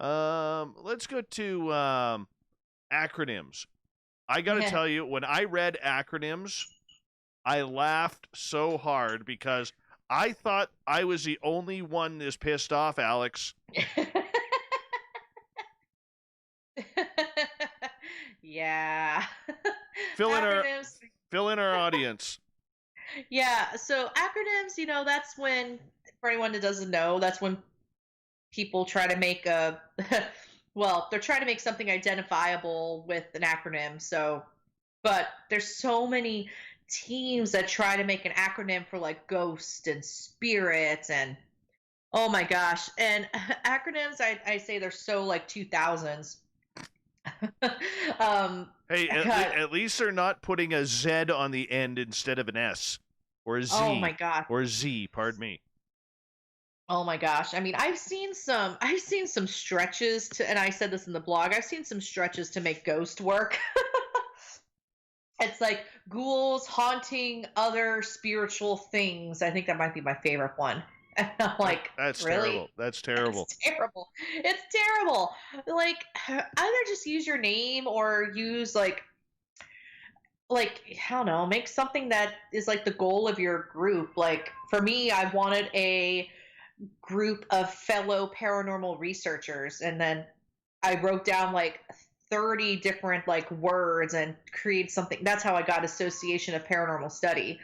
Let's go to acronyms. I got to tell you, when I read acronyms, I laughed so hard because I thought I was the only one this pissed off, Alex. Yeah. Fill in our audience. Yeah, so acronyms, that's when, for anyone that doesn't know, that's when people try to make well, they're trying to make something identifiable with an acronym. So, but there's so many teams that try to make an acronym for like ghost and spirit and oh my gosh. And acronyms, I say they're so like 2000s. Hey, at least they're not putting a Z on the end instead of an S or a Z. Oh my gosh. Or Z, pardon me. Oh my gosh. I mean, I've seen some stretches and I said this in the blog, I've seen some stretches to make ghost work. It's like ghouls haunting other spiritual things. I think that might be my favorite one. And I'm like, that's really? terrible. That's terrible. It's terrible. It's terrible. Like, either just use your name or use like I don't know, make something that is like the goal of your group. Like for me, I wanted a group of fellow paranormal researchers, and then I wrote down like 30 different like words and create something. That's how I got Association of Paranormal Study.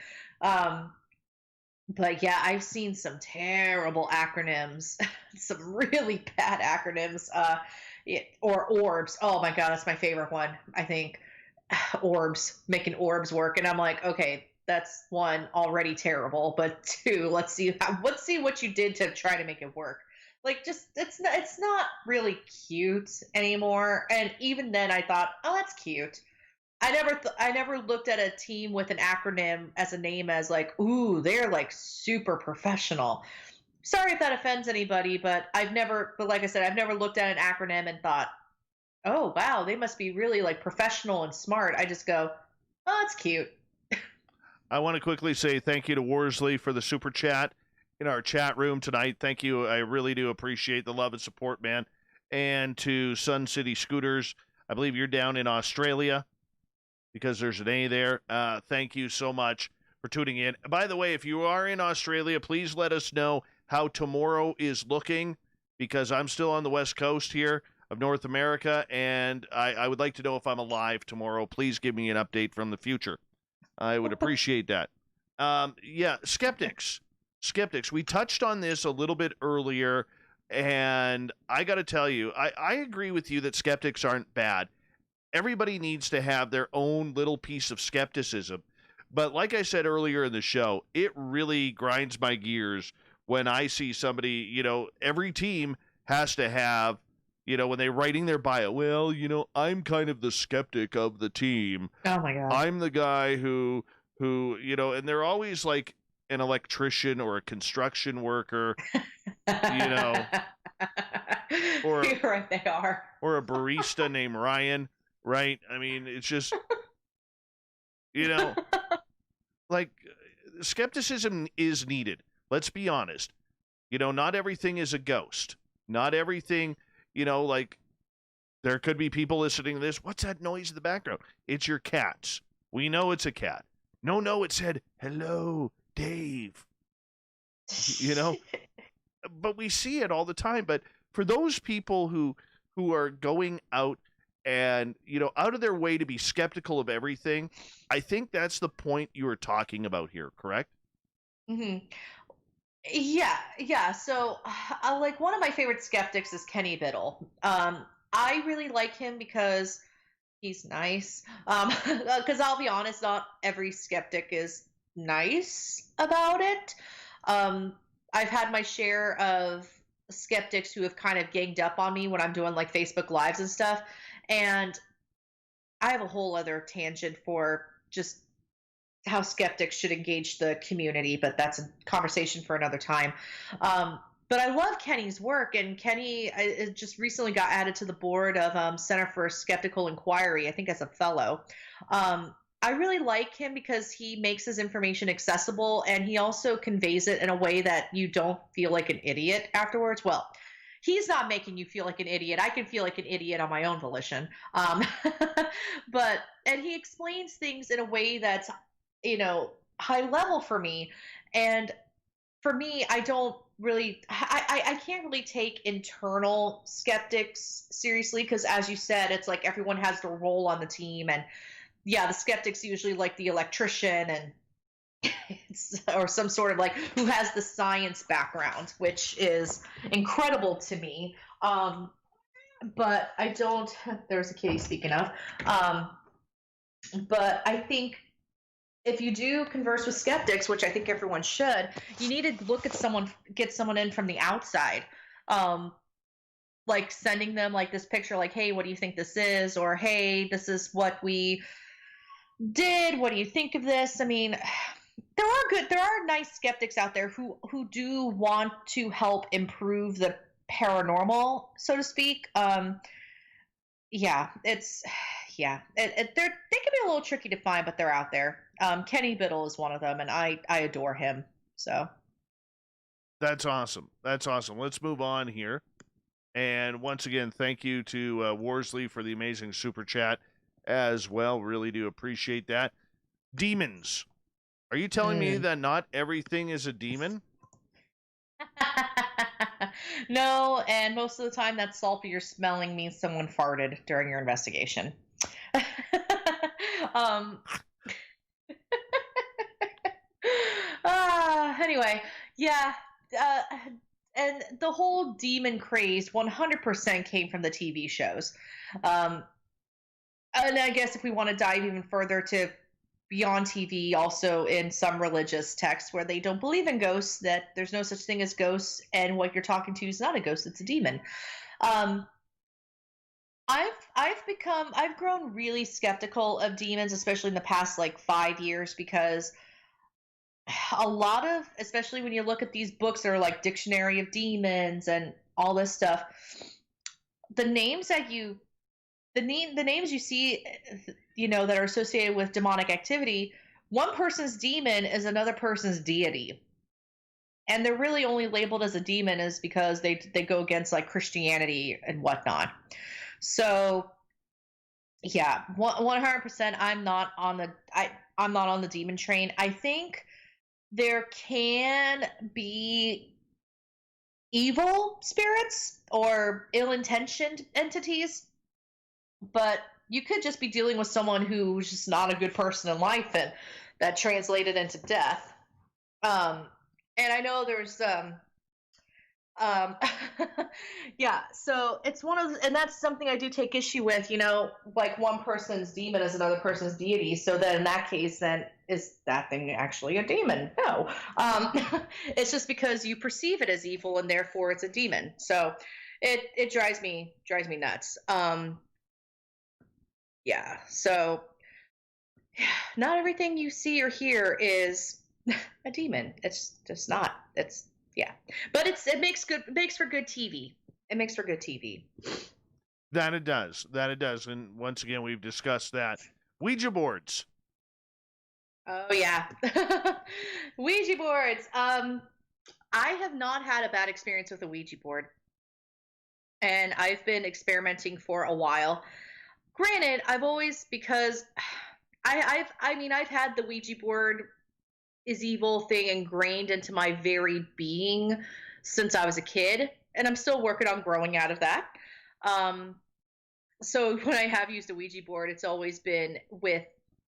But yeah, I've seen some terrible acronyms, some really bad acronyms, or orbs. Oh my God, that's my favorite one. I think orbs, making orbs work. And I'm like, okay, that's one, already terrible, but two, let's see what you did to try to make it work. Like, just it's not really cute anymore. And even then, I thought, oh, that's cute. I never looked at a team with an acronym as a name as like, ooh, they're like super professional. Sorry if that offends anybody, but like I said, I've never looked at an acronym and thought, oh wow, they must be really like professional and smart. I just go, oh, it's cute. I want to quickly say thank you to Worsley for the super chat. in our chat room tonight. Thank you. I really do appreciate the love and support, man. And to Sun City Scooters, I believe you're down in Australia because there's an A there. Thank you so much for tuning in. By the way, if you are in Australia, please let us know how tomorrow is looking, because I'm still on the West Coast here of North America, and I would like to know if I'm alive tomorrow. Please give me an update from the future. I would appreciate that. Skeptics. We touched on this a little bit earlier, and I got to tell you, I agree with you that skeptics aren't bad. Everybody needs to have their own little piece of skepticism. But like I said earlier in the show, it really grinds my gears when I see somebody, every team has to have, when they're writing their bio, well, I'm kind of the skeptic of the team. Oh my God. I'm the guy who, and they're always like an electrician or a construction worker, or You're right, they are. Or a barista named Ryan, right? I mean, it's just, like, skepticism is needed. Let's be honest. Not everything is a ghost. Not everything, like, there could be people listening to this. What's that noise in the background? It's your cats. We know it's a cat. No, it said, hello, Dave. But we see it all the time. But for those people who are going out and, out of their way to be skeptical of everything, I think that's the point you were talking about here, correct? Mm-hmm. Yeah. So, like, one of my favorite skeptics is Kenny Biddle. I really like him because he's nice. Because I'll be honest, not every skeptic is nice about it. I've had my share of skeptics who have kind of ganged up on me when I'm doing like Facebook Lives and stuff. And I have a whole other tangent for just how skeptics should engage the community, but that's a conversation for another time. But I love Kenny's work, and Kenny just recently got added to the board of Center for Skeptical Inquiry, I think as a fellow. I really like him because he makes his information accessible, and he also conveys it in a way that you don't feel like an idiot afterwards. Well, he's not making you feel like an idiot. I can feel like an idiot on my own volition. And he explains things in a way that's, high level for me. And for me, I don't really, I can't really take internal skeptics seriously because, as you said, it's like everyone has their role on the team. And yeah, the skeptics usually like the electrician and or some sort of like who has the science background, which is incredible to me. But I don't, there's a kitty speaking of. But I think if you do converse with skeptics, which I think everyone should, you need to look at someone, get someone in from the outside. Like sending them like this picture, like, hey, what do you think this is? Or, hey, this is what we did. What do you think of this? I mean, there are nice skeptics out there who do want to help improve the paranormal, so to speak. They can be a little tricky to find, but they're out there. Kenny Biddle is one of them, and I adore him. So that's awesome. Let's move on here. And once again, thank you to Worsley for the amazing super chat as well. Really do appreciate that. Demons. Are you telling me that not everything is a demon? No, and most of the time that saltier smelling means someone farted during your investigation. Anyway, yeah. And the whole demon craze 100% came from the TV shows. And I guess if we want to dive even further to beyond TV, also in some religious texts where they don't believe in ghosts, that there's no such thing as ghosts, and what you're talking to is not a ghost, it's a demon. I've grown really skeptical of demons, especially in the past like 5 years, because a lot of, especially when you look at these books that are like Dictionary of Demons and all this stuff, the names you see, that are associated with demonic activity, one person's demon is another person's deity. and they're really only labeled as a demon is because they go against like Christianity and whatnot. So yeah, 100%. I'm not on the demon train. I think there can be evil spirits or ill-intentioned entities, but you could just be dealing with someone who's just not a good person in life, and that translated into death. And I know there's yeah, so it's one of and that's something I do take issue with, like one person's demon is another person's deity. So then in that case, then is that thing actually a demon? No. It's just because you perceive it as evil and therefore it's a demon. So it drives me nuts. Yeah. So not everything you see or hear is a demon. It's just not. Yeah, but it makes for good TV. It makes for good TV. That it does. And once again, we've discussed that. Ouija boards. Oh yeah, Ouija boards. I have not had a bad experience with a Ouija board, and I've been experimenting for a while. Granted, I've always because I've had the Ouija board is evil thing ingrained into my very being since I was a kid, and I'm still working on growing out of that. So when I have used a Ouija board, it's always been with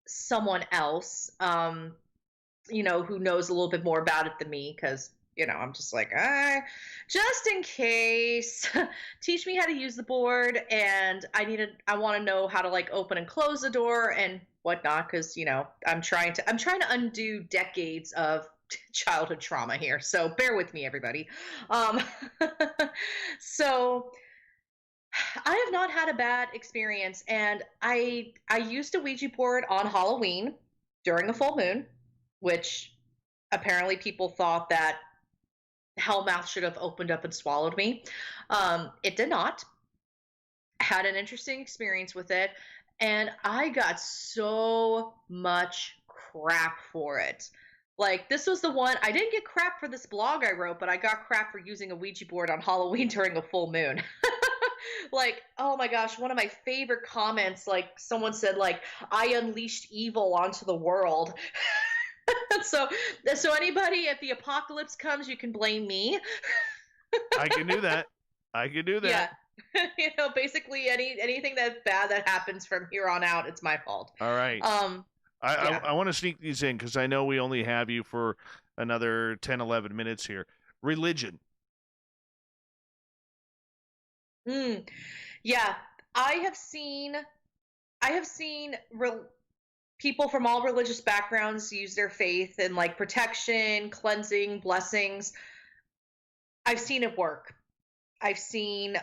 someone else, who knows a little bit more about it than me, because I'm just like, just in case, teach me how to use the board, and I want to know how to like open and close the door and whatnot, because I'm trying to undo decades of childhood trauma here, so bear with me, everybody. So I have not had a bad experience, and I used a Ouija board on Halloween during a full moon, which apparently people thought that Hellmouth should have opened up and swallowed me. It did not. Had an interesting experience with it, and I got so much crap for it. Like, this was the one, I didn't get crap for this blog I wrote, but I got crap for using a Ouija board on Halloween during a full moon. Like, oh my gosh, one of my favorite comments, like someone said, like, I unleashed evil onto the world. So anybody, if the apocalypse comes, you can blame me. I can do that. Yeah. Basically anything that's bad that happens from here on out, it's my fault. All right. I want to sneak these in because I know we only have you for another 10, 11 minutes here. Religion. Yeah, I have seen people from all religious backgrounds use their faith in like protection, cleansing, blessings. I've seen it work. I've seen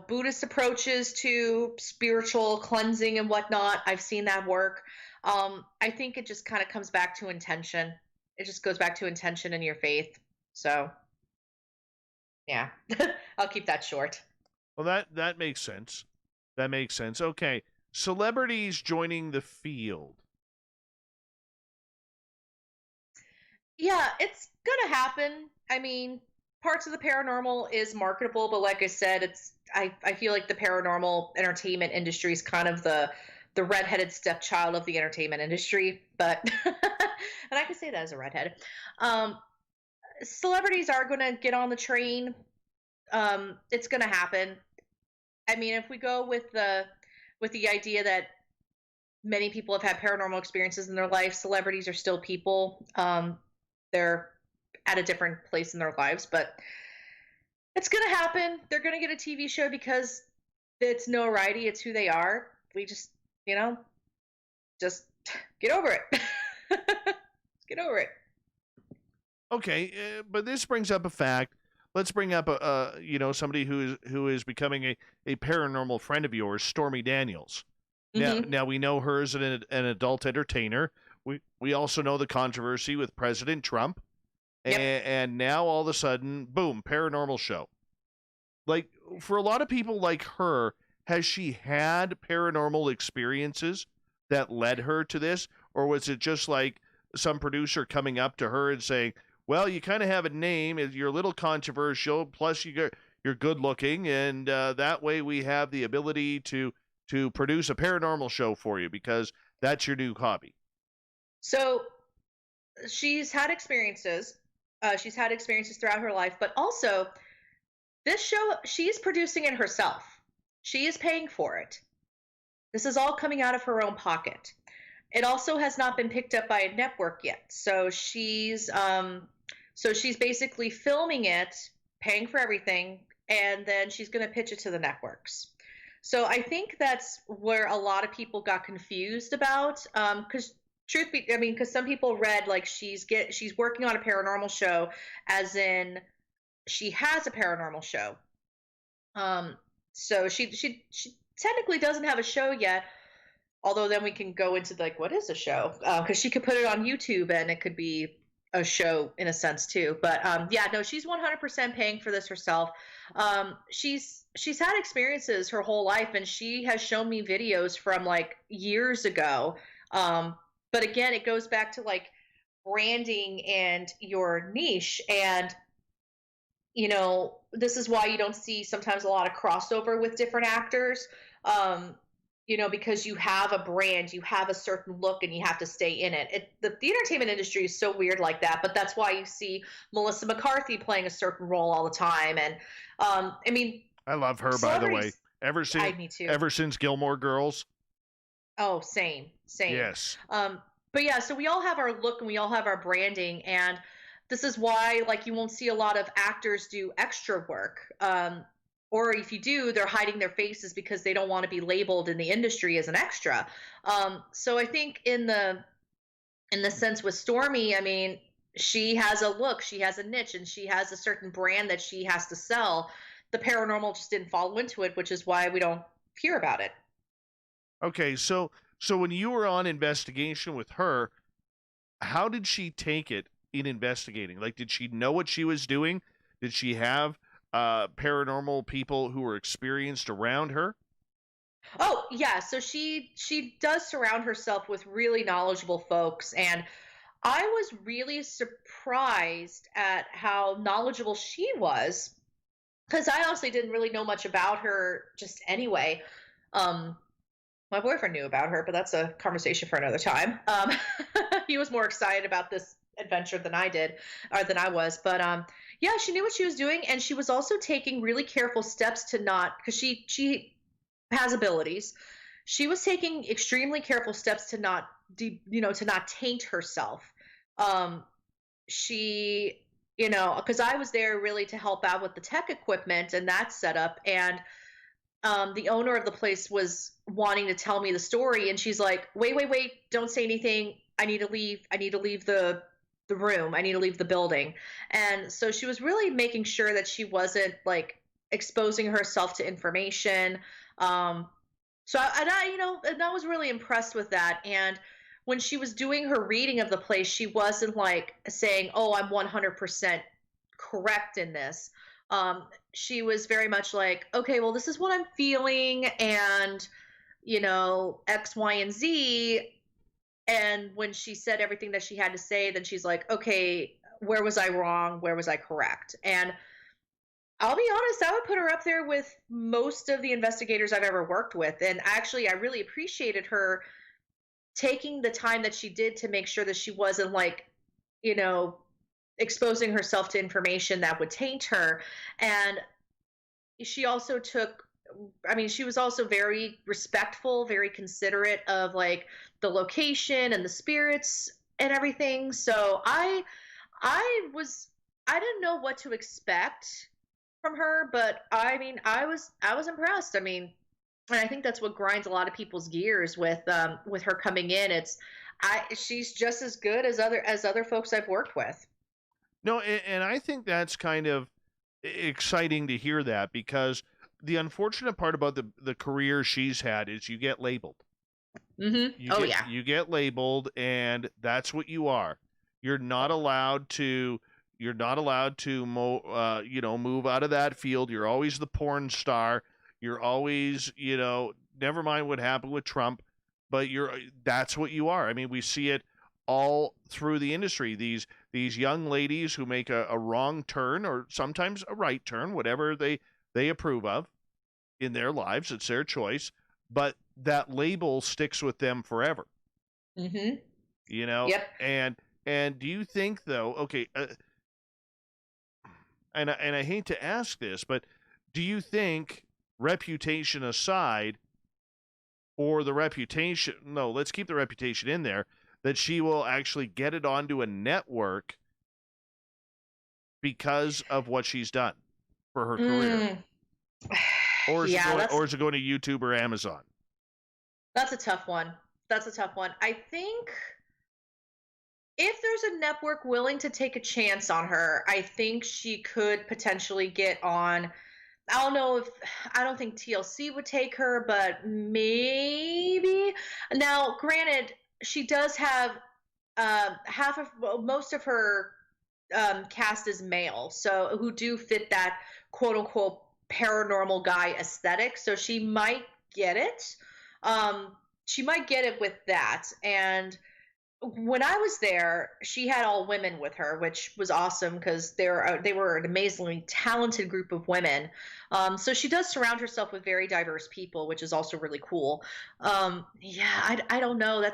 Buddhist approaches to spiritual cleansing and whatnot. I've seen that work. I think it just kind of comes back to intention. It just goes back to intention in your faith. So yeah, I'll keep that short. Well, that makes sense. Okay. Celebrities joining the field. Yeah, it's gonna happen. I mean, parts of the paranormal is marketable, but like I said, I feel like the paranormal entertainment industry is kind of the redheaded stepchild of the entertainment industry. But and I can say that as a redhead. Celebrities are gonna get on the train. It's gonna happen. I mean, if we go with the idea that many people have had paranormal experiences in their life, celebrities are still people. They're at a different place in their lives, but it's going to happen. They're going to get a TV show because it's notoriety. It's who they are. We just, just get over it. Get over it. Okay, but this brings up a fact. Let's bring up somebody who is becoming a paranormal friend of yours, Stormy Daniels. Mm-hmm. Now we know her as an adult entertainer. We also know the controversy with President Trump. Yep. And now all of a sudden, boom, paranormal show. Like, for a lot of people like her, has she had paranormal experiences that led her to this? Or was it just like some producer coming up to her and saying, well, you kind of have a name. You're a little controversial. Plus, you're good looking, and that way we have the ability to produce a paranormal show for you because that's your new hobby. So she's had experiences. She's had experiences throughout her life, but also this show, she's producing it herself. She is paying for it. This is all coming out of her own pocket. It also has not been picked up by a network yet. So she's basically filming it, paying for everything, and then she's going to pitch it to the networks. So I think that's where a lot of people got confused about, because because some people read like she's working on a paranormal show, as in she has a paranormal show. So she technically doesn't have a show yet, although then we can go into like, what is a show? Because she could put it on YouTube and it could be a show in a sense too. But yeah, no, she's 100% paying for this herself. She's had experiences her whole life, and she has shown me videos from like years ago. But again, it goes back to like branding and your niche. And, you know, this is why you don't see sometimes a lot of crossover with different actors. You know, because you have a brand, you have a certain look, and you have to stay in it. The entertainment industry is so weird like that, but that's why you see Melissa McCarthy playing a certain role all the time. And I mean, I love her, by the way. Me too. Ever since Gilmore Girls. Oh, same. Yes. But yeah, so we all have our look and we all have our branding, and this is why like you won't see a lot of actors do extra work. Or if you do, they're hiding their faces because they don't want to be labeled in the industry as an extra. So I think in the sense with Stormy, I mean, she has a look, she has a niche, and she has a certain brand that she has to sell. The paranormal just didn't fall into it, which is why we don't hear about it. Okay, so when you were on investigation with her, how did she take it in investigating? Like, did she know what she was doing? Did she have paranormal people who were experienced around her? Oh yeah, so she does surround herself with really knowledgeable folks, and I was really surprised at how knowledgeable she was, because I honestly didn't really know much about her just anyway. My boyfriend knew about her, but that's a conversation for another time. He was more excited about this adventure than I did, or than I was. But yeah, she knew what she was doing, and she was also taking really careful steps to not, because she has abilities. She was taking extremely careful steps to not, to not taint herself. She, because I was there really to help out with the tech equipment and that setup, and the owner of the place was wanting to tell me the story, and she's like, wait, don't say anything. I need to leave the room. I need to leave the building. And so she was really making sure that she wasn't like exposing herself to information. And I was really impressed with that. And when she was doing her reading of the place, she wasn't like saying, oh, I'm 100% correct in this. She was very much like, okay, well, this is what I'm feeling, and, X, Y, and Z. And when she said everything that she had to say, then she's like, okay, where was I wrong? Where was I correct? And I'll be honest, I would put her up there with most of the investigators I've ever worked with. And actually, I really appreciated her taking the time that she did to make sure that she wasn't like, exposing herself to information that would taint her. And she also she was also very respectful, very considerate of like the location and the spirits and everything. So I didn't know what to expect from her, but I was impressed. And I think that's what grinds a lot of people's gears with her coming in. She's just as good as other folks I've worked with. No, and I think that's kind of exciting to hear that, because the unfortunate part about the career she's had is you get labeled. Mm-hmm. You get labeled, and that's what you are. You're not allowed to move out of that field. You're always the porn star. You're always, never mind what happened with Trump, but that's what you are. I mean, we see it all through the industry. These these young ladies who make a wrong turn or sometimes a right turn, whatever they approve of in their lives. It's their choice, but that label sticks with them forever. Mm-hmm. You know? Yep. And do you think, though, okay, and I hate to ask this, but do you think, reputation aside, or the reputation, no, let's keep the reputation in there, that she will actually get it onto a network because of what she's done for her career? Or is, or is it going to YouTube or Amazon? That's a tough one. I think if there's a network willing to take a chance on her, I think she could potentially get on. I don't think TLC would take her, but maybe. Now, granted, she does have most of her cast is male, so who do fit that quote unquote paranormal guy aesthetic. So she might get it. She might get it with that. And when I was there, she had all women with her, which was awesome because they were an amazingly talented group of women. So she does surround herself with very diverse people, which is also really cool. I don't know.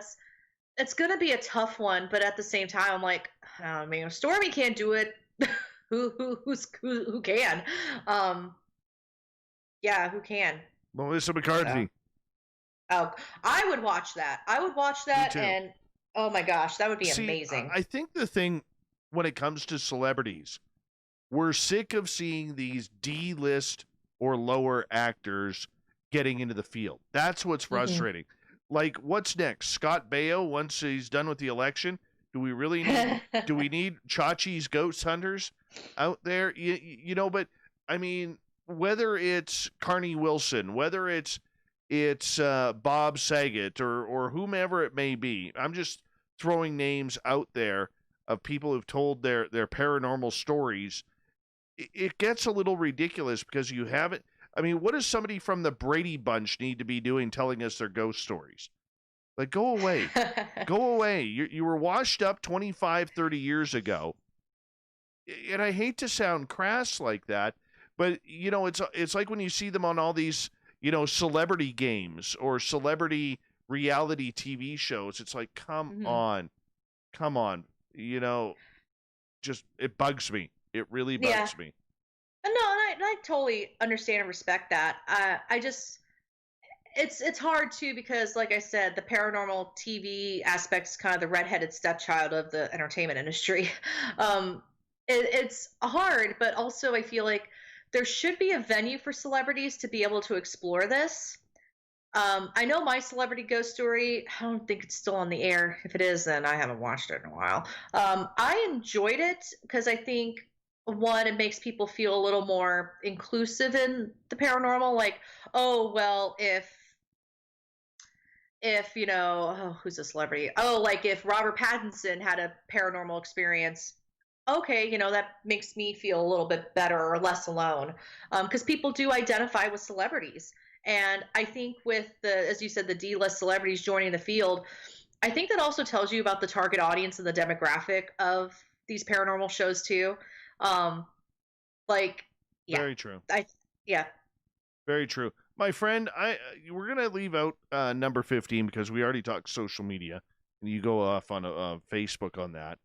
It's going to be a tough one, but at the same time, I'm like, I mean, if Stormy can't do it, who can? Who can? Melissa McCarthy. Oh, I would watch that. And oh my gosh, that would be amazing. I think the thing when it comes to celebrities, we're sick of seeing these D-list or lower actors getting into the field. That's what's frustrating. Like, what's next? Scott Baio, once he's done with the election, do we really need, do we need Chachi's ghost hunters out there? You know, but I mean, whether it's Carney Wilson, whether it's Bob Saget or whomever it may be, I'm just throwing names out there of people who've told their paranormal stories. It gets a little ridiculous because you haven't. I mean, what does somebody from the Brady Bunch need to be doing telling us their ghost stories? Like, go away. Go away. You were washed up 25, 30 years ago. And I hate to sound crass like that, but, you know, it's like when you see them on all these, you know, celebrity games or celebrity reality TV shows. It's like, come on. You know, just, it bugs me. It really bugs me. No, and I totally understand and respect that. I just, it's hard too because, like I said, the paranormal TV aspect is kind of the redheaded stepchild of the entertainment industry. It's hard, but also I feel like there should be a venue for celebrities to be able to explore this. I know my celebrity ghost story, I don't think it's still on the air. If it is, then I haven't watched it in a while. I enjoyed it because I think, one, it makes people feel a little more inclusive in the paranormal. Like, oh, well, if you know, who's a celebrity? Oh, like if Robert Pattinson had a paranormal experience, okay, you know, that makes me feel a little bit better or less alone. Because people do identify with celebrities. And I think with as you said, the D-list celebrities joining the field, I think that also tells you about the target audience and the demographic of these paranormal shows too. Very true. Yeah. Very true. My friend, we're going to leave out number 15 because we already talked social media and you go off on Facebook on that.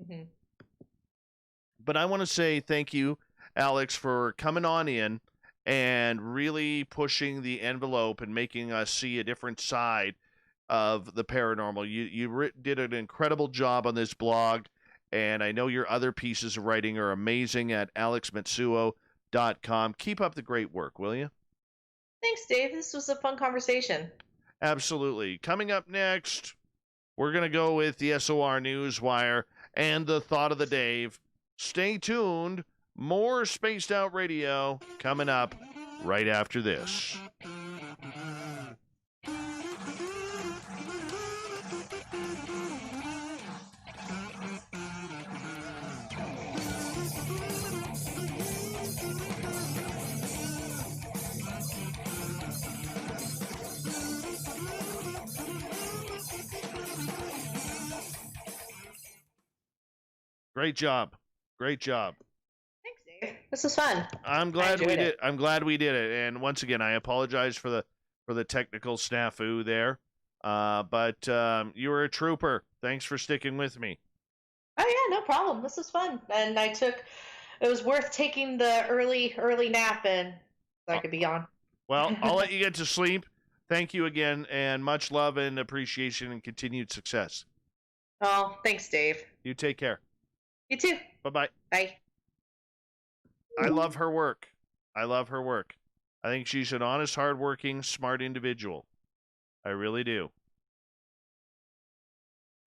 Mm-hmm. But I want to say thank you, Alex, for coming on in and really pushing the envelope and making us see a different side of the paranormal. You did an incredible job on this blog. And I know your other pieces of writing are amazing at alexmatsuo.com. Keep up the great work, will you? Thanks, Dave. This was a fun conversation. Absolutely. Coming up next, we're going to go with the SOR Newswire and the Thought of the Dave. Stay tuned. More Spaced Out Radio coming up right after this. Great job. Great job. Thanks, Dave. This is fun. I'm glad we did. I'm glad we did it. And once again, I apologize for the technical snafu there. But you were a trooper. Thanks for sticking with me. Oh yeah, no problem. This was fun, and it was worth taking the early nap in so I could be on. Well, I'll let you get to sleep. Thank you again, and much love and appreciation and continued success. Oh, thanks, Dave. You take care. You too. Bye-bye. Bye. I love her work. I love her work. I think she's an honest, hardworking, smart individual. I really do.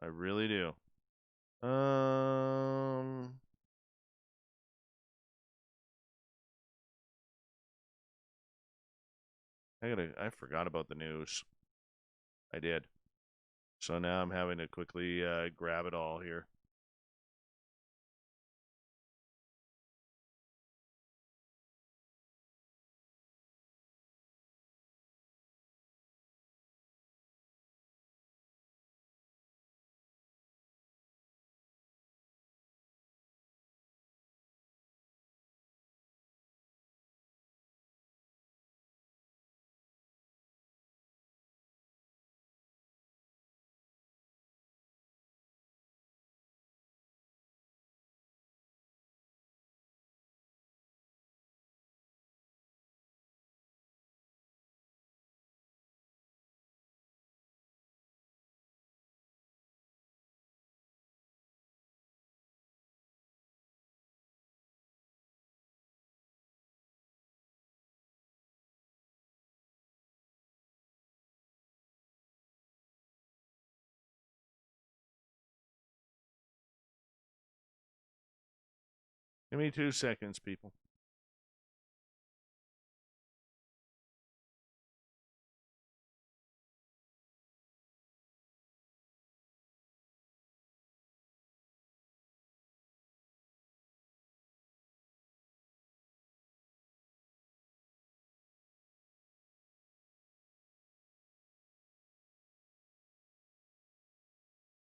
I really do. I forgot about the news. I did. So now I'm having to quickly grab it all here. Give me 2 seconds, people.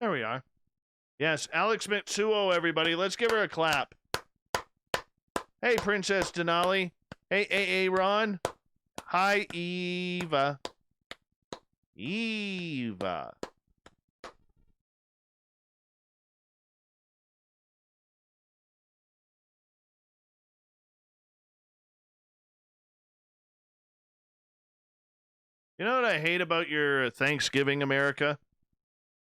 There we are. Yes, Alex Matsuo, everybody. Let's give her a clap. Hey, Princess Denali. Hey, Ron. Hi, Eva. Eva. You know what I hate about your Thanksgiving, America?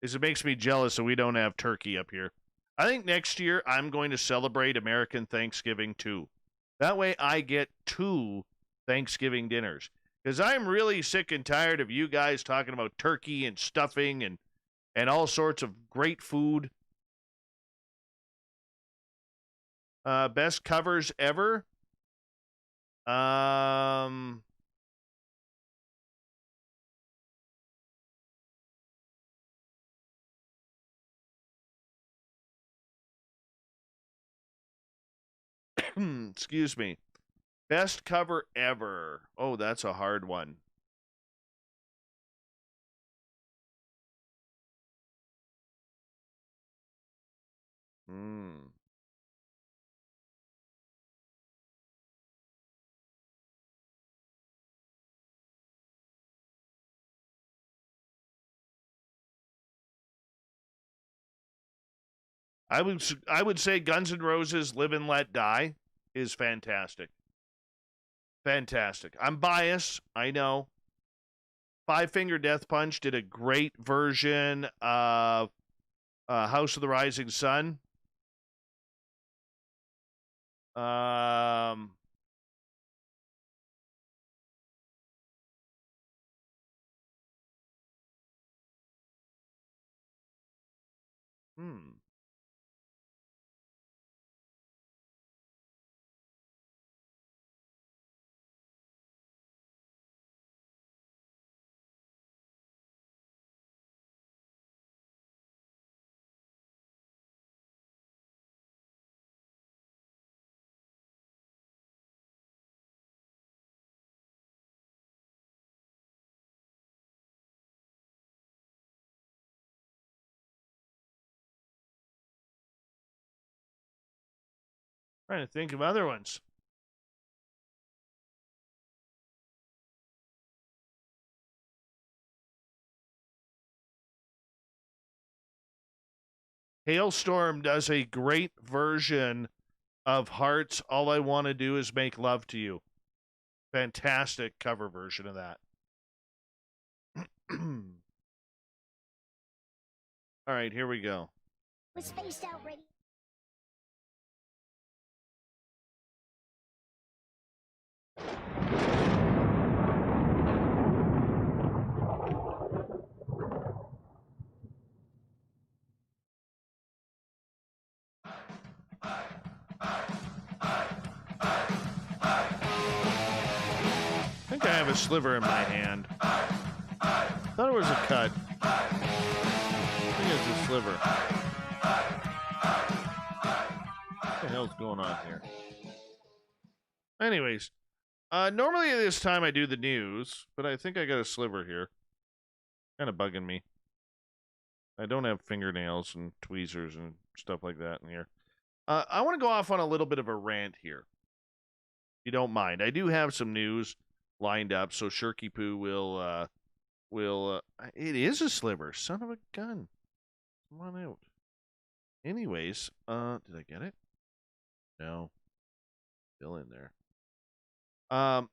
Is it makes me jealous that we don't have turkey up here. I think next year I'm going to celebrate American Thanksgiving too. That way I get 2 Thanksgiving dinners. Because I'm really sick and tired of you guys talking about turkey and stuffing and all sorts of great food. Best covers ever? Excuse me. Best cover ever. Oh, that's a hard one. I would say Guns N' Roses Live and Let Die is fantastic. Fantastic. I'm biased, I know. Five Finger Death Punch did a great version of House of the Rising Sun. Trying to think of other ones. Hailstorm does a great version of Hearts. All I Want to Do Is Make Love to You. Fantastic cover version of that. All right, here we go. With Spaced Out Radio. I think I have a sliver in my hand. Thought it was a cut. I think it's a sliver. What the hell's going on here? Anyways, normally at this time I do the news, but I think I got a sliver here. Kind of bugging me. I don't have fingernails and tweezers and stuff like that in here. I want to go off on a little bit of a rant here. If you don't mind. I do have some news lined up, so Shirky Poo will it is a sliver, son of a gun. Come on out. Anyways, did I get it? No. Still in there. A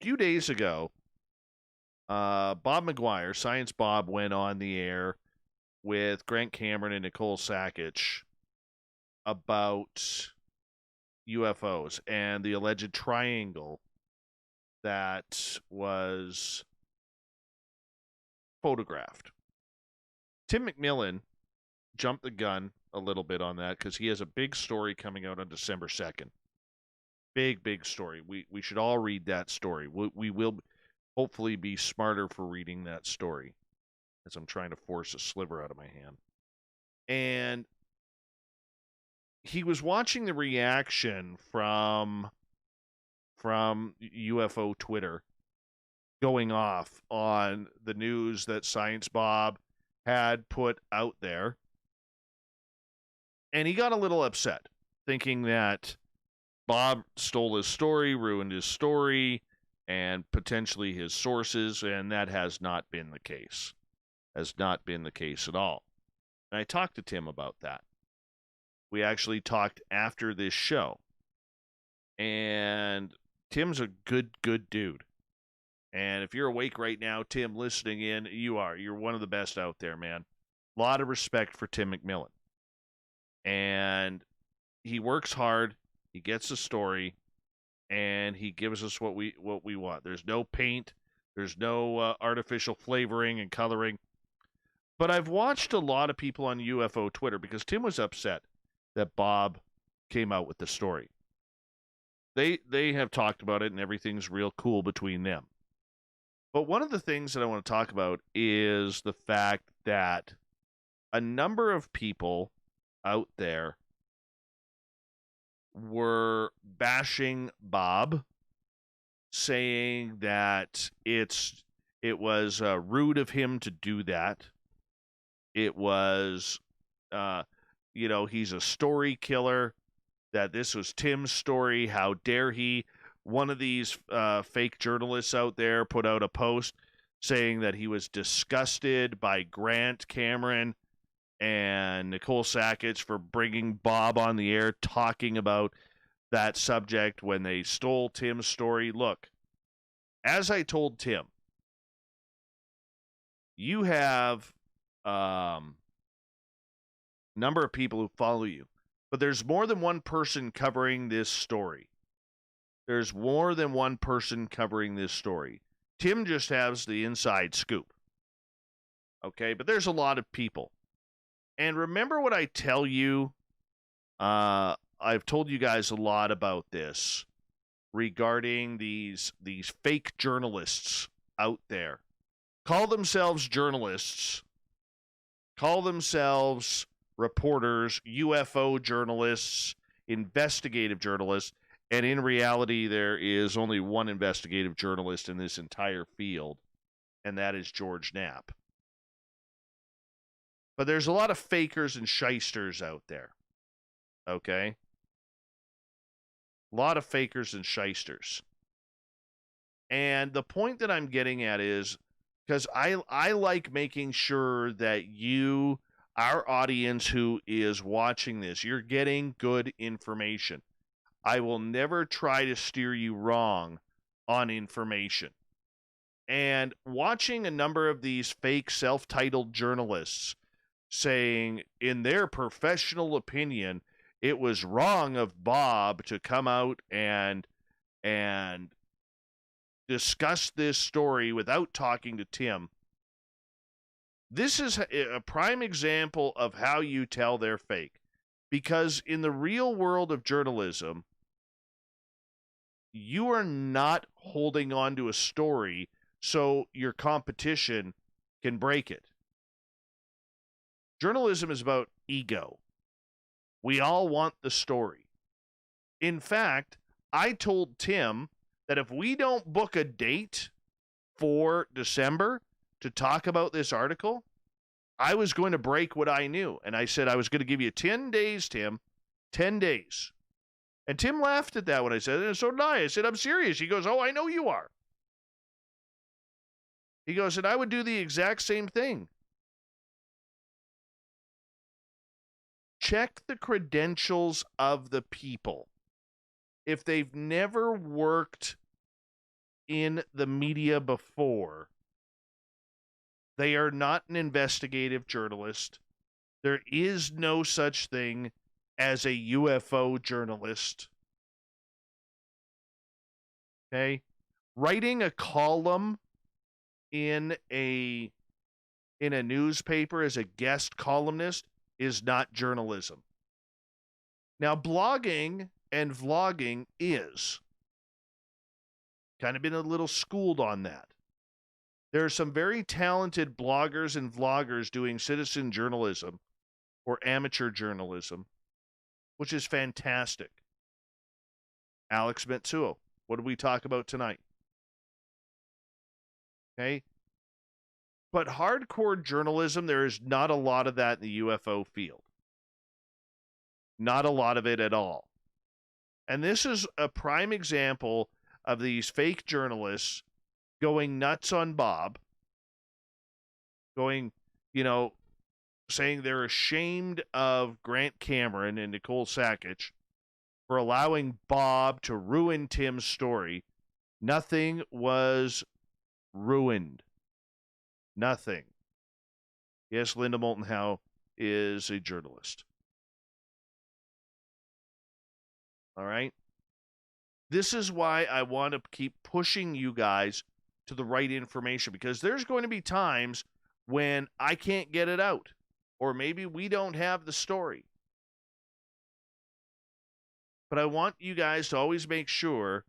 few days ago, Bob McGuire, Science Bob, went on the air with Grant Cameron and Nicole Sackich about UFOs and the alleged triangle that was photographed. Tim McMillan jumped the gun a little bit on that because he has a big story coming out on December 2nd. Big story. We should all read that story. We will hopefully be smarter for reading that story as I'm trying to force a sliver out of my hand. And he was watching the reaction from UFO Twitter going off on the news that Science Bob had put out there. And he got a little upset, thinking that Bob stole his story, ruined his story, and potentially his sources, and that has not been the case. Has not been the case at all. And I talked to Tim about that. We actually talked after this show. And Tim's a good dude. And if you're awake right now, Tim, listening in, you're one of the best out there, man. A lot of respect for Tim McMillan. And he works hard, he gets the story, and he gives us what we want. There's no paint, there's no artificial flavoring and coloring. But I've watched a lot of people on UFO Twitter because Tim was upset that Bob came out with the story. They have talked about it and everything's real cool between them. But one of the things that I want to talk about is the fact that a number of people out there were bashing Bob, saying that it was rude of him to do that. It was, he's a story killer, that this was Tim's story. How dare he? One of these fake journalists out there put out a post saying that he was disgusted by Grant Cameron and Nicole Sackich for bringing Bob on the air talking about that subject when they stole Tim's story. Look, as I told Tim, you have number of people who follow you, but there's more than one person covering this story. There's more than one person covering this story. Tim just has the inside scoop. Okay, but there's a lot of people. And remember what I tell you, I've told you guys a lot about this regarding these fake journalists out there. Call themselves journalists. Call themselves reporters, UFO journalists, investigative journalists. And in reality, there is only one investigative journalist in this entire field, and that is George Knapp. But there's a lot of fakers and shysters out there, okay? A lot of fakers and shysters. And the point that I'm getting at is, because I like making sure that you, our audience who is watching this, you're getting good information. I will never try to steer you wrong on information. And watching a number of these fake self-titled journalists saying, in their professional opinion, it was wrong of Bob to come out and discuss this story without talking to Tim. This is a prime example of how you tell they're fake. Because in the real world of journalism, you are not holding on to a story so your competition can break it. Journalism is about ego. We all want the story. In fact, I told Tim that if we don't book a date for December to talk about this article, I was going to break what I knew. And I said I was going to give you 10 days, Tim. 10 days. And Tim laughed at that when I said it, and so did I. I said, I'm serious. He goes, oh, I know you are. He goes, and I would do the exact same thing. Check the credentials of the people. If they've never worked in the media before, they are not an investigative journalist. There is no such thing as a UFO journalist. Okay? Writing a column in a newspaper as a guest columnist is not journalism. Now, blogging and vlogging is. Kind of been a little schooled on that. There are some very talented bloggers and vloggers doing citizen journalism or amateur journalism, which is fantastic. Alex Matsuo, what did we talk about tonight? Okay? But hardcore journalism, there is not a lot of that in the UFO field. Not a lot of it at all. And this is a prime example of these fake journalists going nuts on Bob, going, saying they're ashamed of Grant Cameron and Nicole Sackich for allowing Bob to ruin Tim's story. Nothing was ruined. Nothing. Yes, Linda Moulton Howe is a journalist. All right? This is why I want to keep pushing you guys to the right information, because there's going to be times when I can't get it out, or maybe we don't have the story. But I want you guys to always make sure,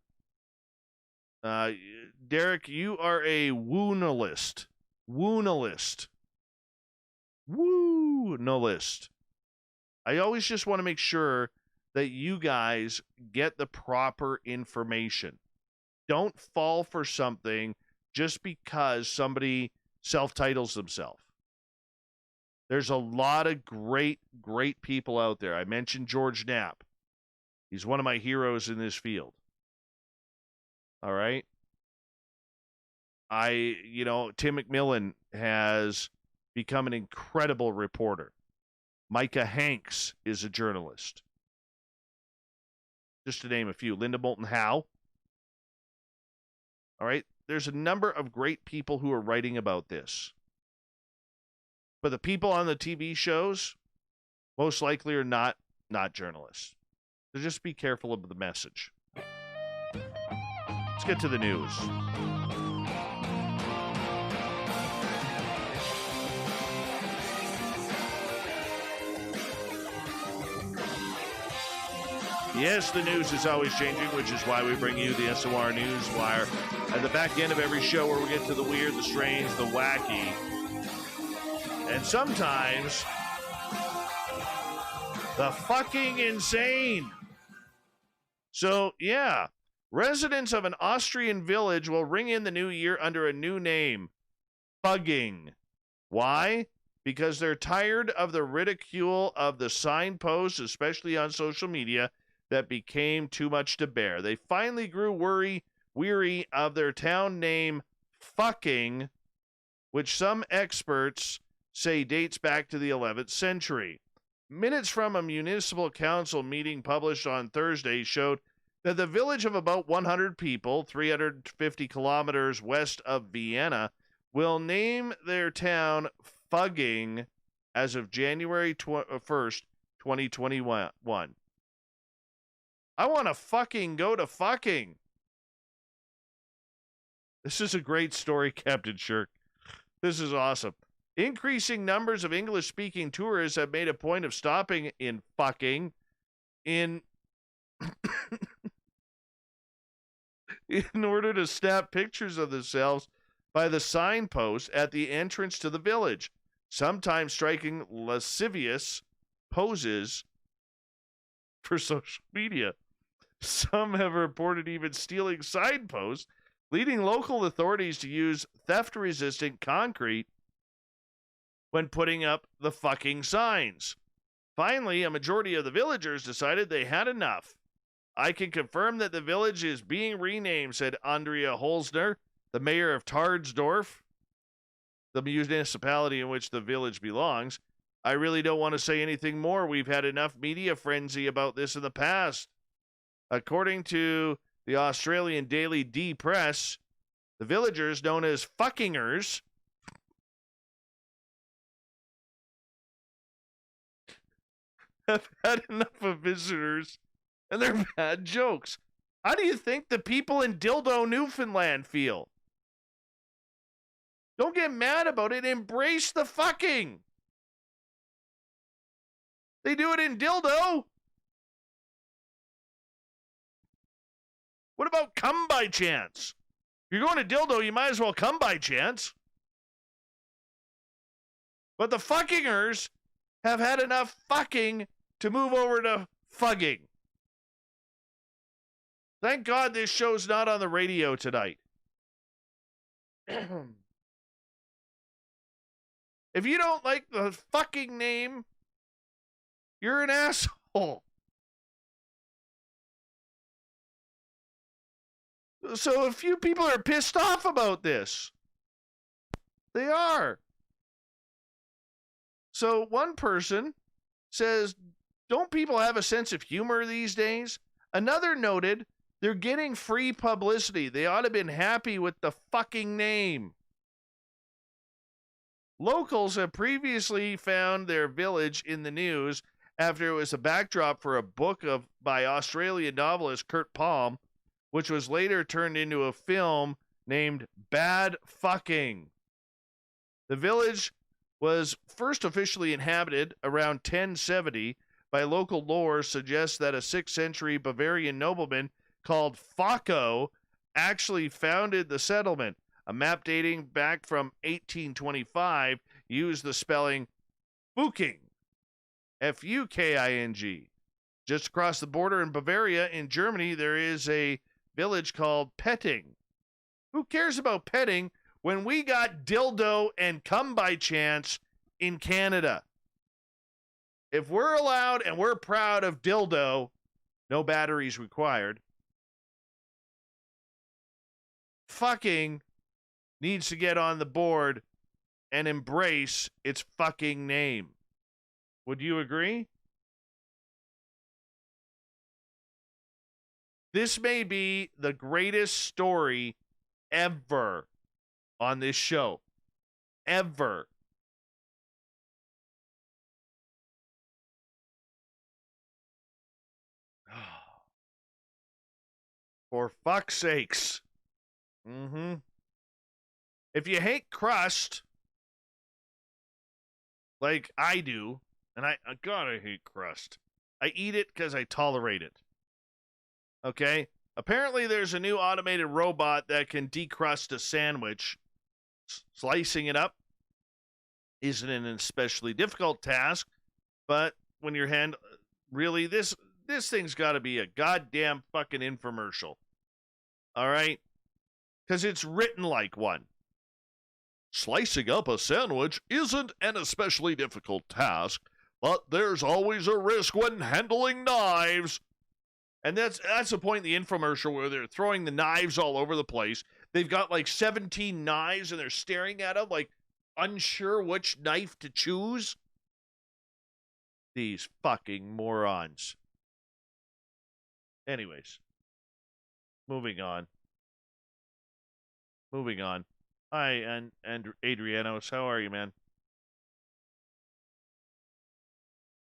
Derek, you are a woonalist. Woonalist. Woonalist. I always just want to make sure that you guys get the proper information. Don't fall for something just because somebody self-titles themselves. There's a lot of great, great people out there. I mentioned George Knapp. He's one of my heroes in this field. All right? Tim McMillan has become an incredible reporter. Micah Hanks is a journalist. Just to name a few. Linda Moulton Howe. All right? There's a number of great people who are writing about this. But the people on the TV shows most likely are not journalists. So just be careful of the message. Let's get to the news. Yes, the news is always changing, which is why we bring you the SOR News Wire at the back end of every show, where we get to the weird, the strange, the wacky, and sometimes the fucking insane. So, yeah, residents of an Austrian village will ring in the new year under a new name, Bugging. Why? Because they're tired of the ridicule of the signposts, especially on social media, that became too much to bear. They finally grew weary of their town name, fucking, which some experts say dates back to the 11th century. Minutes from a municipal council meeting published on Thursday showed that the village of about 100 people, 350 kilometers west of Vienna, will name their town Fugging as of January 1st, 2021. I want to fucking go to fucking. This is a great story, Captain Shirk. This is awesome. Increasing numbers of English-speaking tourists have made a point of stopping in fucking in order to snap pictures of themselves by the signpost at the entrance to the village, sometimes striking lascivious poses for social media. Some have reported even stealing signposts, leading local authorities to use theft-resistant concrete when putting up the fucking signs. Finally, a majority of the villagers decided they had enough. I can confirm that the village is being renamed, said Andrea Holzner, the mayor of Tardsdorf, the municipality in which the village belongs. I really don't want to say anything more. We've had enough media frenzy about this in the past. According to the Australian Daily D Press, the villagers known as fuckingers have had enough of visitors and their bad jokes. How do you think the people in Dildo, Newfoundland feel? Don't get mad about it. Embrace the fucking. They do it in Dildo. What about come by chance? If you're going to Dildo, you might as well come by chance. But the fuckingers have had enough fucking to move over to fugging. Thank God this show's not on the radio tonight. If you don't like the fucking name, you're an asshole. So a few people are pissed off about this. They are. So one person says, don't people have a sense of humor these days? Another noted, they're getting free publicity. They ought to have been happy with the fucking name. Locals have previously found their village in the news after it was a backdrop for a book by Australian novelist Kurt Palm, which was later turned into a film named Bad Fucking. The village was first officially inhabited around 1070 by local lore suggests that a 6th century Bavarian nobleman called Focko actually founded the settlement. A map dating back from 1825 used the spelling Fuking, Fuking. Just across the border in Bavaria, in Germany, there is a village called Petting. Who cares about Petting when we got Dildo and Come By Chance in Canada? If we're allowed and we're proud of Dildo, no batteries required, fucking needs to get on the board and embrace its fucking name. Would you agree? This may be the greatest story ever on this show. Ever. For fuck's sakes. If you hate crust, like I do, and I gotta hate crust. I eat it because I tolerate it. Okay? Apparently there's a new automated robot that can decrust a sandwich. Slicing it up isn't an especially difficult task, but when your hand... Really, this thing's got to be a goddamn fucking infomercial. All right? Because it's written like one. Slicing up a sandwich isn't an especially difficult task, but there's always a risk when handling knives. And that's the point in the infomercial where they're throwing the knives all over the place. They've got like 17 knives and they're staring at them like unsure which knife to choose. These fucking morons. Anyways, moving on. Hi, and Adrianos, how are you, man?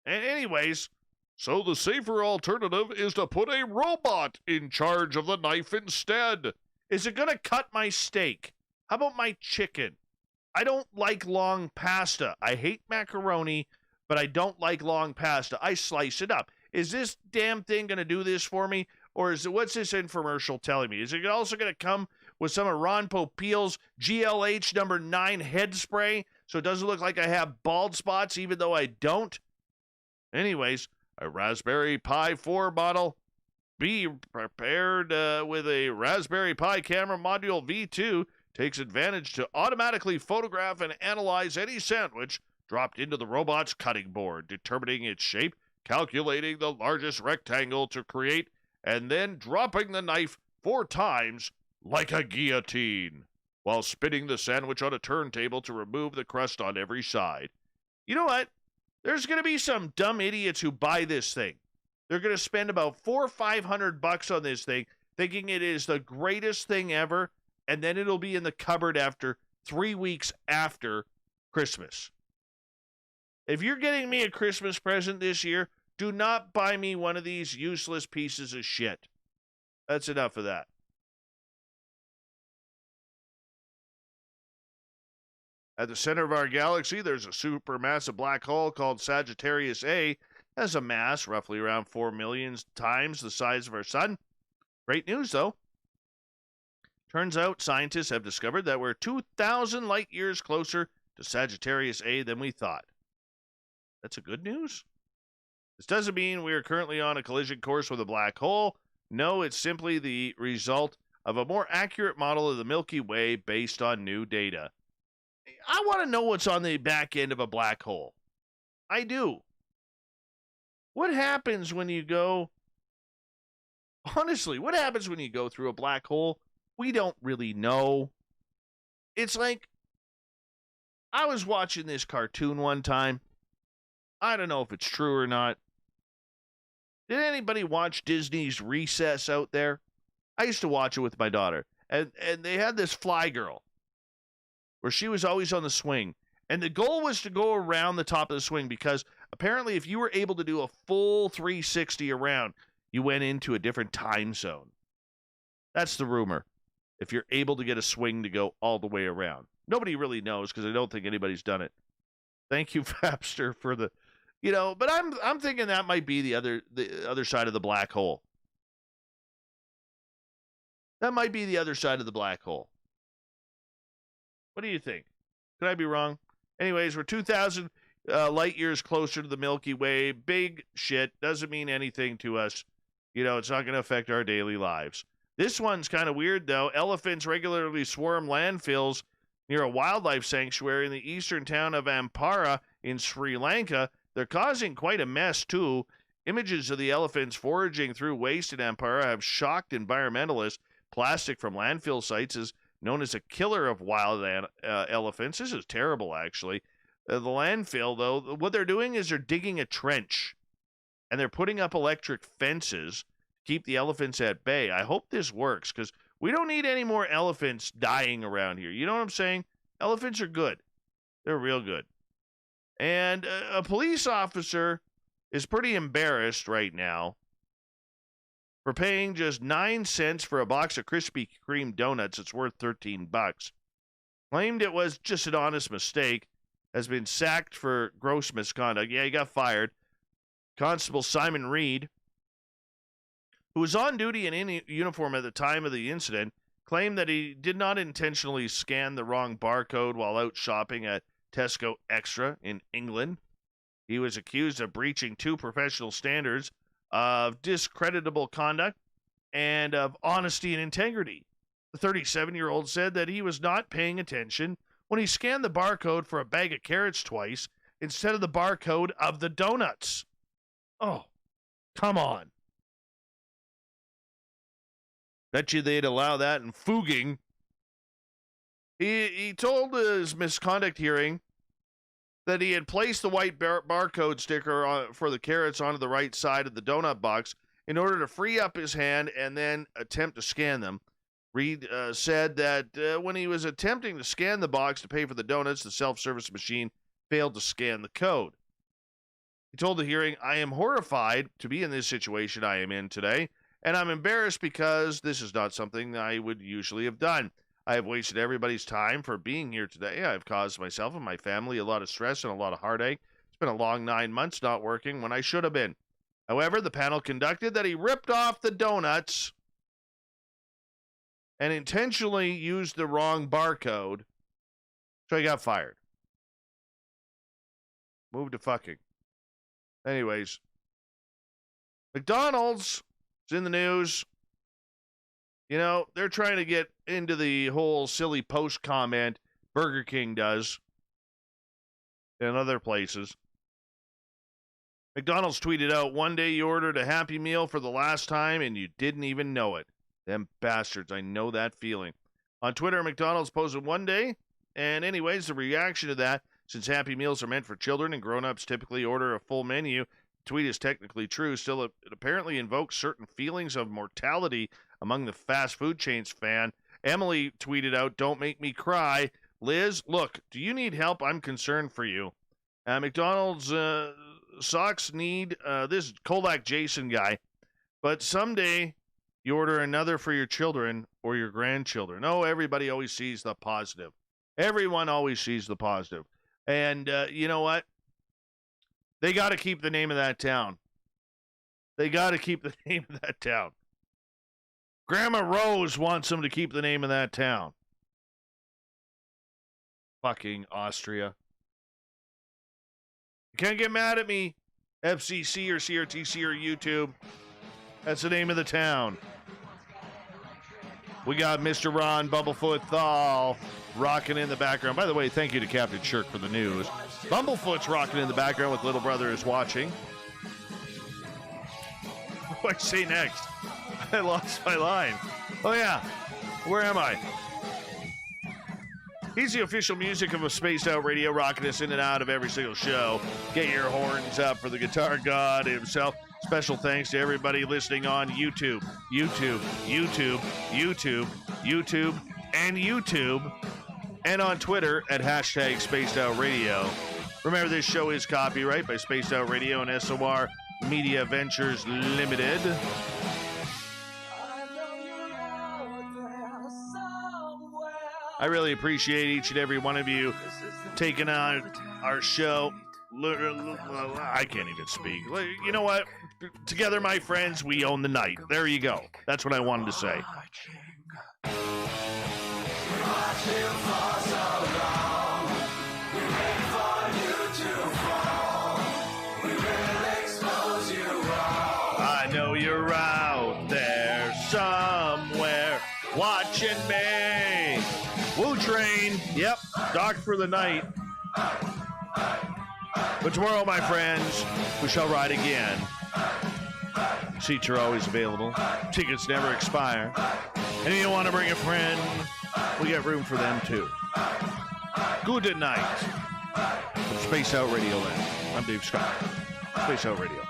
And anyways, so the safer alternative is to put a robot in charge of the knife instead. Is it going to cut my steak? How about my chicken? I don't like long pasta. I hate macaroni, but I don't like long pasta. I slice it up. Is this damn thing going to do this for me? Or what's this infomercial telling me? Is it also going to come with some of Ron Popeil's GLH number 9 head spray so it doesn't look like I have bald spots even though I don't? Anyways, a Raspberry Pi 4 model. Be prepared with a Raspberry Pi camera module V2 takes advantage to automatically photograph and analyze any sandwich dropped into the robot's cutting board, determining its shape, calculating the largest rectangle to create, and then dropping the knife 4 times like a guillotine, while spinning the sandwich on a turntable to remove the crust on every side. You know what? There's going to be some dumb idiots who buy this thing. They're going to spend about $400 or $500 on this thing, thinking it is the greatest thing ever, and then it'll be in the cupboard after 3 weeks after Christmas. If you're getting me a Christmas present this year, do not buy me one of these useless pieces of shit. That's enough of that. At the center of our galaxy, there's a supermassive black hole called Sagittarius A. It has a mass roughly around 4 million times the size of our sun. Great news, though. Turns out scientists have discovered that we're 2,000 light years closer to Sagittarius A than we thought. That's a good news. This doesn't mean we are currently on a collision course with a black hole. No, it's simply the result of a more accurate model of the Milky Way based on new data. I want to know what's on the back end of a black hole. I do. What happens when you go... Honestly, what happens when you go through a black hole? We don't really know. It's like... I was watching this cartoon one time. I don't know if it's true or not. Did anybody watch Disney's Recess out there? I used to watch it with my daughter. And they had this fly girl where she was always on the swing. And the goal was to go around the top of the swing because apparently if you were able to do a full 360 around, you went into a different time zone. That's the rumor. If you're able to get a swing to go all the way around. Nobody really knows because I don't think anybody's done it. Thank you, Fapster, for the... You know, but I'm thinking that might be the other side of the black hole. That might be the other side of the black hole. What do you think? Could I be wrong? Anyways, we're 2,000 light years closer to the Milky Way. Big shit. Doesn't mean anything to us. You know, it's not going to affect our daily lives. This one's kind of weird, though. Elephants regularly swarm landfills near a wildlife sanctuary in the eastern town of Ampara in Sri Lanka. They're causing quite a mess, too. Images of the elephants foraging through waste in Ampara have shocked environmentalists. Plastic from landfill sites is known as a killer of wild elephants. This is terrible, actually. The landfill, though, what they're doing is they're digging a trench, and they're putting up electric fences to keep the elephants at bay. I hope this works, because we don't need any more elephants dying around here. You know what I'm saying? Elephants are good. They're real good. And a police officer is pretty embarrassed right now for paying just 9 cents for a box of Krispy Kreme donuts. It's worth $13. Claimed it was just an honest mistake. Has been sacked for gross misconduct. Yeah, he got fired. Constable Simon Reed, who was on duty and in uniform at the time of the incident, claimed that he did not intentionally scan the wrong barcode while out shopping at Tesco Extra in England. He was accused of breaching 2 professional standards of discreditable conduct and of honesty and integrity. The 37-year-old said that he was not paying attention when he scanned the barcode for a bag of carrots twice instead of the barcode of the donuts. Oh, come on. Bet you they'd allow that in Fuging. He told his misconduct hearing that he had placed the white barcode sticker for the carrots onto the right side of the donut box in order to free up his hand and then attempt to scan them. Reed said that when he was attempting to scan the box to pay for the donuts, the self-service machine failed to scan the code. He told the hearing, "I am horrified to be in this situation I am in today, and I'm embarrassed because this is not something I would usually have done. I have wasted everybody's time for being here today. I've caused myself and my family a lot of stress and a lot of heartache. It's been a long 9 months not working when I should have been. However, the panel conducted that he ripped off the donuts and intentionally used the wrong barcode, so he got fired. Moved to fucking. Anyways, McDonald's is in the news. You know, they're trying to get into the whole silly post comment Burger King does and other places. McDonald's tweeted out, "One day you ordered a Happy Meal for the last time and you didn't even know it. Them bastards, I know that feeling." On Twitter, McDonald's posted one day, and anyways, the reaction to that, since Happy Meals are meant for children and grown-ups typically order a full menu, the tweet is technically true. Still, it apparently invokes certain feelings of mortality among the fast food chain's fan. Emily tweeted out, "Don't make me cry. Liz, look, do you need help? I'm concerned for you." McDonald's socks need this Kolak Jason guy, but someday you order another for your children or your grandchildren. Oh, everybody always sees the positive. Everyone always sees the positive. And you know what? They got to keep the name of that town. They got to keep the name of that town. Grandma Rose wants them to keep the name of that town. Fucking Austria. You can't get mad at me, FCC or CRTC or YouTube. That's the name of the town. We got Mr. Ron Bumblefoot Thal rocking in the background. By the way, thank you to Captain Shirk for the news. Bumblefoot's rocking in the background with Little Brother is watching. What do I say next? I lost my line. Oh, yeah. Where am I? He's the official music of a Spaced Out Radio, rocking us in and out of every single show. Get your horns up for the guitar god himself. Special thanks to everybody listening on YouTube, and YouTube, and on Twitter at hashtag Spaced Out Radio. Remember, this show is copyright by Spaced Out Radio and SOR Media Ventures Limited. I really appreciate each and every one of you taking on our show. I can't even speak. You know what? Together, my friends, we own the night. There you go. That's what I wanted to say. I know you're out there somewhere watching me. Woo Train. Yep. Dock for the night. But tomorrow, my friends, we shall ride again. Seats are always available. Tickets never expire. And if you want to bring a friend, we got room for them too. Good night. From Space Out Radio Land. I'm Dave Scott. Space Out Radio.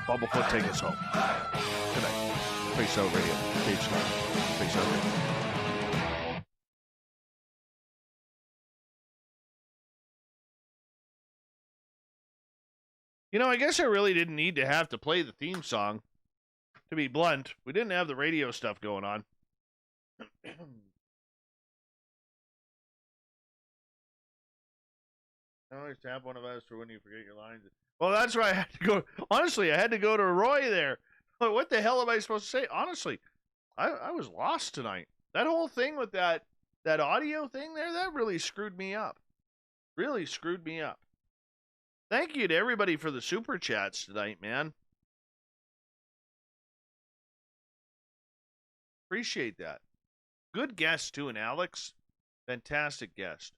Bumblefoot, take us home. Good night. Space Out Radio. Dave Scott. Space Out Radio. You know, I guess I really didn't need to have to play the theme song. To be blunt, we didn't have the radio stuff going on. Always tap one of us for when you forget your lines. Well, that's why I had to go. Honestly, I had to go to Roy there. What the hell am I supposed to say? Honestly, I was lost tonight. That whole thing with that audio thing there, that really screwed me up. Really screwed me up. Thank you to everybody for the super chats tonight, man. Appreciate that. Good guest, too, and Alex. Fantastic guest.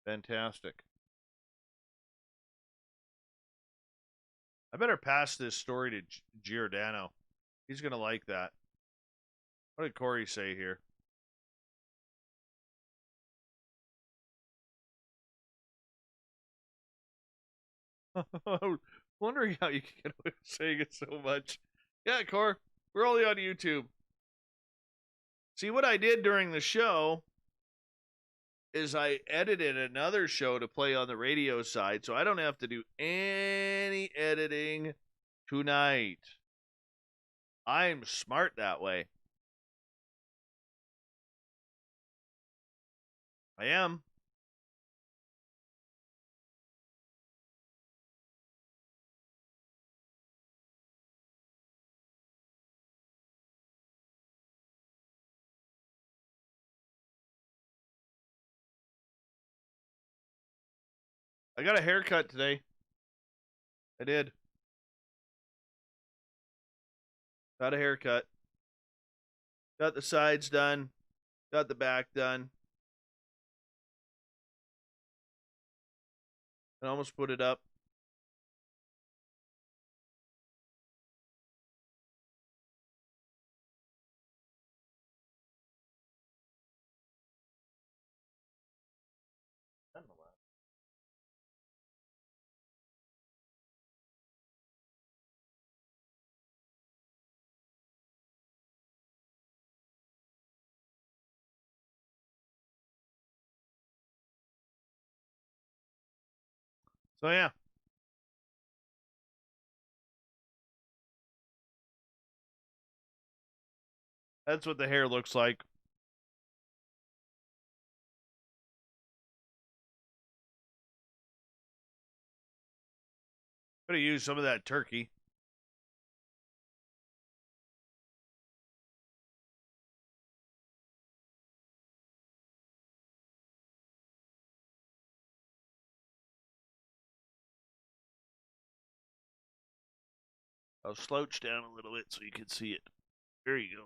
Fantastic. I better pass this story to Giordano. He's going to like that. What did Corey say here? I'm wondering how you can get away with saying it so much. Yeah, Cor, we're only on YouTube. See, what I did during the show is I edited another show to play on the radio side, so I don't have to do any editing tonight. I'm smart that way. I am. I got a haircut today. I did. Got a haircut. Got the sides done. Got the back done. I almost put it up. So yeah. That's what the hair looks like. Gonna use some of that turkey. I'll slouch down a little bit so you can see it. There you go.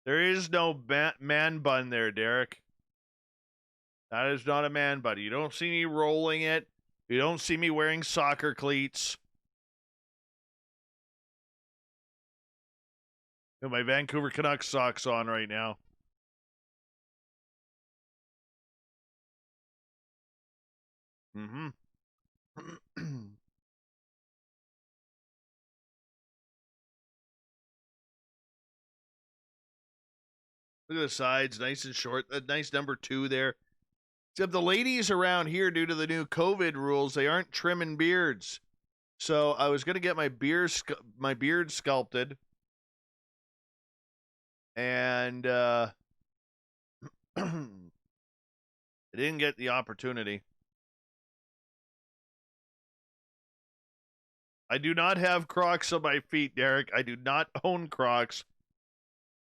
There is no man bun there, Derek. That is not a man bun. You don't see me rolling it. You don't see me wearing soccer cleats. Got my Vancouver Canucks socks on right now. Mm-hmm. Look at the sides, nice and short. A nice number 2 there. Except the ladies around here, due to the new COVID rules, they aren't trimming beards. So I was gonna get my beard sculpted, and I didn't get the opportunity. I do not have Crocs on my feet, Derek. I do not own Crocs,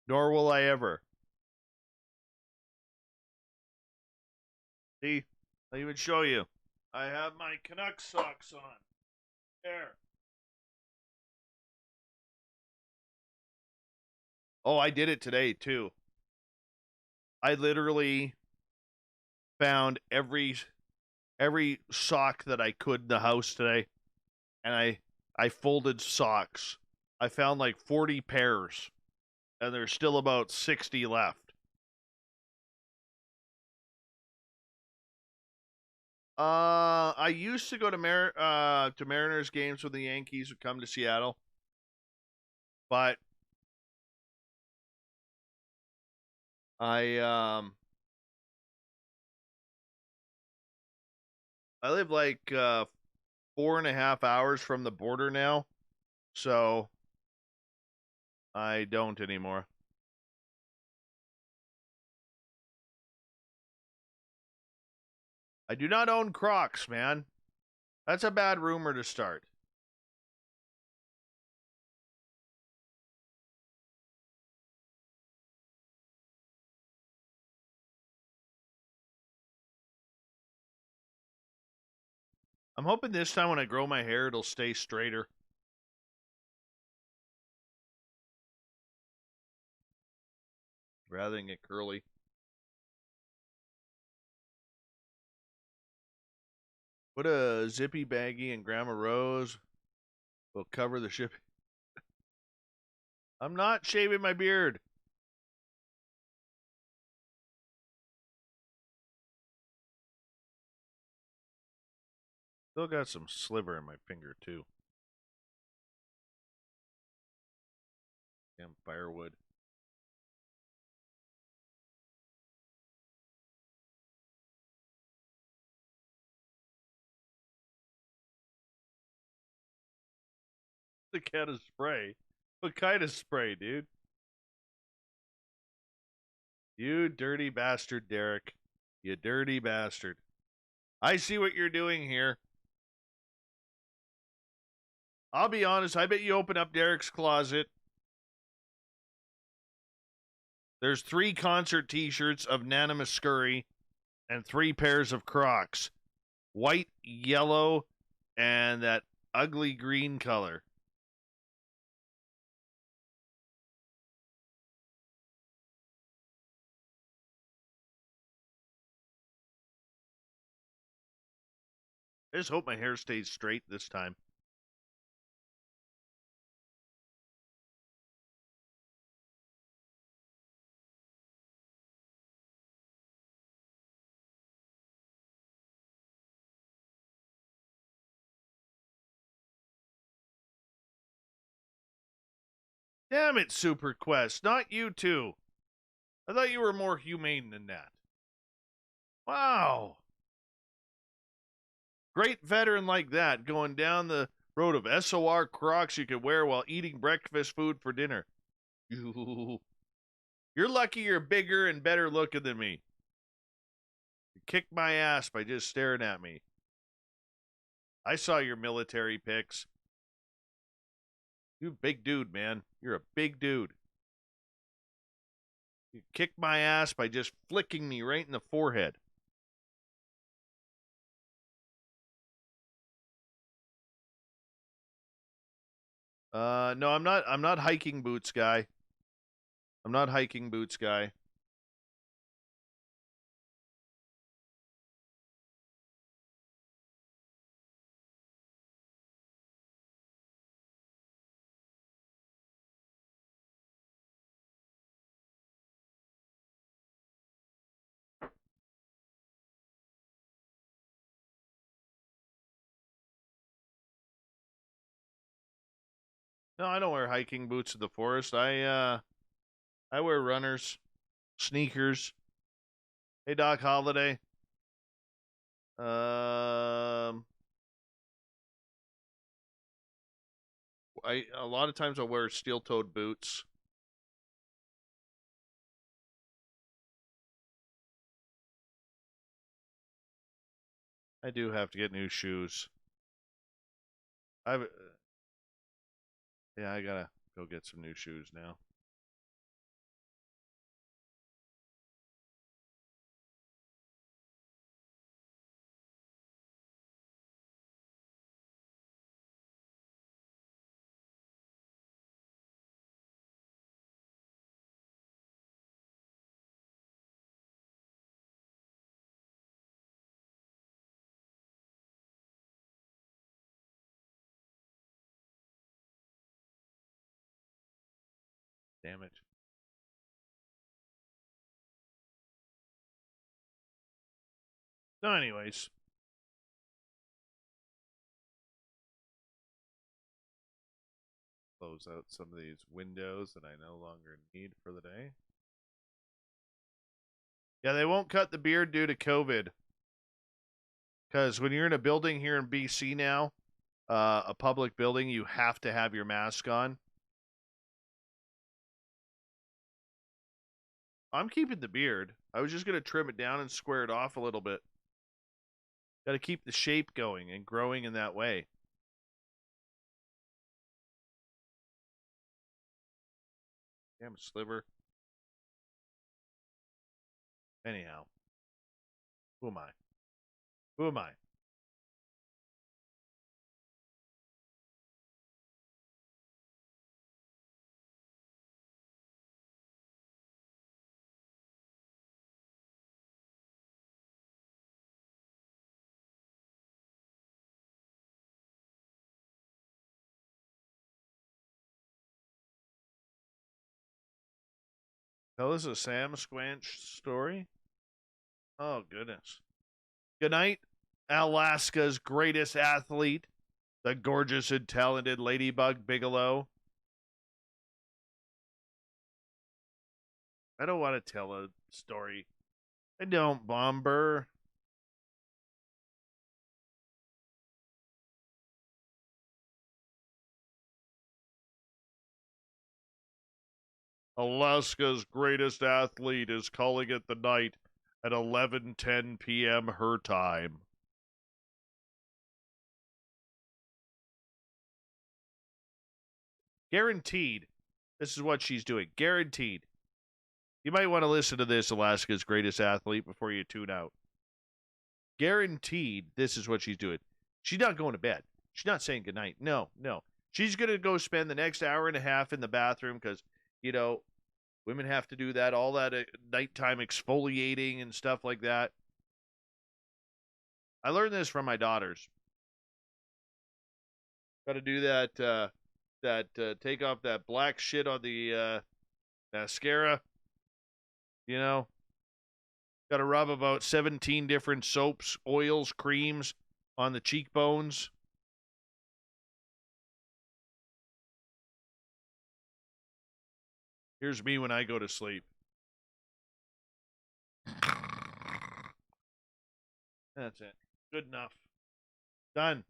nor will I ever. See, I'll even show you. I have my Canuck socks on. There. Oh, I did it today, too. I literally found every sock that I could in the house today, and I folded socks. I found like 40 pairs, and there's still about 60 left. I used to go to Mariners games when the Yankees would come to Seattle, but I live like 4.5 hours from the border now, so I don't anymore. I do not own Crocs, man. That's a bad rumor to start. I'm hoping this time when I grow my hair, it'll stay straighter. Rather than get curly. Put a zippy baggie in Grandma Rose. Will cover the ship. I'm not shaving my beard. Still got some sliver in my finger, too. Damn firewood. The cat of spray. What kind of spray, dude? You dirty bastard, Derek. You dirty bastard. I see what you're doing here. I'll be honest, I bet you open up Derek's closet. There's 3 concert t-shirts of Nana Muscuri and 3 pairs of Crocs. White, yellow, and that ugly green color. I just hope my hair stays straight this time. Damn it, Super Quest. Not you too. I thought you were more humane than that. Wow. Great veteran like that going down the road of SOR Crocs you could wear while eating breakfast food for dinner. You're lucky you're bigger and better looking than me. You kicked my ass by just staring at me. I saw your military pics. You big dude, man. You're a big dude. You kicked my ass by just flicking me right in the forehead. No, I'm not hiking boots guy. I'm not hiking boots guy. No, I don't wear hiking boots in the forest. I wear runners, sneakers. Hey, Doc Holiday. A lot of times I wear steel-toed boots. I do have to get new shoes. Yeah, I gotta go get some new shoes now. Damn it. So anyways. Close out some of these windows that I no longer need for the day. Yeah, they won't cut the beard due to COVID. Because when you're in a building here in BC now, a public building, you have to have your mask on. I'm keeping the beard. I was just going to trim it down and square it off a little bit. Got to keep the shape going and growing in that way. Damn sliver. Anyhow. Who am I? Who am I? Tell us a Sam Squanch story? Oh, goodness. Good night, Alaska's greatest athlete, the gorgeous and talented Ladybug Bigelow. I don't want to tell a story. I don't, Bomber. Alaska's greatest athlete is calling it the night at 11:10 p.m. her time. Guaranteed. This is what she's doing. Guaranteed. You might want to listen to this, Alaska's greatest athlete, before you tune out. Guaranteed this is what she's doing. She's not going to bed. She's not saying goodnight. No. She's going to go spend the next hour and a half in the bathroom because, women have to do that, all that nighttime exfoliating and stuff like that. I learned this from my daughters. Got to do that, take off that black shit on the mascara. Got to rub about 17 different soaps, oils, creams on the cheekbones. Here's me when I go to sleep. That's it. Good enough. Done.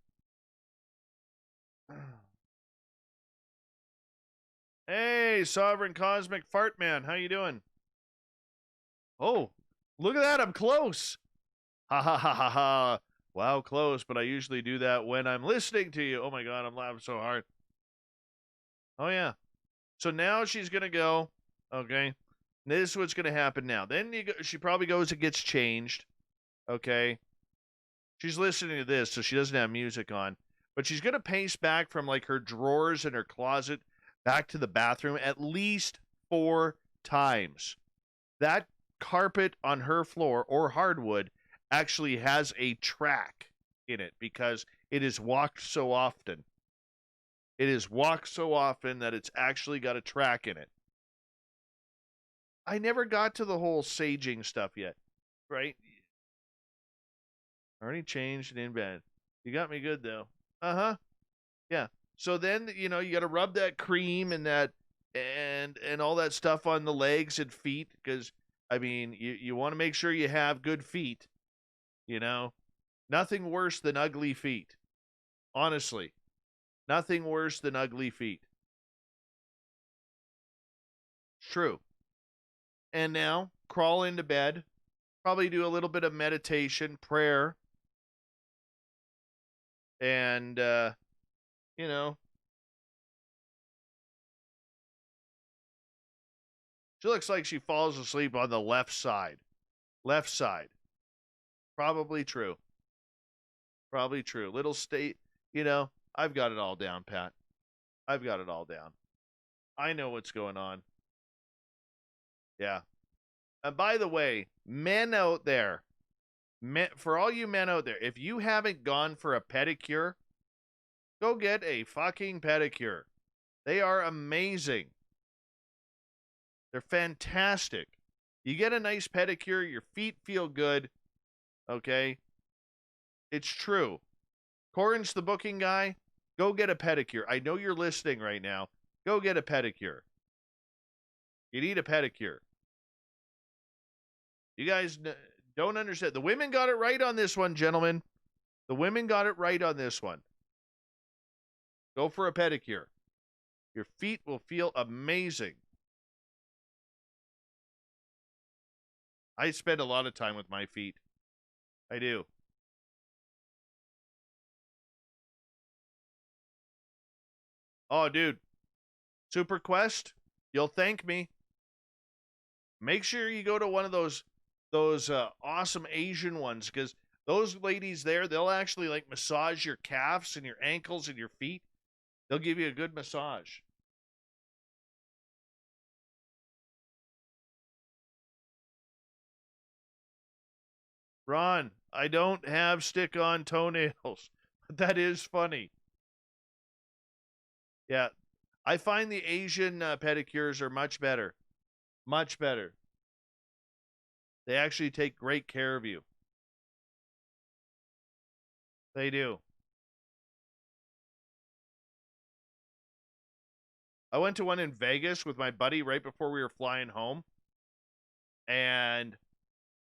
Hey, Sovereign Cosmic Fart Man. How you doing? Oh, look at that. I'm close. Ha ha ha ha ha. Wow, close, but I usually do that when I'm listening to you. Oh my God, I'm laughing so hard. Oh yeah. So now she's going to go, okay? This is what's going to happen now. Then she probably goes and gets changed, okay? She's listening to this, so she doesn't have music on. But she's going to pace back from, like, her drawers in her closet back to the bathroom at least 4 times. That carpet on her floor, or hardwood, actually has a track in it because it is walked so often. It is walked so often that it's actually got a track in it. I never got to the whole saging stuff yet, right? Already changed and in bed. You got me good, though. Uh-huh. Yeah. So then, you got to rub that cream and that and all that stuff on the legs and feet because, you want to make sure you have good feet, Nothing worse than ugly feet. Honestly. Nothing worse than ugly feet. True. And now, crawl into bed. Probably do a little bit of meditation, prayer. And, she looks like she falls asleep on the left side. Left side. Probably true. Probably true. Little state, I've got it all down, Pat. I've got it all down. I know what's going on. Yeah. And by the way, men out there, for all you men out there, if you haven't gone for a pedicure, go get a fucking pedicure. They are amazing. They're fantastic. You get a nice pedicure, your feet feel good. Okay? It's true. Corin's the booking guy. Go get a pedicure. I know you're listening right now. Go get a pedicure. You need a pedicure. You guys don't understand. The women got it right on this one, gentlemen. The women got it right on this one. Go for a pedicure. Your feet will feel amazing. I spend a lot of time with my feet. I do. Oh, dude. Super Quest, you'll thank me. Make sure you go to one of those awesome Asian ones because those ladies there, they'll actually like massage your calves and your ankles and your feet. They'll give you a good massage. Ron, I don't have stick-on toenails. That is funny. Yeah, I find the Asian pedicures are much better. Much better. They actually take great care of you. They do. I went to one in Vegas with my buddy right before we were flying home and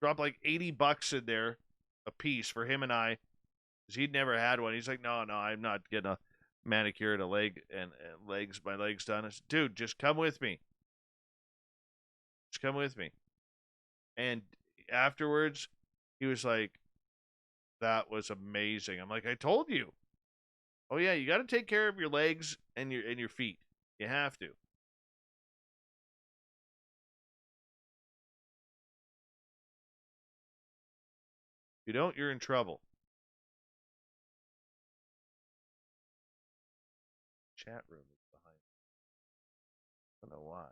dropped like $80 in there a piece for him and I, because he'd never had one. He's like, no, I'm not getting a manicure and a leg and my legs done. I said, dude, just come with me. Just come with me. And afterwards, he was like, that was amazing. I'm like, I told you. Oh yeah, you got to take care of your legs and your feet. You have to. If you don't, you're in trouble. Chat room is behind. I don't know why.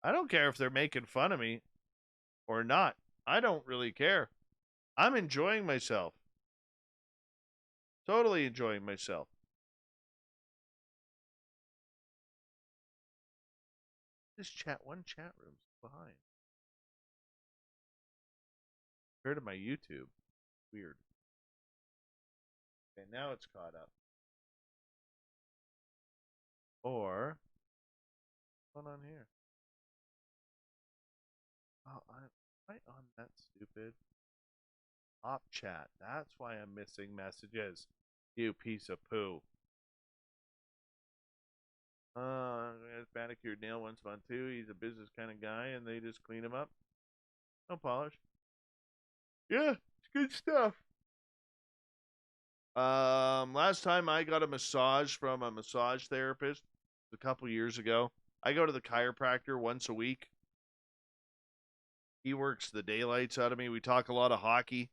I don't care if they're making fun of me or not. I don't really care. I'm enjoying myself. Totally enjoying myself. This one chat room's behind. Compared to my YouTube. Weird. Okay, now it's caught up. Or, what's going on here? Oh, am I on that stupid op chat? That's why I'm missing messages. You piece of poo. Manicured nail once a month too. He's a business kind of guy, and they just clean him up. No polish. Yeah, it's good stuff. Last time I got a massage from a massage therapist a couple years ago. I go to the chiropractor once a week. He works the daylights out of me. We talk a lot of hockey.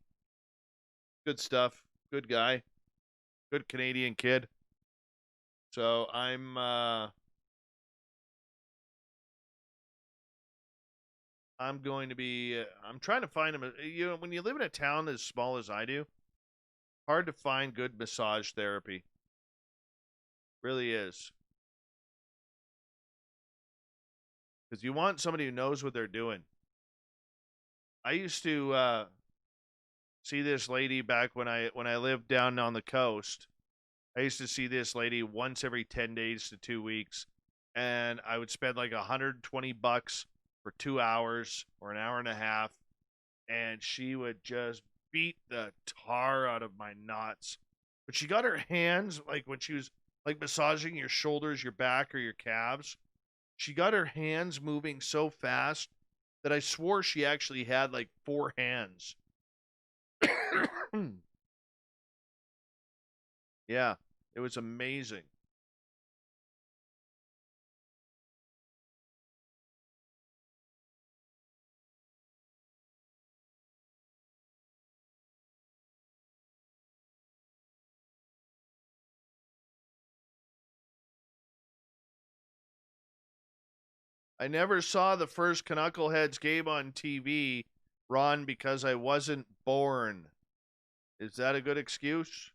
Good stuff. Good guy. Good Canadian kid. So I'm going to be I'm trying to find him. You know, when you live in a town as small as I do, hard to find good massage therapy. Really is. Because you want somebody who knows what they're doing. I used to see this lady back when I lived down on the coast. I used to see this lady once every 10 days to 2 weeks, and I would spend like $120 for 2 hours or an hour and a half, and she would just beat the tar out of my knots. But she got her hands, like when she was like massaging your shoulders, your back, or your calves, she got her hands moving so fast that I swore she actually had like 4 hands. Yeah, it was amazing. I never saw the first Knuckleheads game on TV, Ron, because I wasn't born. Is that a good excuse?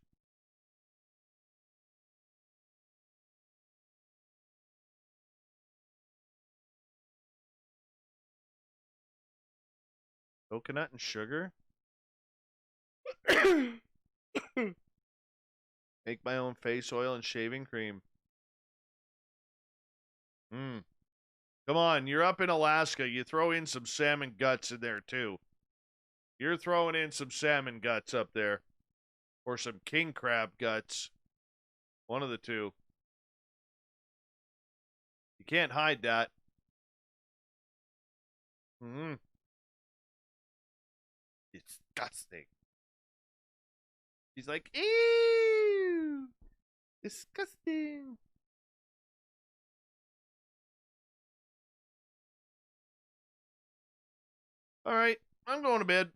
Coconut and sugar? Make my own face oil and shaving cream. Come on, you're up in Alaska. You throw in some salmon guts in there, too. You're throwing in some salmon guts up there. Or some king crab guts. One of the two. You can't hide that. Disgusting. He's like, ew! Disgusting. All right, I'm going to bed.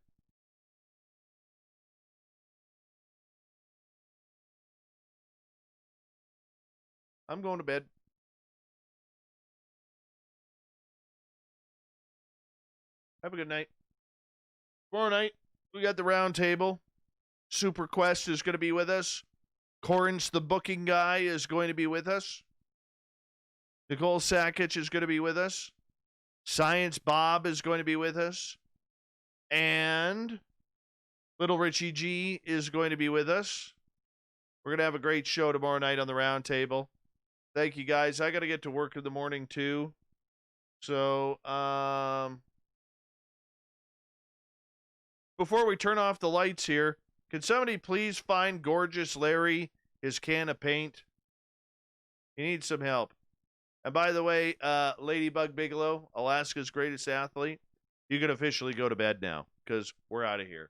I'm going to bed. Have a good night. Tomorrow night, We got the round table. Super Quest is going to be with us. Corns, the booking guy, is going to be with us. Nicole Sackich is going to be with us. Science Bob is going to be with us. And Little Richie G is going to be with us. We're going to have a great show tomorrow night on the round table. Thank you, guys. I got to get to work in the morning, too. So, before we turn off the lights here, can somebody please find Gorgeous Larry his can of paint? He needs some help. And by the way, Ladybug Bigelow, Alaska's greatest athlete, you can officially go to bed now because we're out of here.